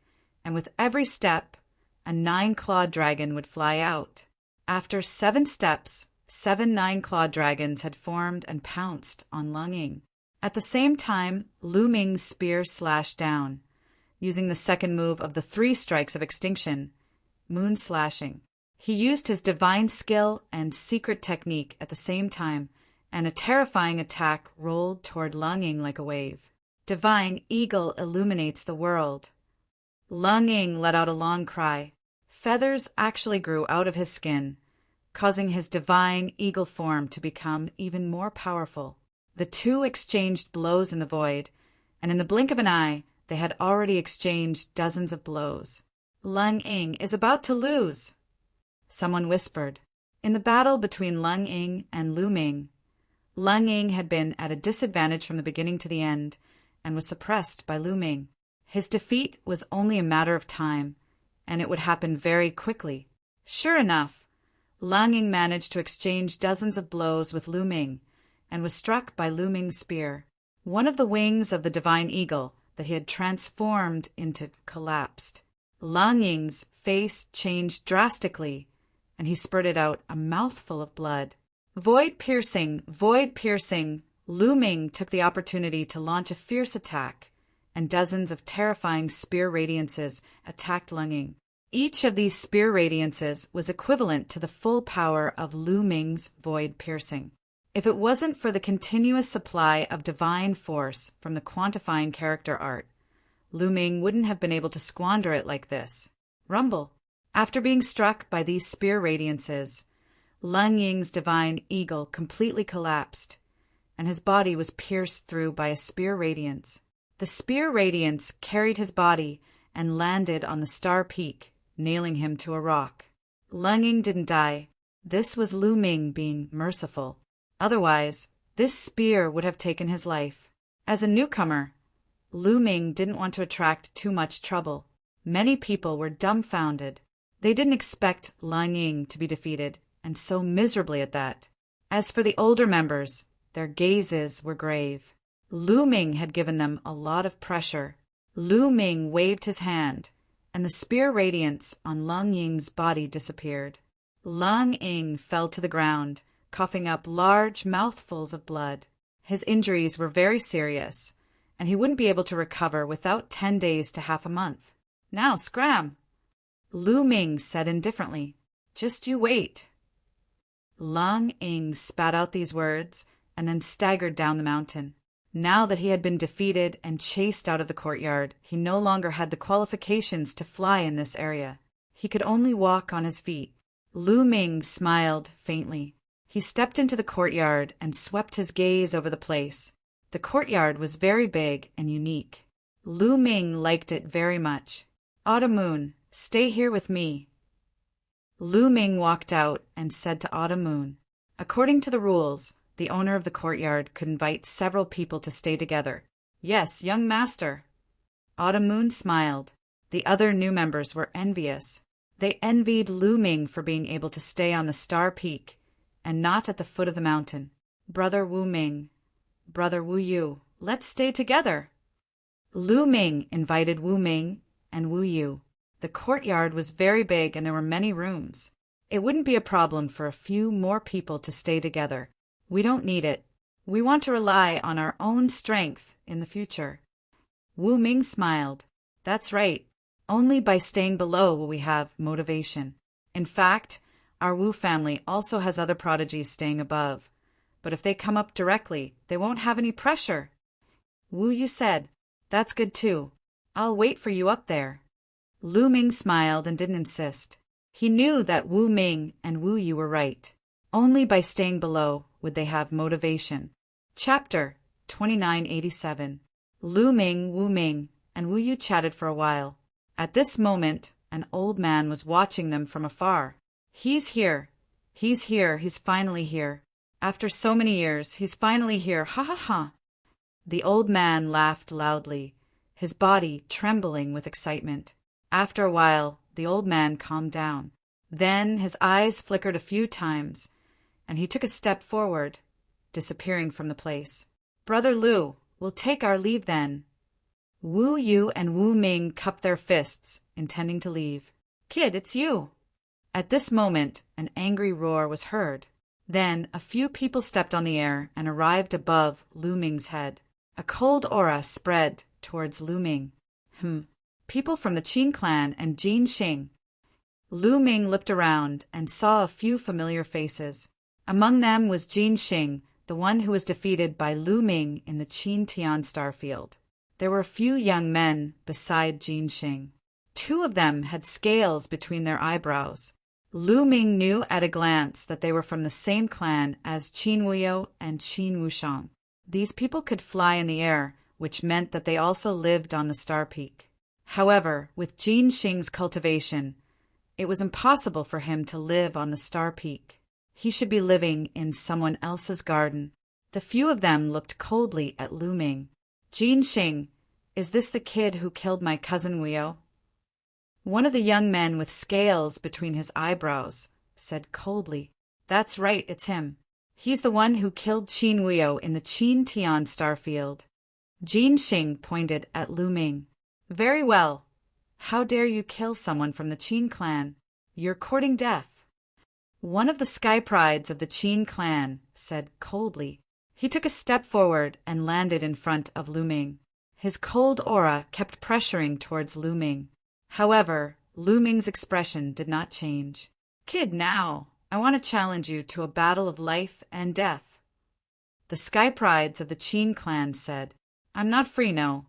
and with every step, a 9-clawed dragon would fly out. After 7 steps, 7 9-clawed dragons had formed and pounced on Lang Ying. At the same time, Lu Ming's spear slashed down, using the second move of the 3 strikes of extinction, moon slashing. He used his divine skill and secret technique at the same time, and a terrifying attack rolled toward Lang Ying like a wave. Divine eagle illuminates the world. Lang Ying let out a long cry. Feathers actually grew out of his skin, causing his divine eagle form to become even more powerful. The two exchanged blows in the void, and in the blink of an eye, they had already exchanged dozens of blows. "Lang Ying is about to lose," someone whispered. In the battle between Lang Ying and Lu Ming, Lang Ying had been at a disadvantage from the beginning to the end, and was suppressed by Lu Ming. His defeat was only a matter of time, and it would happen very quickly. Sure enough, Lang Ying managed to exchange dozens of blows with Lu Ming, and was struck by Lu Ming's spear. One of the wings of the divine eagle that he had transformed into collapsed. Lang Ying's face changed drastically, and he spurted out a mouthful of blood. Void piercing, Lu Ming took the opportunity to launch a fierce attack, and dozens of terrifying spear radiances attacked Lang Ying. Each of these spear radiances was equivalent to the full power of Lu Ming's void piercing. If it wasn't for the continuous supply of divine force from the quantifying character art, Lu Ming wouldn't have been able to squander it like this. Rumble. After being struck by these spear radiances, Lang Ying's divine eagle completely collapsed, and his body was pierced through by a spear radiance. The spear radiance carried his body and landed on the star peak, nailing him to a rock. Lang Ying didn't die. This was Lu Ming being merciful. Otherwise, this spear would have taken his life. As a newcomer, Lu Ming didn't want to attract too much trouble. Many people were dumbfounded. They didn't expect Lang Ying to be defeated, and so miserably at that. As for the older members, their gazes were grave. Lu Ming had given them a lot of pressure. Lu Ming waved his hand, and the spear radiance on Lang Ying's body disappeared. Lang Ying fell to the ground, coughing up large mouthfuls of blood. His injuries were very serious, and he wouldn't be able to recover without 10 days to half a month. "Now scram," Lu Ming said indifferently. "Just you wait." Lang Ying spat out these words and then staggered down the mountain. Now that he had been defeated and chased out of the courtyard, he no longer had the qualifications to fly in this area. He could only walk on his feet. Lu Ming smiled faintly. He stepped into the courtyard and swept his gaze over the place. The courtyard was very big and unique. Lu Ming liked it very much. Autumn Moon, stay here with me. Lu Ming walked out and said to Autumn Moon, according to the rules, the owner of the courtyard could invite several people to stay together. Yes, young master. Autumn Moon smiled. The other new members were envious. They envied Lu Ming for being able to stay on the Star Peak and not at the foot of the mountain. Brother Wu Ming, Brother Wu Yu, let's stay together. Lu Ming invited Wu Ming and Wu Yu. The courtyard was very big and there were many rooms. It wouldn't be a problem for a few more people to stay together. We don't need it. We want to rely on our own strength in the future. Wu Ming smiled. That's right. Only by staying below will we have motivation. In fact, our Wu family also has other prodigies staying above. But if they come up directly, they won't have any pressure. Wu Yu said, that's good too. I'll wait for you up there. Lu Ming smiled and didn't insist. He knew that Wu Ming and Wu Yu were right. Only by staying below would they have motivation. Chapter 2987. Lu Ming, Wu Ming, and Wu Yu chatted for a while. At this moment, an old man was watching them from afar. He's here. He's here. He's finally here. After so many years, he's finally here. Ha ha ha. The old man laughed loudly, his body trembling with excitement. After a while, the old man calmed down. Then his eyes flickered a few times, and he took a step forward, disappearing from the place. Brother Lu, we'll take our leave then. Wu Yu and Wu Ming cupped their fists, intending to leave. Kid, it's you. At this moment, an angry roar was heard. Then a few people stepped on the air and arrived above Lu Ming's head. A cold aura spread towards Lu Ming. People from the Qin clan and Jin Xing. Lu Ming looked around and saw a few familiar faces. Among them was Jin Xing, the one who was defeated by Lu Ming in the Qin Tian Starfield. There were a few young men beside Jin Xing. Two of them had scales between their eyebrows. Lu Ming knew at a glance that they were from the same clan as Qin Wuyo and Qin Wushang. These people could fly in the air, which meant that they also lived on the Star Peak. However, with Jin Xing's cultivation, it was impossible for him to live on the Star Peak. He should be living in someone else's garden. The few of them looked coldly at Lu Ming. Jin Xing, is this the kid who killed my cousin Wuyo? One of the young men with scales between his eyebrows said coldly, that's right, it's him. He's the one who killed Qin Wuyo in the Qin Tian Starfield. Jin Xing pointed at Lu Ming. Very well. How dare you kill someone from the Qin clan? You're courting death. One of the sky prides of the Qin clan said coldly. He took a step forward and landed in front of Lu Ming. His cold aura kept pressuring towards Lu Ming. However, Lu Ming's expression did not change. Kid, now, I want to challenge you to a battle of life and death. The sky prides of the Qin clan said, I'm not free, no.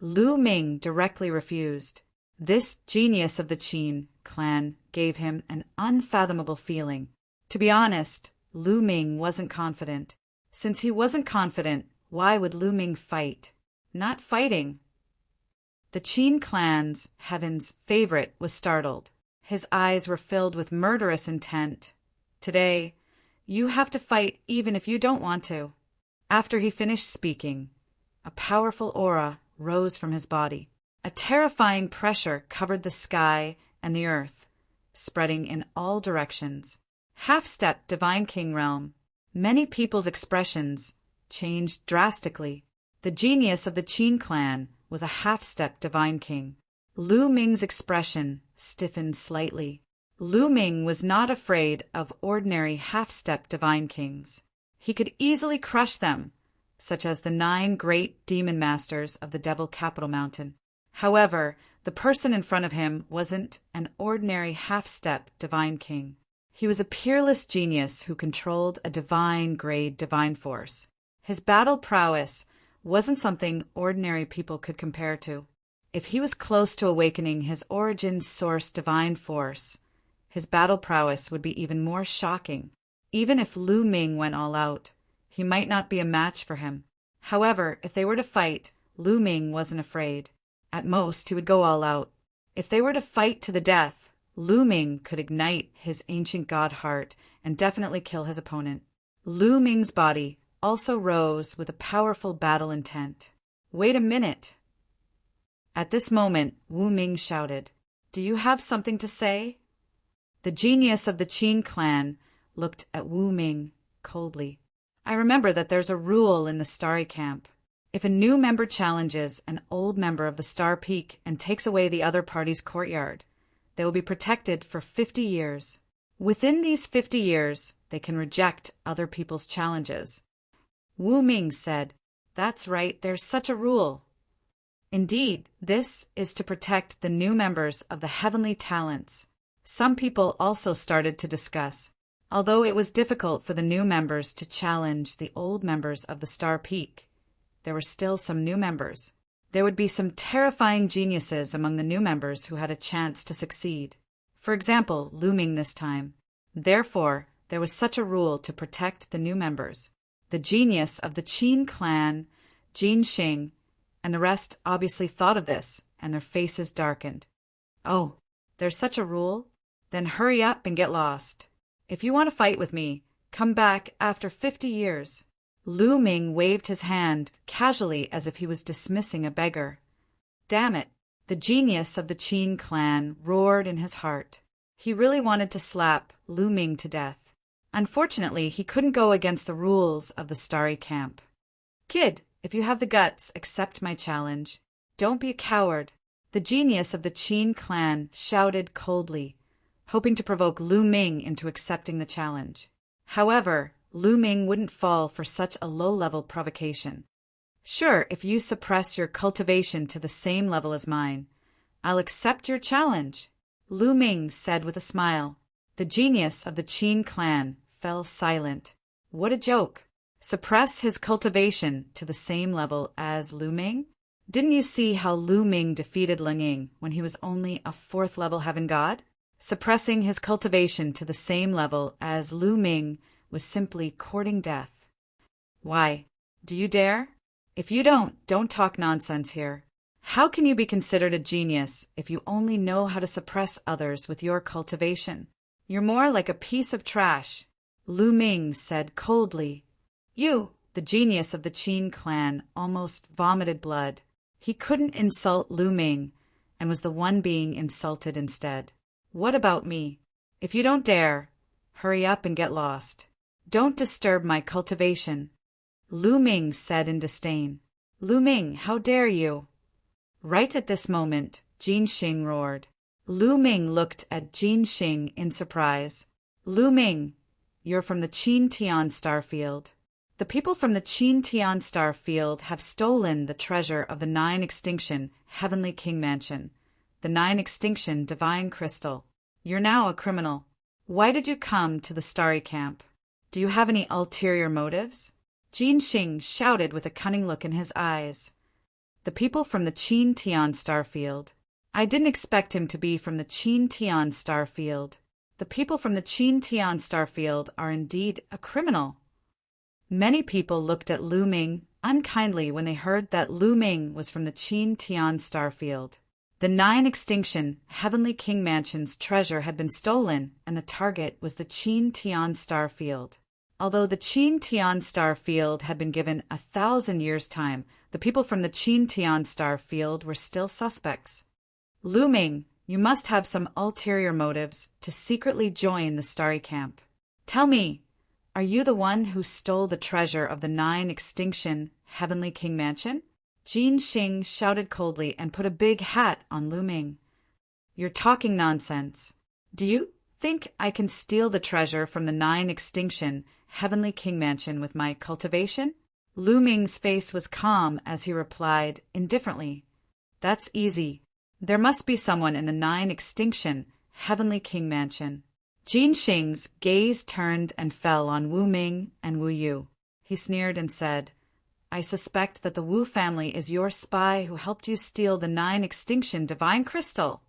Lu Ming directly refused. This genius of the Qin clan gave him an unfathomable feeling. To be honest, Lu Ming wasn't confident. Since he wasn't confident, why would Lu Ming fight? Not fighting. The Qin clan's heaven's favorite was startled. His eyes were filled with murderous intent. Today, you have to fight even if you don't want to. After he finished speaking, a powerful aura rose from his body. A terrifying pressure covered the sky and the earth, spreading in all directions. Half-step Divine King realm. Many people's expressions changed drastically. The genius of the Qin clan was a half-step Divine King. Lu Ming's expression stiffened slightly. Lu Ming was not afraid of ordinary half-step Divine Kings. He could easily crush them, such as the 9 great demon masters of the Devil Capital Mountain. However, the person in front of him wasn't an ordinary half-step Divine King. He was a peerless genius who controlled a divine-grade divine force. His battle prowess wasn't something ordinary people could compare to. If he was close to awakening his origin source divine force, his battle prowess would be even more shocking. Even if Lu Ming went all out, he might not be a match for him. However, if they were to fight, Lu Ming wasn't afraid. At most, he would go all out. If they were to fight to the death, Lu Ming could ignite his ancient god heart and definitely kill his opponent. Lu Ming's body also rose with a powerful battle intent. Wait a minute. At this moment, Wu Ming shouted, "Do you have something to say?" The genius of the Qin clan looked at Wu Ming coldly. "I remember that there's a rule in the Starry Camp. If a new member challenges an old member of the Star Peak and takes away the other party's courtyard, they will be protected for 50 years. Within these 50 years, they can reject other people's challenges." Wu Ming said, "That's right, there's such a rule." Indeed, this is to protect the new members of the heavenly talents. Some people also started to discuss. Although it was difficult for the new members to challenge the old members of the Star Peak, there were still some new members. There would be some terrifying geniuses among the new members who had a chance to succeed. For example, Lu Ming this time. Therefore, there was such a rule to protect the new members. The genius of the Qin clan, Jin Xing, and the rest obviously thought of this, and their faces darkened. "Oh, there's such a rule? Then hurry up and get lost. If you want to fight with me, come back after 50 years. Lu Ming waved his hand casually as if he was dismissing a beggar. Damn it! The genius of the Qin clan roared in his heart. He really wanted to slap Lu Ming to death. Unfortunately, he couldn't go against the rules of the Starry Camp. "Kid, if you have the guts, accept my challenge. Don't be a coward." The genius of the Qin clan shouted coldly, hoping to provoke Lu Ming into accepting the challenge. However, Lu Ming wouldn't fall for such a low-level provocation. "Sure, if you suppress your cultivation to the same level as mine, I'll accept your challenge," Lu Ming said with a smile. The genius of the Qin clan fell silent. What a joke! Suppress his cultivation to the same level as Lu Ming? Didn't you see how Lu Ming defeated Ling Ying when he was only a 4th-level heaven god? Suppressing his cultivation to the same level as Lu Ming was simply courting death. Why? Do you dare? If you don't talk nonsense here. How can you be considered a genius if you only know how to suppress others with your cultivation? You're more like a piece of trash, Lu Ming said coldly. You, the genius of the Qin clan, almost vomited blood. He couldn't insult Lu Ming and was the one being insulted instead. What about me? If you don't dare, hurry up and get lost. Don't disturb my cultivation, Lu Ming said in disdain. Lu Ming, how dare you? Right at this moment, Jin Xing roared. Lu Ming looked at Jin Xing in surprise. Lu Ming, you're from the Qin Tian Starfield. The people from the Qin Tian Starfield have stolen the treasure of the 9 Extinction Heavenly King Mansion, the 9 Extinction Divine Crystal. You're now a criminal. Why did you come to the Starry Camp? Do you have any ulterior motives? Jin Xing shouted with a cunning look in his eyes. The people from the Qin Tian Starfield. I didn't expect him to be from the Qin Tian Starfield. The people from the Qin Tian Starfield are indeed a criminal. Many people looked at Lu Ming unkindly when they heard that Lu Ming was from the Qin Tian Starfield. The 9 Extinction Heavenly King Mansion's treasure had been stolen, and the target was the Qin Tian Starfield. Although the Qin Tian Starfield had been given 1,000 years' time, the people from the Qin Tian Starfield were still suspects. Lu Ming, you must have some ulterior motives to secretly join the Starry Camp. Tell me, are you the one who stole the treasure of the 9 Extinction Heavenly King Mansion? Jin Xing shouted coldly and put a big hat on Lu Ming. You're talking nonsense. Do you think I can steal the treasure from the 9 Extinction Heavenly King Mansion with my cultivation? Lu Ming's face was calm as he replied indifferently. That's easy. There must be someone in the 9 Extinction Heavenly King Mansion. Jin Xing's gaze turned and fell on Wu Ming and Wu Yu. He sneered and said, I suspect that the Wu family is your spy who helped you steal the 9 Extinction Divine Crystal.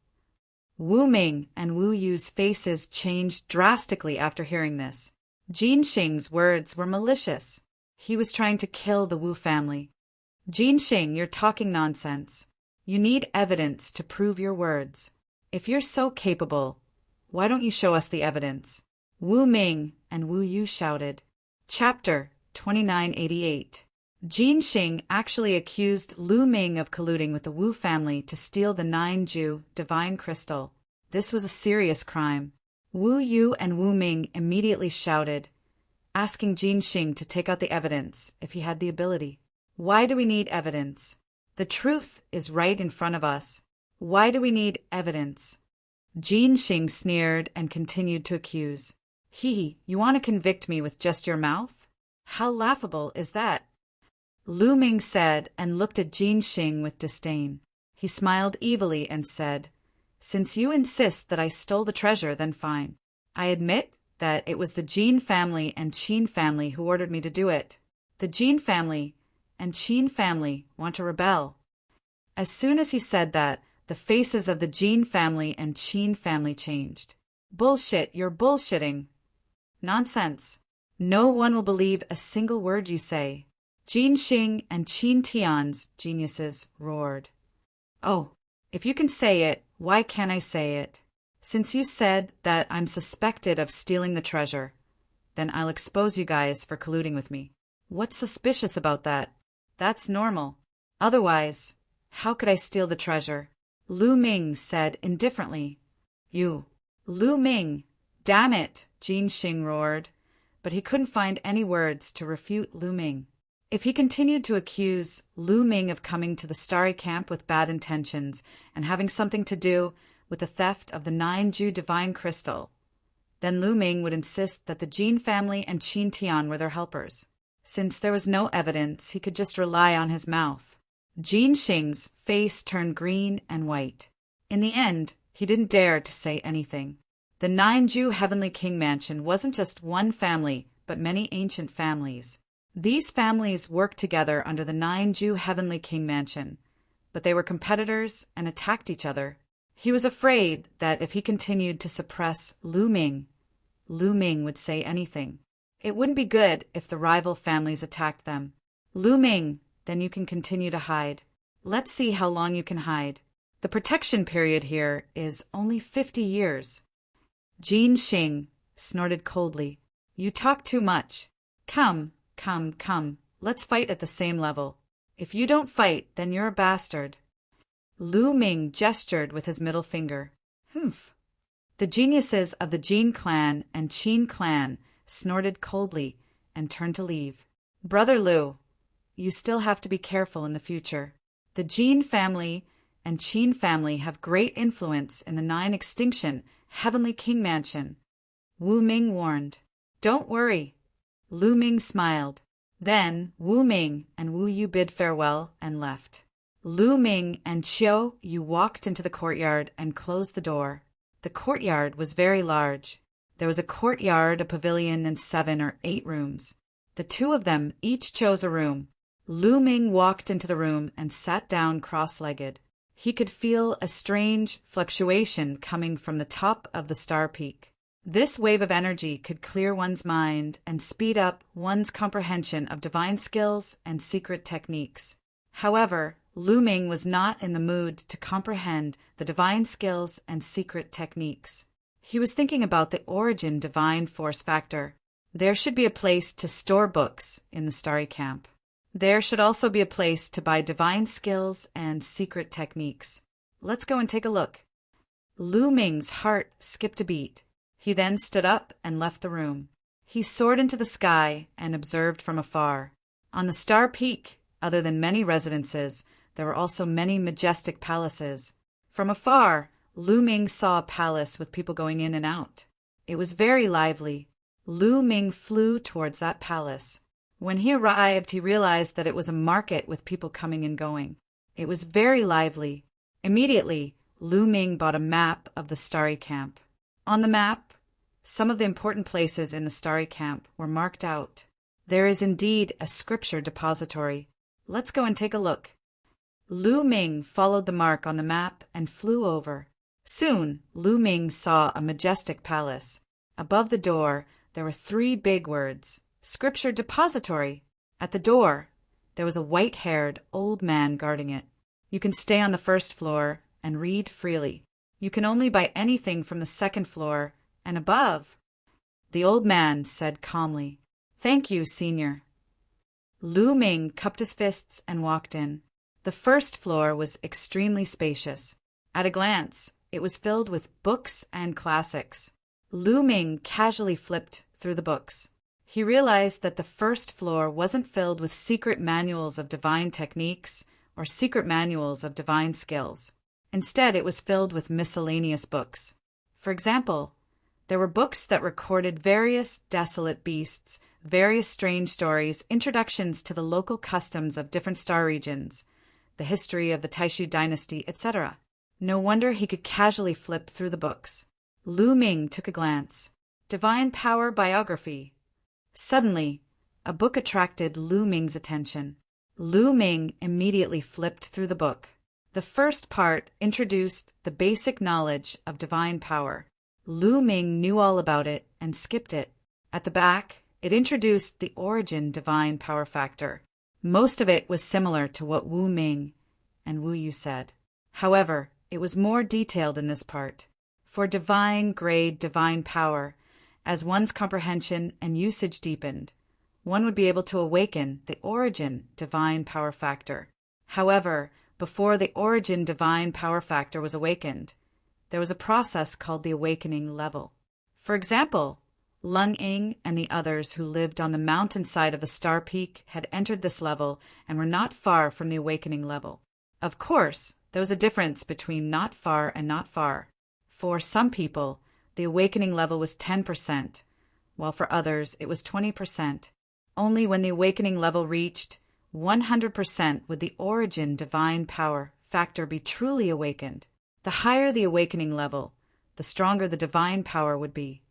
Wu Ming and Wu Yu's faces changed drastically after hearing this. Jin Xing's words were malicious. He was trying to kill the Wu family. Jin Xing, you're talking nonsense. You need evidence to prove your words. If you're so capable, why don't you show us the evidence? Wu Ming and Wu Yu shouted. Chapter 2988. Jin Xing actually accused Lu Ming of colluding with the Wu family to steal the 9-Ju divine crystal. This was a serious crime. Wu Yu and Wu Ming immediately shouted, asking Jin Xing to take out the evidence if he had the ability. Why do we need evidence? The truth is right in front of us. Why do we need evidence? Jin Xing sneered and continued to accuse. You want to convict me with just your mouth? How laughable is that? Lu Ming said and looked at Jin Xing with disdain. He smiled evilly and said, Since you insist that I stole the treasure, then fine. I admit that it was the Jin family and Qin family who ordered me to do it. The Jin family and Qin family want to rebel. As soon as he said that, the faces of the Jin family and Qin family changed. Bullshit, you're bullshitting. Nonsense. No one will believe a single word you say. Jin Xing and Qin Tian's geniuses roared. Oh, if you can say it, why can't I say it? Since you said that I'm suspected of stealing the treasure, then I'll expose you guys for colluding with me. What's suspicious about that? That's normal. Otherwise, how could I steal the treasure? Lu Ming said indifferently. Lu Ming, damn it, Jin Xing roared, but he couldn't find any words to refute Lu Ming. If he continued to accuse Lu Ming of coming to the Starry Camp with bad intentions and having something to do with the theft of the 9-Ju divine crystal, then Lu Ming would insist that the Jin family and Qin Tian were their helpers. Since there was no evidence, he could just rely on his mouth. Jin Xing's face turned green and white. In the end, he didn't dare to say anything. The 9-Ju Heavenly King Mansion wasn't just one family, but many ancient families. These families worked together under the 9-Ju Heavenly King Mansion, but they were competitors and attacked each other. He was afraid that if he continued to suppress Lu Ming would say anything. It wouldn't be good if the rival families attacked them. Lu Ming, then you can continue to hide. Let's see how long you can hide. The protection period here is only 50 years. Jin Xing snorted coldly. You talk too much. Come, let's fight at the same level. If you don't fight, then you're a bastard. Lu Ming gestured with his middle finger. Humph. The geniuses of the Jin clan and Qin clan snorted coldly and turned to leave. Brother Lu, you still have to be careful in the future. The Jin family and Qin family have great influence in the 9-extinction Heavenly King Mansion. Wu Ming warned. Don't worry. Lu Ming smiled. Then Wu Ming and Wu Yu bid farewell and left. Lu Ming and Qiu Yu walked into the courtyard and closed the door. The courtyard was very large. There was a courtyard, a pavilion, and 7 or 8 rooms. The two of them each chose a room. Lu Ming walked into the room and sat down cross-legged. He could feel a strange fluctuation coming from the top of the star peak. This wave of energy could clear one's mind and speed up one's comprehension of divine skills and secret techniques. However, Lu Ming was not in the mood to comprehend the divine skills and secret techniques. He was thinking about the origin divine force factor. There should be a place to store books in the Starry Camp. There should also be a place to buy divine skills and secret techniques. Let's go and take a look. Lu Ming's heart skipped a beat. He then stood up and left the room. He soared into the sky and observed from afar. On the Star Peak, other than many residences, there were also many majestic palaces. From afar, Lu Ming saw a palace with people going in and out. It was very lively. Lu Ming flew towards that palace. When he arrived, he realized that it was a market with people coming and going. It was very lively. Immediately, Lu Ming bought a map of the Starry Camp. On the map, some of the important places in the Starry Camp were marked out. There is indeed a scripture depository. Let's go and take a look. Lu Ming followed the mark on the map and flew over. Soon, Lu Ming saw a majestic palace. Above the door, there were 3 big words, Scripture Depository. At the door, there was a white-haired old man guarding it. You can stay on the first floor and read freely. You can only buy anything from the second floor and above. The old man said calmly, "Thank you, Senior." Lu Ming cupped his fists and walked in. The first floor was extremely spacious. At a glance, it was filled with books and classics. Lu Ming casually flipped through the books. He realized that the first floor wasn't filled with secret manuals of divine techniques or secret manuals of divine skills. Instead, it was filled with miscellaneous books. For example, there were books that recorded various desolate beasts, various strange stories, introductions to the local customs of different star regions, the history of the Taishu dynasty, etc. No wonder he could casually flip through the books. Lu Ming took a glance. Divine Power Biography. Suddenly, a book attracted Lu Ming's attention. Lu Ming immediately flipped through the book. The first part introduced the basic knowledge of divine power. Lu Ming knew all about it and skipped it. At the back, it introduced the origin divine power factor. Most of it was similar to what Wu Ming and Wu Yu said. However, it was more detailed in this part. For divine grade divine power, as one's comprehension and usage deepened, one would be able to awaken the origin divine power factor. However, before the origin divine power factor was awakened, there was a process called the awakening level. For example, Lung Ying and the others who lived on the mountainside of the Star Peak had entered this level and were not far from the awakening level. Of course, there was a difference between not far and not far. For some people, the awakening level was 10%, while for others it was 20%. Only when the awakening level reached 100% would the origin divine power factor be truly awakened. The higher the awakening level, the stronger the divine power would be.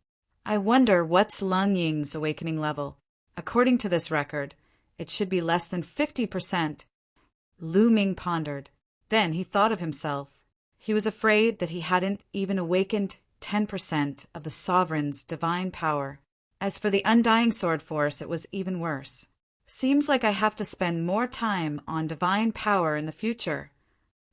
I wonder what's Lung Ying's awakening level. According to this record, it should be less than 50%. Lu Ming pondered. Then he thought of himself. He was afraid that he hadn't even awakened 10% of the sovereign's divine power. As for the Undying Sword Force, it was even worse. Seems like I have to spend more time on divine power in the future.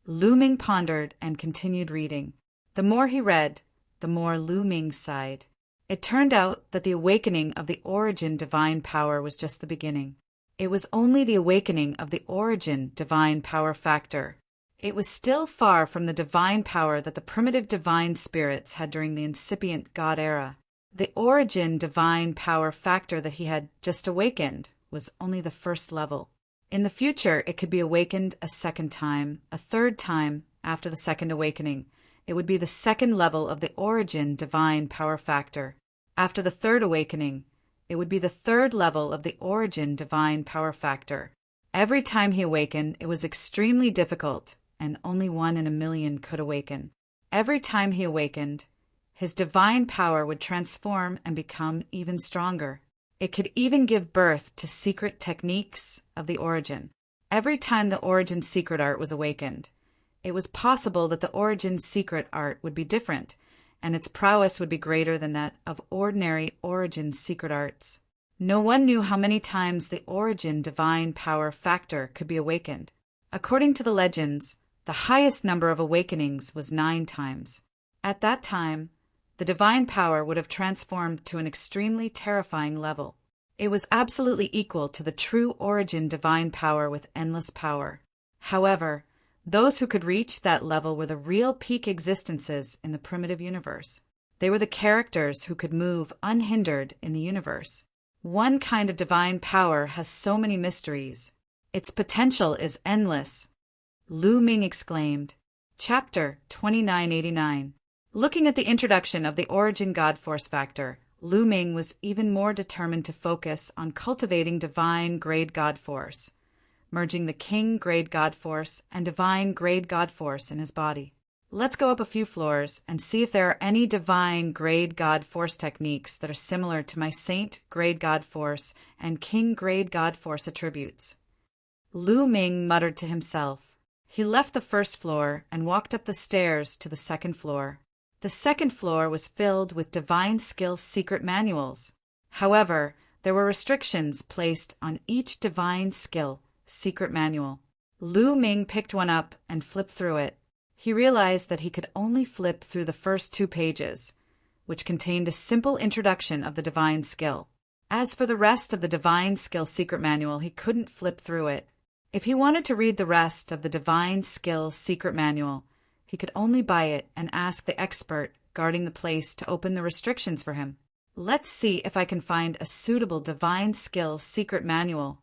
Lu Ming pondered and continued reading. The more he read, the more Lu Ming sighed. It turned out that the awakening of the origin divine power was just the beginning. It was only the awakening of the origin divine power factor. It was still far from the divine power that the primitive divine spirits had during the incipient God era. The origin divine power factor that he had just awakened was only the first level. In the future, it could be awakened a second time, a third time after the second awakening. It would be the second level of the origin divine power factor. After the third awakening, it would be the third level of the origin divine power factor. Every time he awakened, it was extremely difficult, and only 1 in a million could awaken. Every time he awakened, his divine power would transform and become even stronger. It could even give birth to secret techniques of the origin. Every time the origin secret art was awakened, it was possible that the origin secret art would be different, and its prowess would be greater than that of ordinary origin secret arts. No one knew how many times the origin divine power factor could be awakened. According to the legends, the highest number of awakenings was 9 times. At that time, the divine power would have transformed to an extremely terrifying level. It was absolutely equal to the true origin divine power with endless power. However, those who could reach that level were the real peak existences in the primitive universe. They were the characters who could move unhindered in the universe. One kind of divine power has so many mysteries. Its potential is endless. Lu Ming exclaimed. Chapter 2989. Looking at the introduction of the origin God Force factor, Lu Ming was even more determined to focus on cultivating divine grade God Force, merging the King grade God Force and divine grade God Force in his body. Let's go up a few floors and see if there are any divine grade God Force techniques that are similar to my Saint grade God Force and King grade God Force attributes. Lu Ming muttered to himself. He left the first floor and walked up the stairs to the second floor. The second floor was filled with divine skill secret manuals. However, there were restrictions placed on each divine skill Secret Manual. Lu Ming picked one up and flipped through it. He realized that he could only flip through the first 2 pages, which contained a simple introduction of the divine skill. As for the rest of the Divine Skill Secret Manual, he couldn't flip through it. If he wanted to read the rest of the Divine Skill Secret Manual, he could only buy it and ask the expert guarding the place to open the restrictions for him. Let's see if I can find a suitable Divine Skill Secret Manual.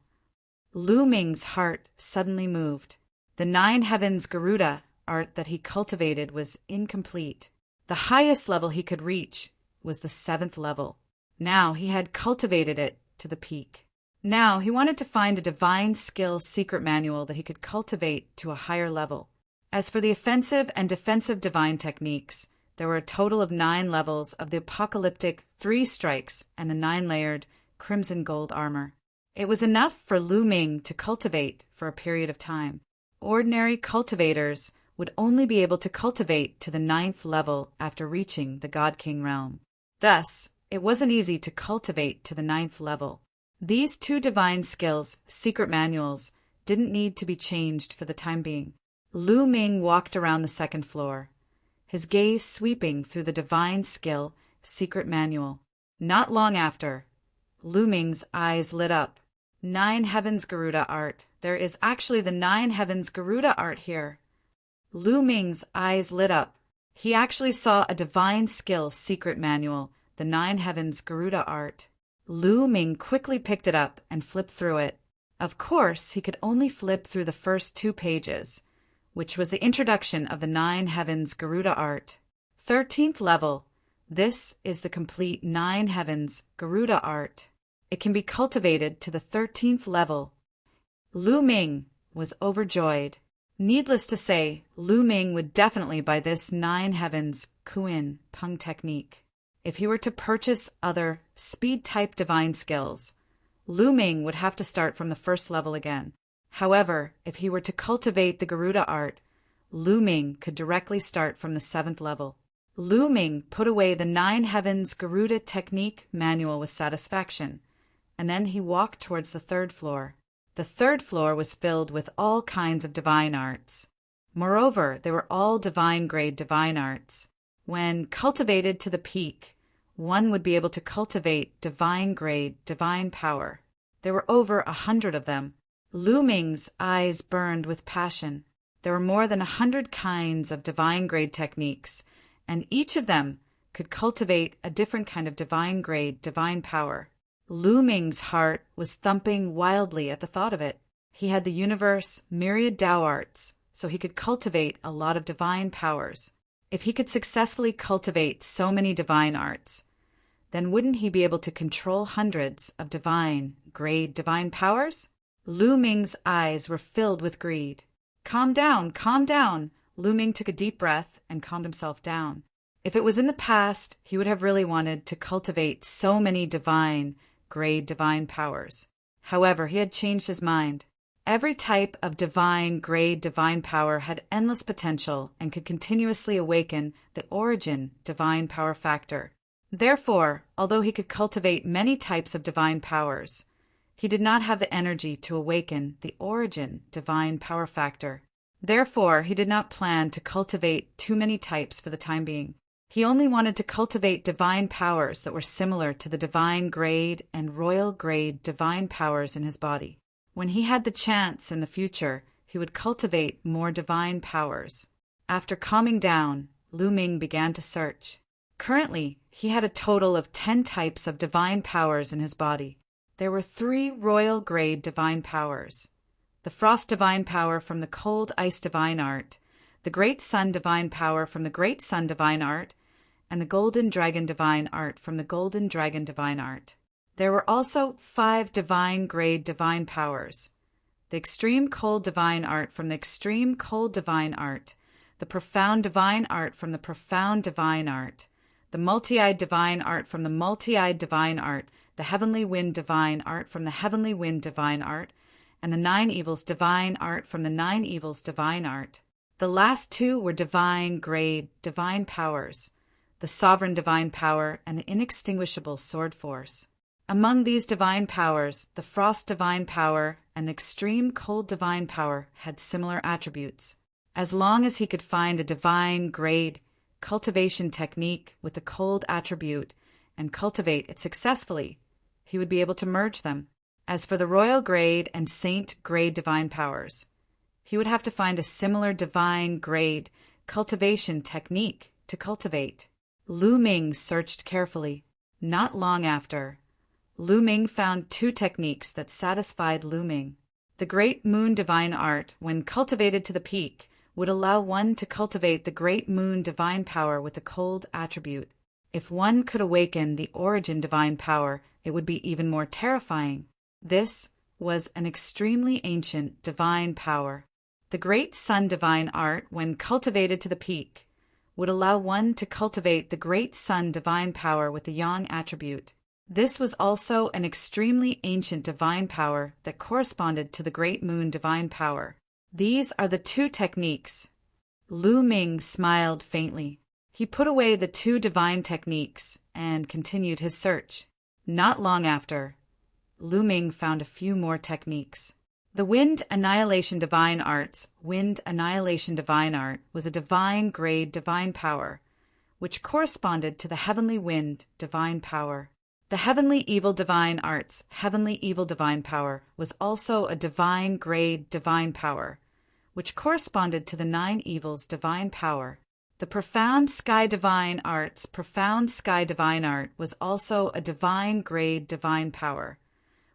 Lu Ming's heart suddenly moved. The 9 Heavens Garuda art that he cultivated was incomplete. The highest level he could reach was the 7th level. Now he had cultivated it to the peak. Now he wanted to find a Divine Skill Secret Manual that he could cultivate to a higher level. As for the offensive and defensive divine techniques, there were a total of 9 levels of the apocalyptic 3 strikes and the 9-layered crimson gold armor. It was enough for Lu Ming to cultivate for a period of time. Ordinary cultivators would only be able to cultivate to the 9th level after reaching the God King realm. Thus, it wasn't easy to cultivate to the 9th level. These 2 divine skills, secret manuals, didn't need to be changed for the time being. Lu Ming walked around the 2nd floor, his gaze sweeping through the divine skill secret manual. Not long after, Lu Ming's eyes lit up. 9 Heavens Garuda art. There is actually the 9 Heavens Garuda art here. Lu Ming's eyes lit up. He actually saw a divine skill secret manual, the 9 Heavens Garuda art. Lu Ming quickly picked it up and flipped through it. Of course, he could only flip through the first 2 pages, which was the introduction of the 9 Heavens Garuda art. 13th level. This is the complete 9 Heavens Garuda art. It can be cultivated to the 13th level. Lu Ming was overjoyed. Needless to say, Lu Ming would definitely buy this 9 Heavens Kuin Peng technique. If he were to purchase other speed-type divine skills, Lu Ming would have to start from the 1st level again. However, if he were to cultivate the Garuda art, Lu Ming could directly start from the 7th level. Lu Ming put away the 9 Heavens Garuda technique manual with satisfaction, and then he walked towards the 3rd floor. The 3rd floor was filled with all kinds of divine arts. Moreover, they were all divine-grade divine arts. When cultivated to the peak, one would be able to cultivate divine-grade divine power. There were over 100 of them. Lu Ming's eyes burned with passion. There were more than 100 kinds of divine-grade techniques, and each of them could cultivate a different kind of divine-grade divine power. Lu Ming's heart was thumping wildly at the thought of it. He had the universe myriad Tao arts, so he could cultivate a lot of divine powers. If he could successfully cultivate so many divine arts, then wouldn't he be able to control hundreds of divine-grade divine powers? Lu Ming's eyes were filled with greed. Calm down, calm down. Lu Ming took a deep breath and calmed himself down. If it was in the past, he would have really wanted to cultivate so many divine-grade divine powers. However, he had changed his mind. Every type of divine-grade divine power had endless potential and could continuously awaken the origin divine power factor. Therefore, although he could cultivate many types of divine powers, he did not have the energy to awaken the origin divine power factor. Therefore, he did not plan to cultivate too many types for the time being. He only wanted to cultivate divine powers that were similar to the divine grade and royal grade divine powers in his body. When he had the chance in the future, he would cultivate more divine powers. After calming down, Lu Ming began to search. Currently, he had a total of 10 types of divine powers in his body. There were 3 royal grade divine powers: the Frost divine power from the Cold Ice divine art, the Great Sun divine power from the Great Sun divine art, and the Golden Dragon divine art from the Golden Dragon divine art. There were also 5 divine grade divine powers: the Extreme Cold divine art from the Extreme Cold divine art, the Profound divine art from the Profound divine art, the Multi-eyed divine art from the Multi-eyed divine art, the Heavenly Wind divine art from the Heavenly Wind divine art, and the 9 Evils divine art from the 9 Evils divine art. The last 2 were divine grade divine powers: the Sovereign divine power and the Inextinguishable sword force. Among these divine powers, the Frost divine power and the extreme cold divine power had similar attributes. As long as he could find a divine grade cultivation technique with the cold attribute and cultivate it successfully, he would be able to merge them. As for the royal grade and saint grade divine powers, he would have to find a similar divine grade cultivation technique to cultivate. Lu Ming searched carefully. Not long after, Lu Ming found two techniques that satisfied Lu Ming. The Great Moon Divine Art, when cultivated to the peak, would allow one to cultivate the Great Moon Divine Power with the cold attribute. If one could awaken the Origin Divine Power, it would be even more terrifying. This was an extremely ancient divine power. The Great Sun Divine Art, when cultivated to the peak, would allow one to cultivate the Great Sun Divine Power with the Yang attribute. This was also an extremely ancient divine power that corresponded to the Great Moon Divine Power. These are the two techniques. Lu Ming smiled faintly. He put away the two divine techniques and continued his search. Not long after, Lu Ming found a few more techniques. The Wind Annihilation Divine Arts, Wind Annihilation Divine Art, was a divine grade divine power, which corresponded to the Heavenly Wind Divine Power. The Heavenly Evil Divine Arts, Heavenly Evil Divine Power, was also a divine grade divine power, which corresponded to the Nine Evils Divine Power. The Profound Sky Divine Arts, Profound Sky Divine Art, was also a divine grade divine power,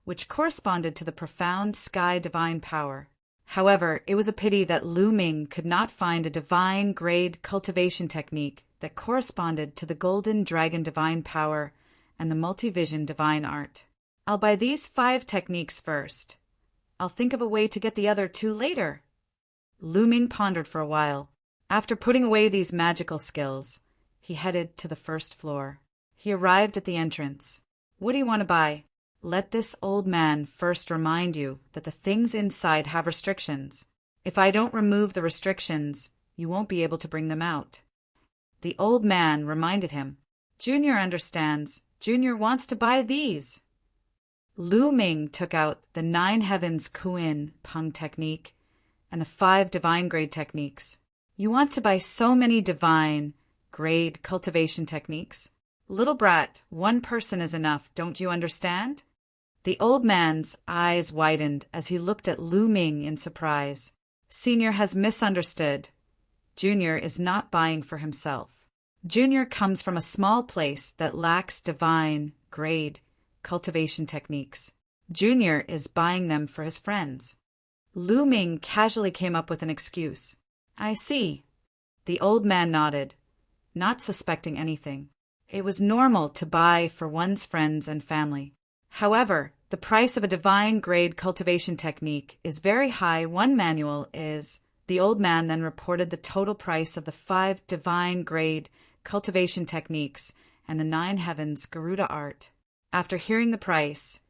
which corresponded to the Profound Sky Divine Power. However, it was a pity that Lu Ming could not find a divine grade cultivation technique that corresponded to the Golden Dragon Divine Power and the Multivision Divine Art. I'll buy these 5 techniques first. I'll think of a way to get the other 2 later. Lu Ming pondered for a while. After putting away these magical skills, he headed to the first floor. He arrived at the entrance. What do you want to buy? Let this old man first remind you that the things inside have restrictions. If I don't remove the restrictions, you won't be able to bring them out. The old man reminded him. Junior understands. Junior wants to buy these. Lu Ming took out the 9 Heavens Kuin Peng technique and the 5 divine grade techniques. You want to buy so many divine grade cultivation techniques? Little brat, 1 person is enough, don't you understand? The old man's eyes widened as he looked at Lu Ming in surprise. Senior has misunderstood. Junior is not buying for himself. Junior comes from a small place that lacks divine grade cultivation techniques. Junior is buying them for his friends. Lu Ming casually came up with an excuse. I see. The old man nodded, not suspecting anything. It was normal to buy for one's friends and family. However, the price of a divine grade cultivation technique is very high. One manual is. The old man then reported the total price of the 5 divine grade cultivation techniques and the 9 Heavens Garuda art. After hearing the price,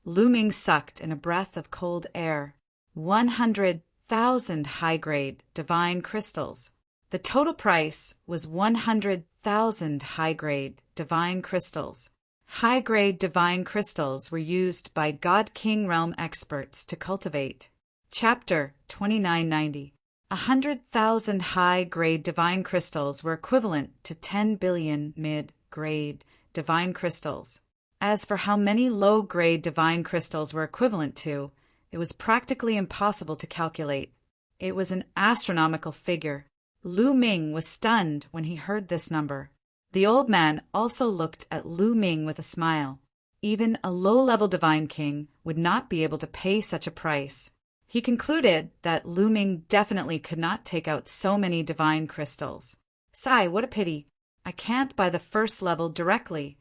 Lu Ming sucked in a breath of cold air. 100,000 high-grade divine crystals. The total price was 100,000 high-grade divine crystals. High-grade divine crystals were used by God King Realm experts to cultivate. Chapter 2990. 100,000 high-grade divine crystals were equivalent to 10 billion mid-grade divine crystals. As for how many low-grade divine crystals were equivalent to, it was practically impossible to calculate. It was an astronomical figure. Lu Ming was stunned when he heard this number. The old man also looked at Lu Ming with a smile. Even a low-level divine king would not be able to pay such a price. He concluded that Lu Ming definitely could not take out so many divine crystals. Sigh, what a pity. I can't buy the first level directly.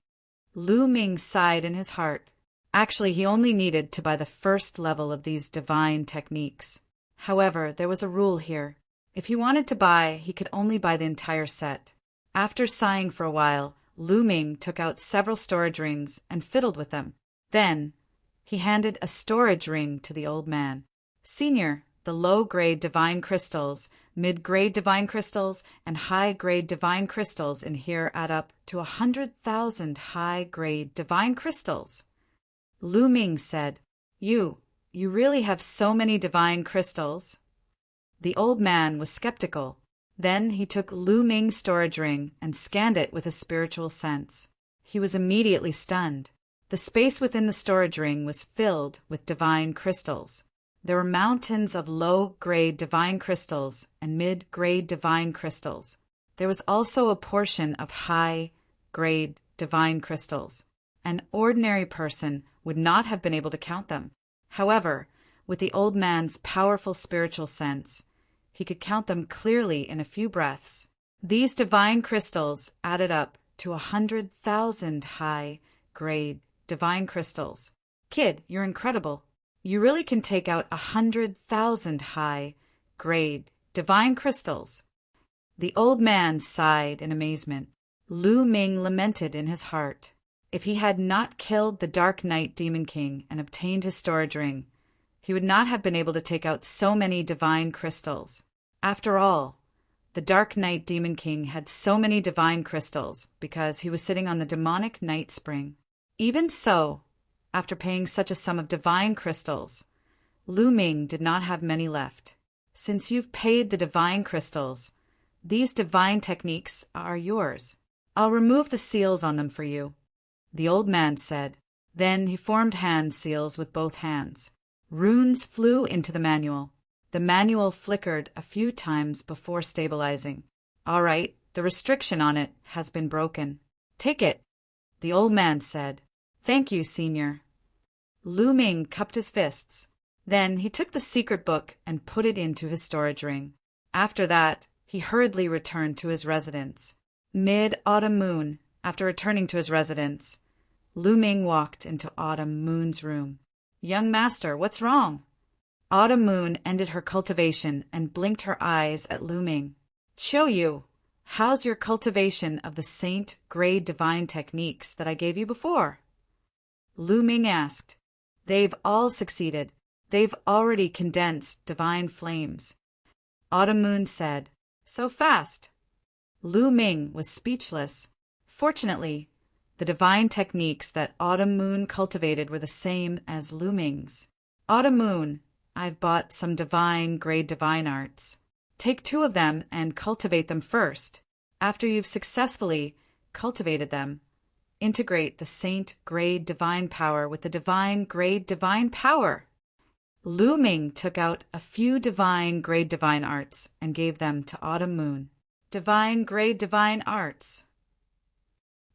Lu Ming sighed in his heart. Actually, he only needed to buy the first level of these divine techniques. However, there was a rule here. If he wanted to buy, he could only buy the entire set. After sighing for a while, Lu Ming took out several storage rings and fiddled with them. Then, he handed a storage ring to the old man. Senior, the low-grade divine crystals, mid-grade divine crystals, and high-grade divine crystals in here add up to 100,000 high-grade divine crystals. Lu Ming said, You you really have so many divine crystals? The old man was skeptical. Then he took Lu Ming's storage ring and scanned it with a spiritual sense. He was immediately stunned. The space within the storage ring was filled with divine crystals. There were mountains of low-grade divine crystals and mid-grade divine crystals. There was also a portion of high-grade divine crystals. An ordinary person would not have been able to count them. However, with the old man's powerful spiritual sense, he could count them clearly in a few breaths. These divine crystals added up to 100,000 high-grade divine crystals. Kid, you're incredible. You really can take out 100,000 high-grade divine crystals. The old man sighed in amazement. Lu Ming lamented in his heart. If he had not killed the Dark Knight Demon King and obtained his storage ring, he would not have been able to take out so many divine crystals. After all, the Dark Knight Demon King had so many divine crystals because he was sitting on the demonic night spring. Even so, after paying such a sum of divine crystals, Lu Ming did not have many left. Since you've paid the divine crystals, these divine techniques are yours. I'll remove the seals on them for you, the old man said. Then he formed hand seals with both hands. Runes flew into the manual. The manual flickered a few times before stabilizing. All right, the restriction on it has been broken. Take it, the old man said. Thank you, Senior. Lu Ming cupped his fists. Then he took the secret book and put it into his storage ring. After that, he hurriedly returned to his residence. Mid-autumn moon, after returning to his residence, Lu Ming walked into Autumn Moon's room. Young master, what's wrong? Autumn Moon ended her cultivation and blinked her eyes at Lu Ming. Chiu Yu, how's your cultivation of the saint-grade divine techniques that I gave you before? Lu Ming asked. They've all succeeded. They've already condensed divine flames. Autumn Moon said. So fast. Lu Ming was speechless. Fortunately, the divine techniques that Autumn Moon cultivated were the same as Lu Ming's. Autumn Moon, I've bought some divine-grade divine arts. Take 2 of them and cultivate them first. After you've successfully cultivated them, integrate the saint-grade divine power with the divine-grade divine power. Lu Ming took out a few divine-grade divine arts and gave them to Autumn Moon. Divine-grade divine arts.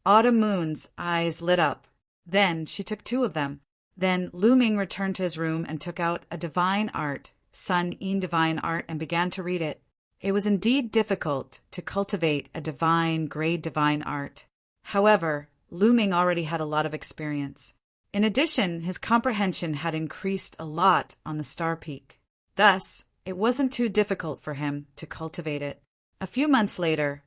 Autumn Moon's eyes lit up. Then she took 2 of them. Then Lu Ming returned to his room and took out a divine art, Sun Yin divine art, and began to read it. It was indeed difficult to cultivate a divine-grade divine art. However, Lu Ming already had a lot of experience. In addition, his comprehension had increased a lot on the Star Peak. Thus, it wasn't too difficult for him to cultivate it. A few months later,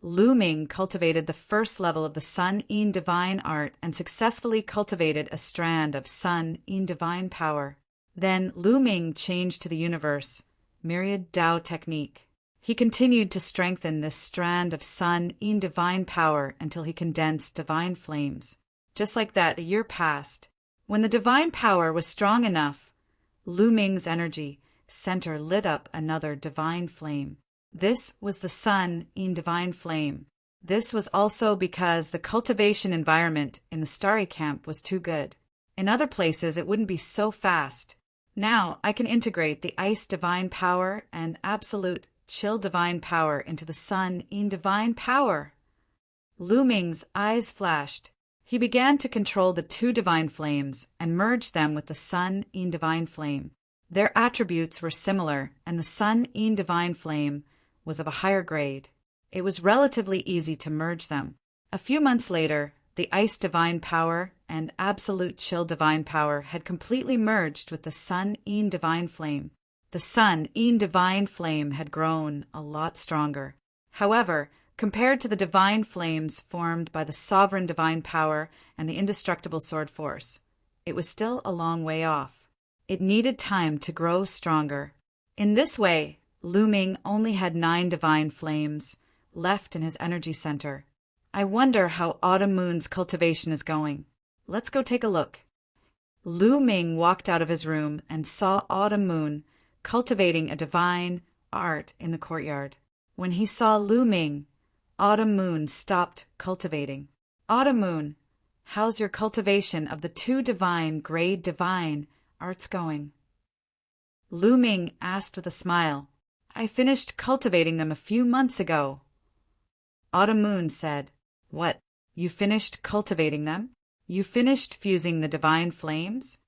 Lu Ming cultivated the first level of the Sun Yin divine art and successfully cultivated a strand of Sun Yin divine power. Then Lu Ming changed to the universe, Myriad Tao technique. He continued to strengthen this strand of Sun Yin divine power until he condensed divine flames. Just like that, a year passed. When the divine power was strong enough, Lu Ming's energy center lit up another divine flame. This was the Sun Yin divine flame. This was also because the cultivation environment in the Starry Camp was too good. In other places, it wouldn't be so fast. Now I can integrate the Ice divine power and Absolute Chill divine power into the Sun Yin divine power. Lu Ming's eyes flashed. He began to control the 2 divine flames and merge them with the Sun Yin divine flame. Their attributes were similar, and the Sun Yin divine flame was of a higher grade. It was relatively easy to merge them. A few months later, the Ice divine power and Absolute Chill divine power had completely merged with the Sun Yin divine flame. The Sun Yin divine flame had grown a lot stronger. However, compared to the divine flames formed by the Sovereign divine power and the Indestructible sword force, it was still a long way off. It needed time to grow stronger. In this way, Lu Ming only had 9 divine flames left in his energy center. I wonder how Autumn Moon's cultivation is going. Let's go take a look. Lu Ming walked out of his room and saw Autumn Moon cultivating a divine art in the courtyard. When he saw Lu Ming, Autumn Moon stopped cultivating. Autumn Moon, how's your cultivation of the two divine, grade divine arts going? Lu Ming asked with a smile. I finished cultivating them a few months ago. Autumn Moon said, What, you finished cultivating them? You finished fusing the divine flames?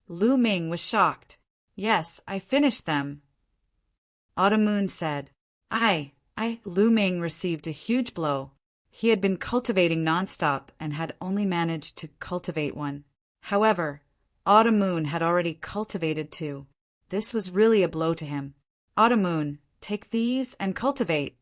Lu Ming was shocked. Yes, I finished them. Autumn Moon said, Lu Ming received a huge blow. He had been cultivating nonstop and had only managed to cultivate one. However, Autumn Moon had already cultivated two. This was really a blow to him. Autumn Moon, take these and cultivate.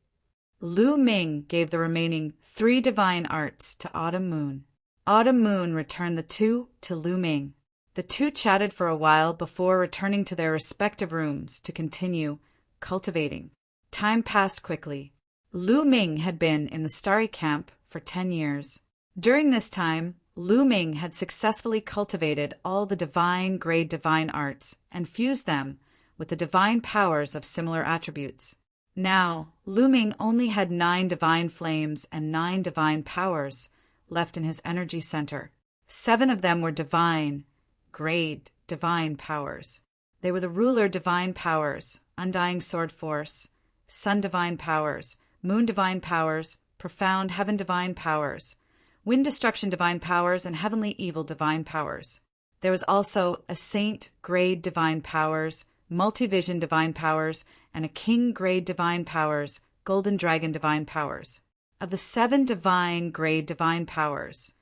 Lu Ming gave the remaining 3 divine arts to Autumn Moon. Autumn Moon returned the 2 to Lu Ming. The 2 chatted for a while before returning to their respective rooms to continue cultivating. Time passed quickly. Lu Ming had been in the Starry Camp for 10 years. During this time, Lu Ming had successfully cultivated all the divine grade divine arts and fused them with the divine powers of similar attributes. Now, Lu Ming only had 9 divine flames and 9 divine powers left in his energy center. 7 of them were divine, grade divine powers. They were the ruler divine powers, undying sword force, sun divine powers, moon divine powers, profound heaven divine powers, wind destruction divine powers, and heavenly evil divine powers. There was also a saint grade divine powers, multivision divine powers, and a king grade divine powers, golden dragon divine powers. Of the 7 divine grade divine powers,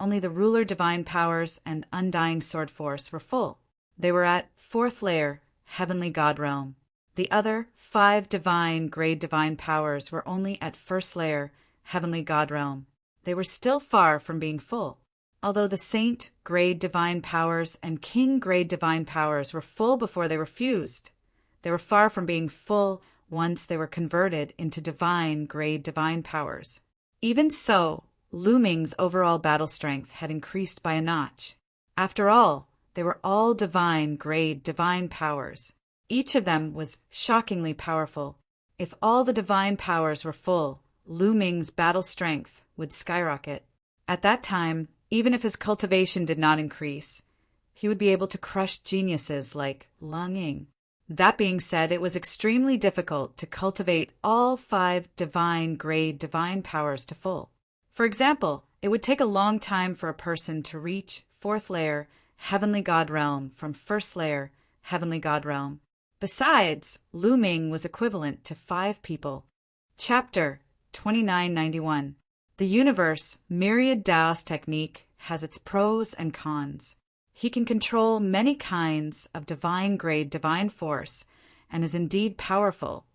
only the ruler divine powers and undying sword force were full. They were at 4th layer, heavenly god realm. The other 5 divine grade divine powers were only at 1st layer, heavenly god realm. They were still far from being full. Although the saint grade divine powers and king grade divine powers were full before they were fused, they were far from being full once they were converted into divine grade divine powers. Even so, Lu Ming's overall battle strength had increased by a notch. After all, they were all divine grade divine powers. Each of them was shockingly powerful. If all the divine powers were full, Lu Ming's battle strength would skyrocket. At that time, even if his cultivation did not increase, he would be able to crush geniuses like Lang Ying. That being said, it was extremely difficult to cultivate all 5 divine grade divine powers to full. For example, it would take a long time for a person to reach 4th layer heavenly god realm from 1st layer heavenly god realm. Besides, Lu Ming was equivalent to 5 people. Chapter 2991. The universe myriad Taoist technique has its pros and cons. He can control many kinds of divine grade divine force and is indeed powerful,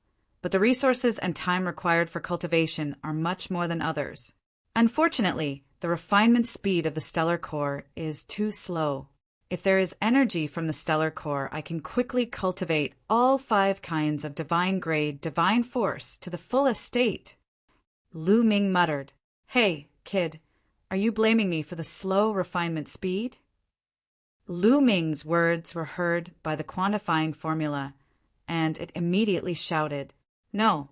but the resources and time required for cultivation are much more than others. Unfortunately, the refinement speed of the stellar core is too slow. If there is energy from the stellar core, I can quickly cultivate all 5 kinds of divine grade divine force to the fullest state. Lu Ming muttered, Hey, kid, are you blaming me for the slow refinement speed? Lu Ming's words were heard by the quantifying formula, and it immediately shouted, No.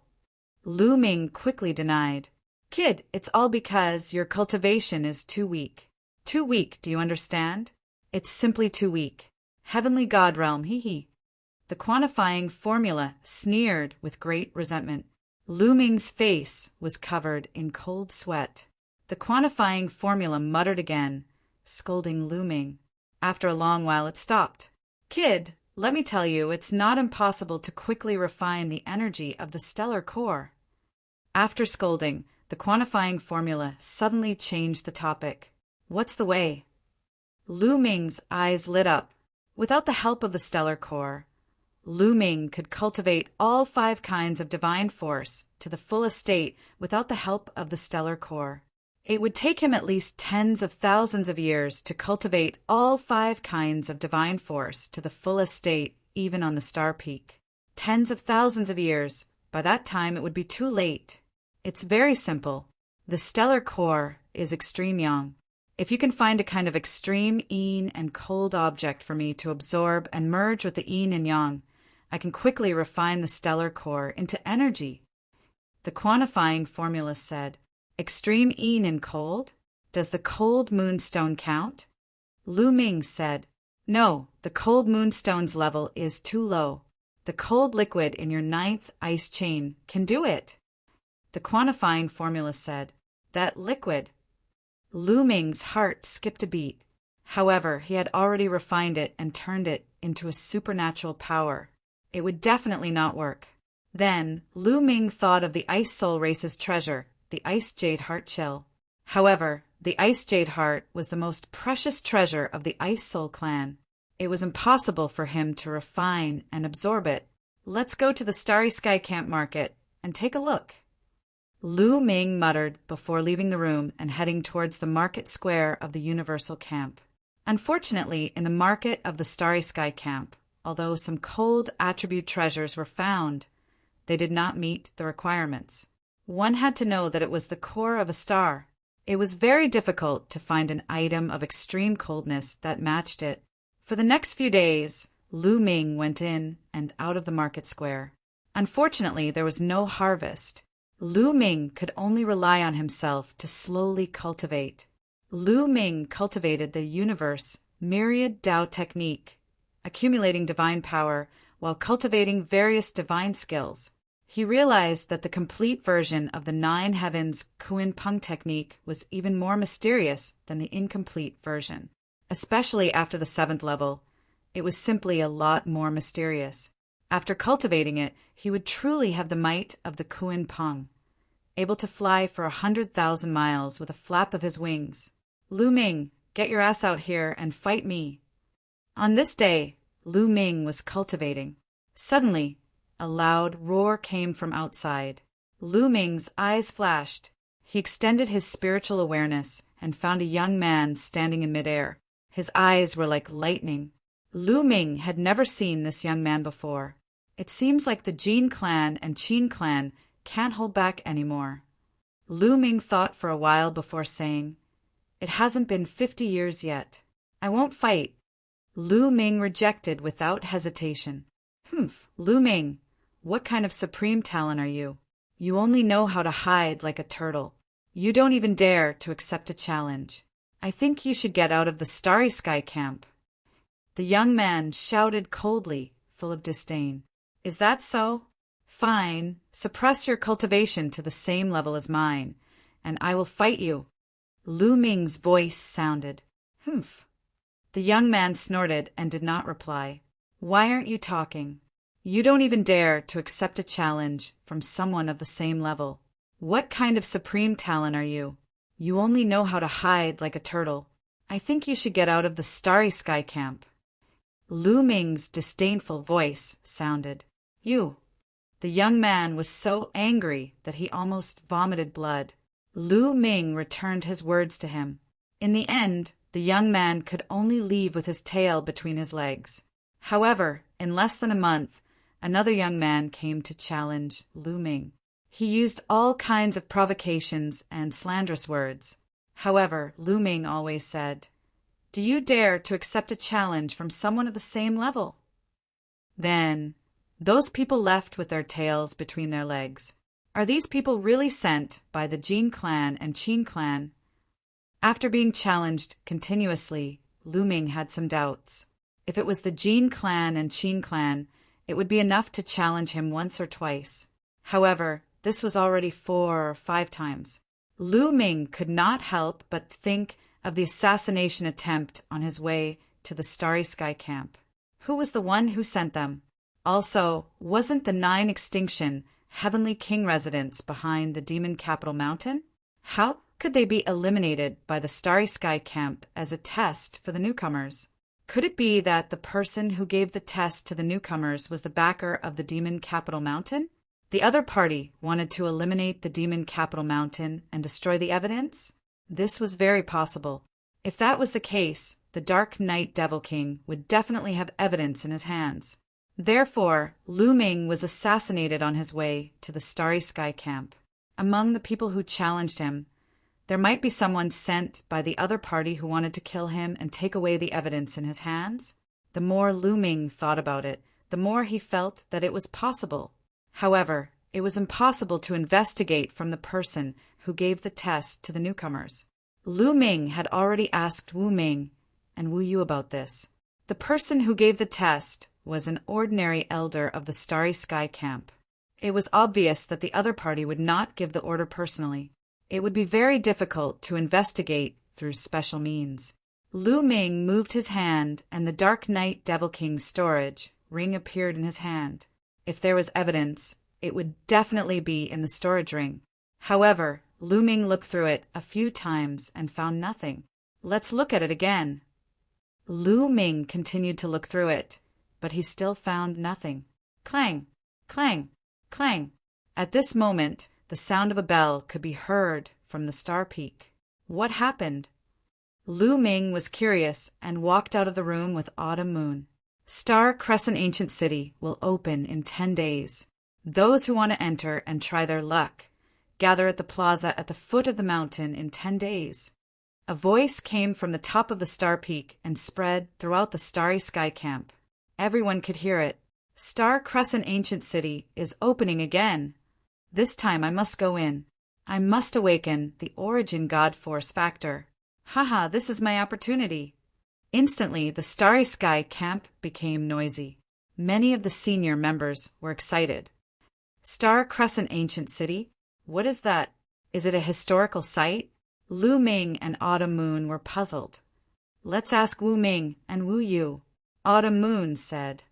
Lu Ming quickly denied, Kid, it's all because your cultivation is too weak. Too weak, do you understand? It's simply too weak. Heavenly God realm, hee. The quantifying formula sneered with great resentment. Lu Ming's face was covered in cold sweat. The quantifying formula muttered again, scolding Lu Ming. After a long while it stopped. Kid, let me tell you, it's not impossible to quickly refine the energy of the stellar core. After scolding, the quantifying formula suddenly changed the topic. What's the way? Lu Ming's eyes lit up. Without the help of the stellar core, Lu Ming could cultivate all 5 kinds of divine force to the fullest state without the help of the stellar core. It would take him at least tens of thousands of years to cultivate all 5 kinds of divine force to the fullest state, even on the star peak. Tens of thousands of years. By that time, it would be too late. It's very simple. The stellar core is extreme yang. If you can find a kind of extreme yin and cold object for me to absorb and merge with the yin and yang, I can quickly refine the stellar core into energy. The quantifying formula said, extreme yin and cold? Does the cold moonstone count? Lu Ming said, no, the cold moonstone's level is too low. The cold liquid in your 9th ice chain can do it. The quantifying formula said, that liquid. Lu Ming's heart skipped a beat. However, he had already refined it and turned it into a supernatural power. It would definitely not work. Then, Lu Ming thought of the Ice Soul race's treasure, the Ice Jade Heart Shell. However, the Ice Jade Heart was the most precious treasure of the Ice Soul clan. It was impossible for him to refine and absorb it. Let's go to the Starry Sky Camp Market and take a look. Lu Ming muttered before leaving the room and heading towards the market square of the Universal Camp. Unfortunately, in the market of the Starry Sky Camp, although some cold attribute treasures were found, they did not meet the requirements. One had to know that it was the core of a star. It was very difficult to find an item of extreme coldness that matched it. For the next few days, Lu Ming went in and out of the market square. Unfortunately, there was no harvest. Lu Ming could only rely on himself to slowly cultivate. Lu Ming cultivated the universe myriad Tao technique, accumulating divine power while cultivating various divine skills. He realized that the complete version of the 9 heavens Kuan Peng technique was even more mysterious than the incomplete version. Especially after the 7th level, it was simply a lot more mysterious. After cultivating it, he would truly have the might of the Kuan Peng, able to fly for 100,000 miles with a flap of his wings. Lu Ming, get your ass out here and fight me. On this day, Lu Ming was cultivating. Suddenly, a loud roar came from outside. Lu Ming's eyes flashed. He extended his spiritual awareness and found a young man standing in midair. His eyes were like lightning. Lu Ming had never seen this young man before. It seems like the Jin clan and Qin clan can't hold back anymore. Lu Ming thought for a while before saying, it hasn't been 50 years yet. I won't fight. Lu Ming rejected without hesitation. Lu Ming, what kind of supreme talent are you? You only know how to hide like a turtle. You don't even dare to accept a challenge. I think you should get out of the Starry Sky Camp. The young man shouted coldly, full of disdain. Is that so? Fine, suppress your cultivation to the same level as mine, and I will fight you. Lu Ming's voice sounded. The young man snorted and did not reply. Why aren't you talking? You don't even dare to accept a challenge from someone of the same level. What kind of supreme talent are you? You only know how to hide like a turtle. I think you should get out of the Starry Sky Camp. Lu Ming's disdainful voice sounded. You. The young man was so angry that he almost vomited blood. Lu Ming returned his words to him. In the end, the young man could only leave with his tail between his legs. However, in less than a month, another young man came to challenge Lu Ming. He used all kinds of provocations and slanderous words. However, Lu Ming always said, do you dare to accept a challenge from someone of the same level? Then, those people left with their tails between their legs. Are these people really sent by the Jin clan and Qin clan? After being challenged continuously, Lu Ming had some doubts. If it was the Jin clan and Qin clan, it would be enough to challenge him once or twice. However, this was already 4 or 5 times. Lu Ming could not help but think of the assassination attempt on his way to the Starry Sky Camp. Who was the one who sent them? Also, wasn't the 9 extinction Heavenly King residents behind the Demon Capital Mountain? How could they be eliminated by the Starry Sky Camp as a test for the newcomers? Could it be that the person who gave the test to the newcomers was the backer of the Demon Capital Mountain? The other party wanted to eliminate the Demon Capital Mountain and destroy the evidence? This was very possible. If that was the case, the Dark Knight Devil King would definitely have evidence in his hands. Therefore, Lu Ming was assassinated on his way to the Starry Sky Camp. Among the people who challenged him, There might be someone sent by the other party who wanted to kill him and take away the evidence in his hands. The more Lu Ming thought about it, the more he felt that it was possible. However, it was impossible to investigate from the person who gave the test to the newcomers. Lu Ming had already asked Wu Ming and Wu Yu about this. The person who gave the test was an ordinary elder of the Starry Sky Camp. It was obvious that the other party would not give the order personally. It would be very difficult to investigate through special means. Lu Ming moved his hand, and the Dark Knight Devil King's storage ring appeared in his hand. If there was evidence, it would definitely be in the storage ring. However, Lu Ming looked through it a few times and found nothing. Let's look at it again. Lu Ming continued to look through it, but he still found nothing. Clang, clang, clang. At this moment, the sound of a bell could be heard from the Star Peak. What happened? Lu Ming was curious and walked out of the room with Autumn Moon. Star Crescent Ancient City will open in 10 days. Those who want to enter and try their luck gather at the plaza at the foot of the mountain in 10 days. A voice came from the top of the Star Peak and spread throughout the Starry Sky Camp. Everyone could hear it. Star Crescent Ancient City is opening again. This time I must go in. I must awaken the Origin God Force factor. Haha, this is my opportunity. Instantly, the Starry Sky Camp became noisy. Many of the senior members were excited. Star Crescent Ancient City? What is that? Is it a historical site? Lu Ming and Autumn Moon were puzzled. Let's ask Wu Ming and Wu Yu. Autumn Moon said.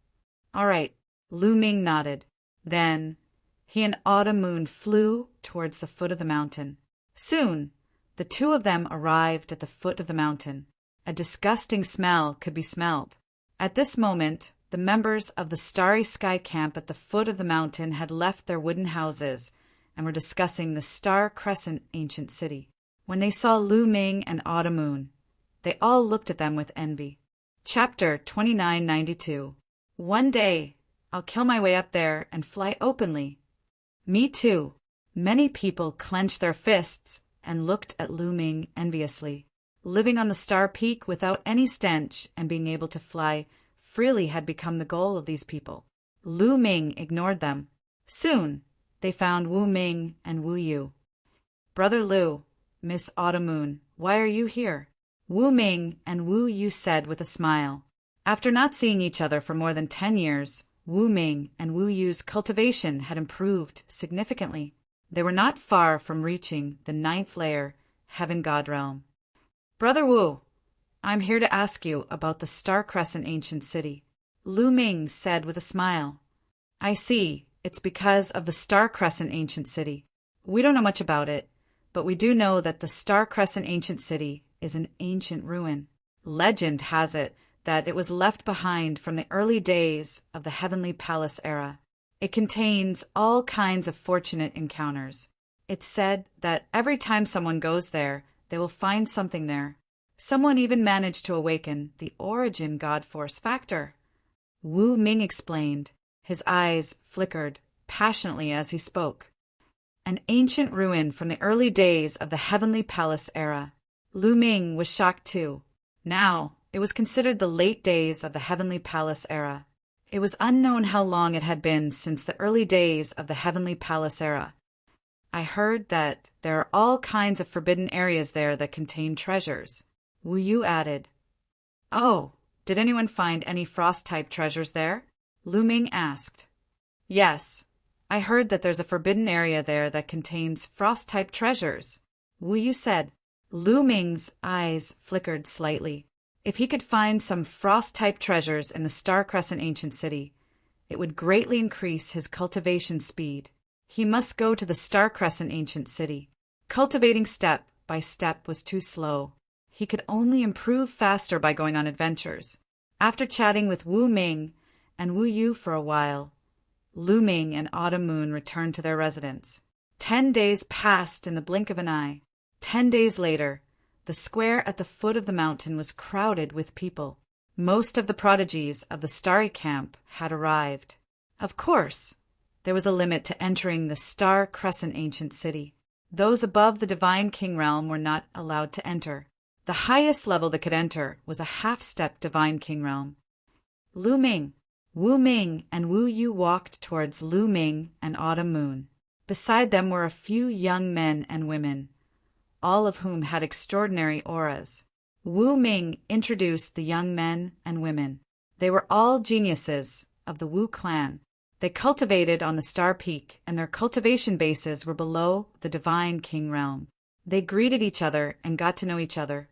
All right. Lu Ming nodded. Then he and Autumn Moon flew towards the foot of the mountain. Soon, the two of them arrived at the foot of the mountain. A disgusting smell could be smelled. At this moment, the members of the Starry Sky Camp at the foot of the mountain had left their wooden houses and were discussing the Star Crescent Ancient City. When they saw Lu Ming and Autumn Moon, they all looked at them with envy. Chapter 2992. One day, I'll kill my way up there and fly openly. Me too. Many people clenched their fists and looked at Lu Ming enviously. Living on the Star Peak without any stench and being able to fly freely had become the goal of these people. Lu Ming ignored them. Soon, they found Wu Ming and Wu Yu. Brother Lu, Miss Autumn Moon, why are you here? Wu Ming and Wu Yu said with a smile. After not seeing each other for more than 10 years, Wu Ming and Wu Yu's cultivation had improved significantly. They were not far from reaching the 9th layer, Heaven God Realm. Brother Wu, I'm here to ask you about the Star Crescent Ancient City. Lu Ming said with a smile. I see, it's because of the Star Crescent Ancient City. We don't know much about it, but we do know that the Star Crescent Ancient City is an ancient ruin. Legend has it that it was left behind from the early days of the Heavenly Palace era. It contains all kinds of fortunate encounters. It's said that every time someone goes there, they will find something there. Someone even managed to awaken the Origin God Force factor. Wu Ming explained. His eyes flickered passionately as he spoke. An ancient ruin from the early days of the Heavenly Palace era. Lu Ming was shocked too. Now, it was considered the late days of the Heavenly Palace era. It was unknown how long it had been since the early days of the Heavenly Palace era. I heard that there are all kinds of forbidden areas there that contain treasures. Wu Yu added. Oh, did anyone find any frost-type treasures there? Lu Ming asked. Yes, I heard that there's a forbidden area there that contains frost-type treasures. Wu Yu said. Lu Ming's eyes flickered slightly. If he could find some frost-type treasures in the Star Crescent Ancient City, it would greatly increase his cultivation speed. He must go to the Star Crescent Ancient City. Cultivating step by step was too slow. He could only improve faster by going on adventures. After chatting with Wu Ming and Wu Yu for a while, Lu Ming and Autumn Moon returned to their residence. 10 days passed in the blink of an eye. 10 days later, the square at the foot of the mountain was crowded with people. Most of the prodigies of the Starry Camp had arrived. Of course, there was a limit to entering the Star Crescent Ancient City. Those above the divine king realm were not allowed to enter. The highest level that could enter was a half-step divine king realm. Lu Ming, Wu Ming, and Wu Yu walked towards Lu Ming and Autumn Moon. Beside them were a few young men and women, all of whom had extraordinary auras. Wu Ming introduced the young men and women. They were all geniuses of the Wu clan. They cultivated on the Star Peak, and their cultivation bases were below the divine king realm. They greeted each other and got to know each other.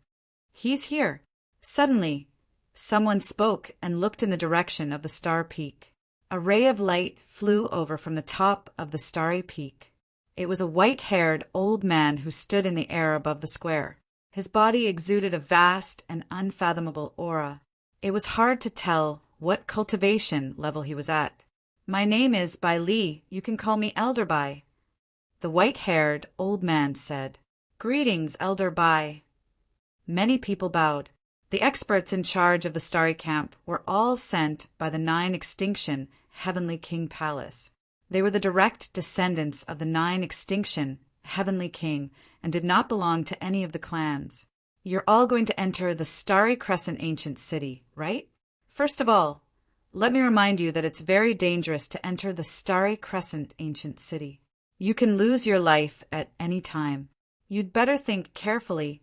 "He's here." Suddenly, someone spoke and looked in the direction of the Star Peak. A ray of light flew over from the top of the starry peak. It was a white-haired old man who stood in the air above the square. His body exuded a vast and unfathomable aura. It was hard to tell what cultivation level he was at. "My name is Bai Li. You can call me Elder Bai," the white-haired old man said. "Greetings, Elder Bai." Many people bowed. The experts in charge of the starry camp were all sent by the Nine Extinction Heavenly King Palace. They were the direct descendants of the Nine Extinction Heavenly King and did not belong to any of the clans. "You're all going to enter the Starry Crescent Ancient City, right? First of all, let me remind you that it's very dangerous to enter the Starry Crescent Ancient City. You can lose your life at any time. You'd better think carefully,"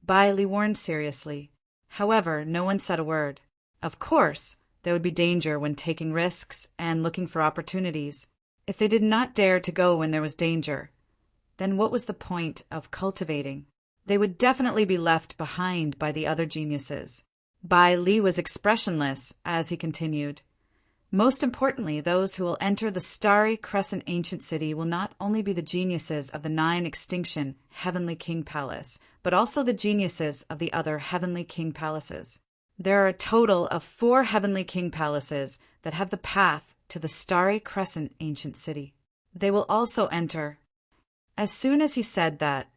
Bai Li warned seriously. However, no one said a word. Of course, there would be danger when taking risks and looking for opportunities. If they did not dare to go when there was danger, then what was the point of cultivating? They would definitely be left behind by the other geniuses. Bai Li was expressionless as he continued. "Most importantly, those who will enter the Starry Crescent Ancient City will not only be the geniuses of the Nine Extinction Heavenly King Palace, but also the geniuses of the other Heavenly King Palaces. There are a total of 4 Heavenly King Palaces that have the path to the Starry Crescent Ancient City. They will also enter." As soon as he said that,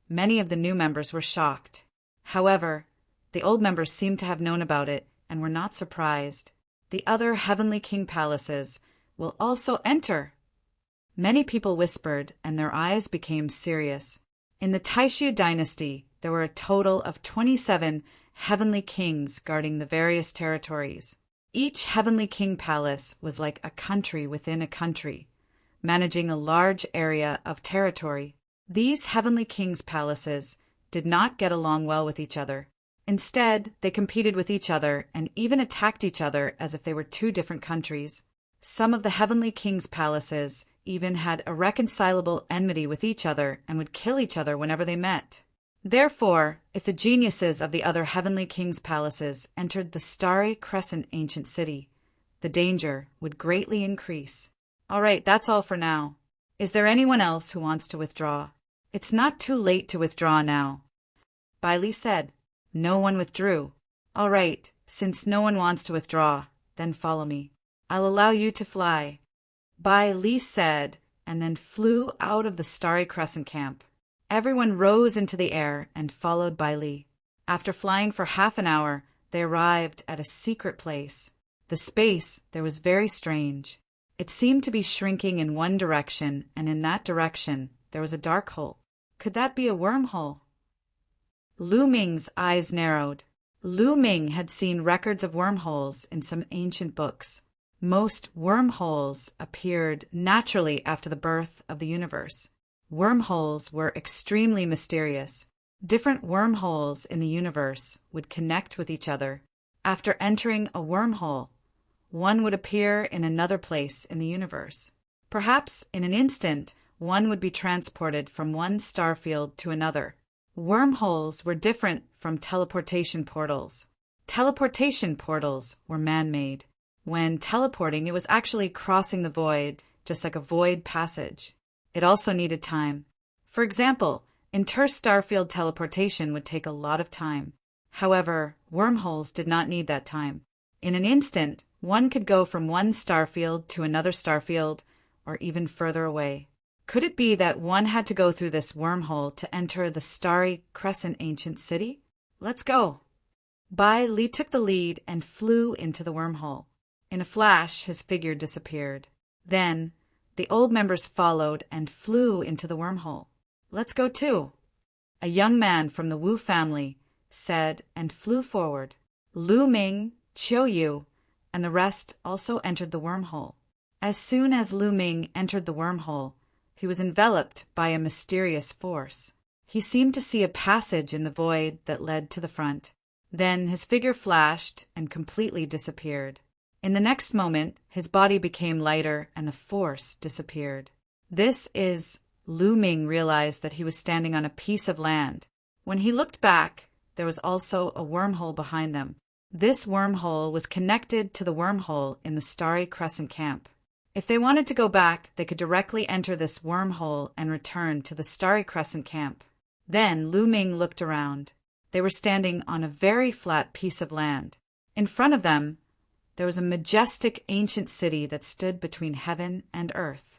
many of the new members were shocked. However, the old members seemed to have known about it and were not surprised. "The other Heavenly King Palaces will also enter." Many people whispered, and their eyes became serious. In the Taishu dynasty, there were a total of 27 Heavenly Kings guarding the various territories. Each Heavenly King Palace was like a country within a country, managing a large area of territory. These Heavenly Kings' palaces did not get along well with each other. Instead, they competed with each other and even attacked each other as if they were 2 different countries. Some of the Heavenly Kings' palaces even had irreconcilable enmity with each other and would kill each other whenever they met. Therefore, if the geniuses of the other Heavenly Kings' palaces entered the Starry Crescent Ancient City, the danger would greatly increase. "All right, that's all for now. Is there anyone else who wants to withdraw?" "It's not too late to withdraw now," Bai Li said. No one withdrew. "All right, since no one wants to withdraw, then follow me. I'll allow you to fly," Bai Li said, and then flew out of the Starry Crescent camp. Everyone rose into the air and followed Bai Li. After flying for half an hour, they arrived at a secret place. The space there was very strange. It seemed to be shrinking in one direction, and in that direction there was a dark hole. Could that be a wormhole? Lu Ming's eyes narrowed. Lu Ming had seen records of wormholes in some ancient books. Most wormholes appeared naturally after the birth of the universe. Wormholes were extremely mysterious. Different wormholes in the universe would connect with each other. After entering a wormhole, one would appear in another place in the universe. Perhaps in an instant, one would be transported from one star field to another. Wormholes were different from teleportation portals. Teleportation portals were man-made. When teleporting, it was actually crossing the void, just like a void passage. It also needed time. For example, inter-starfield teleportation would take a lot of time. However, wormholes did not need that time. In an instant, one could go from one starfield to another starfield, or even further away. Could it be that one had to go through this wormhole to enter the Starry Crescent Ancient City? Let's go. Bai Li took the lead and flew into the wormhole. In a flash, his figure disappeared. Then, the old members followed and flew into the wormhole. Let's go too. A young man from the Wu family said and flew forward. Lu Ming, Qiu Yu, and the rest also entered the wormhole. As soon as Lu Ming entered the wormhole, he was enveloped by a mysterious force. He seemed to see a passage in the void that led to the front. Then his figure flashed and completely disappeared. In the next moment, his body became lighter and the force disappeared. Lu Ming realized that he was standing on a piece of land. When he looked back, there was also a wormhole behind them. This wormhole was connected to the wormhole in the Starry Crescent camp. If they wanted to go back, they could directly enter this wormhole and return to the Starry Crescent camp. Then Lu Ming looked around. They were standing on a very flat piece of land. In front of them, there was a majestic ancient city that stood between heaven and earth.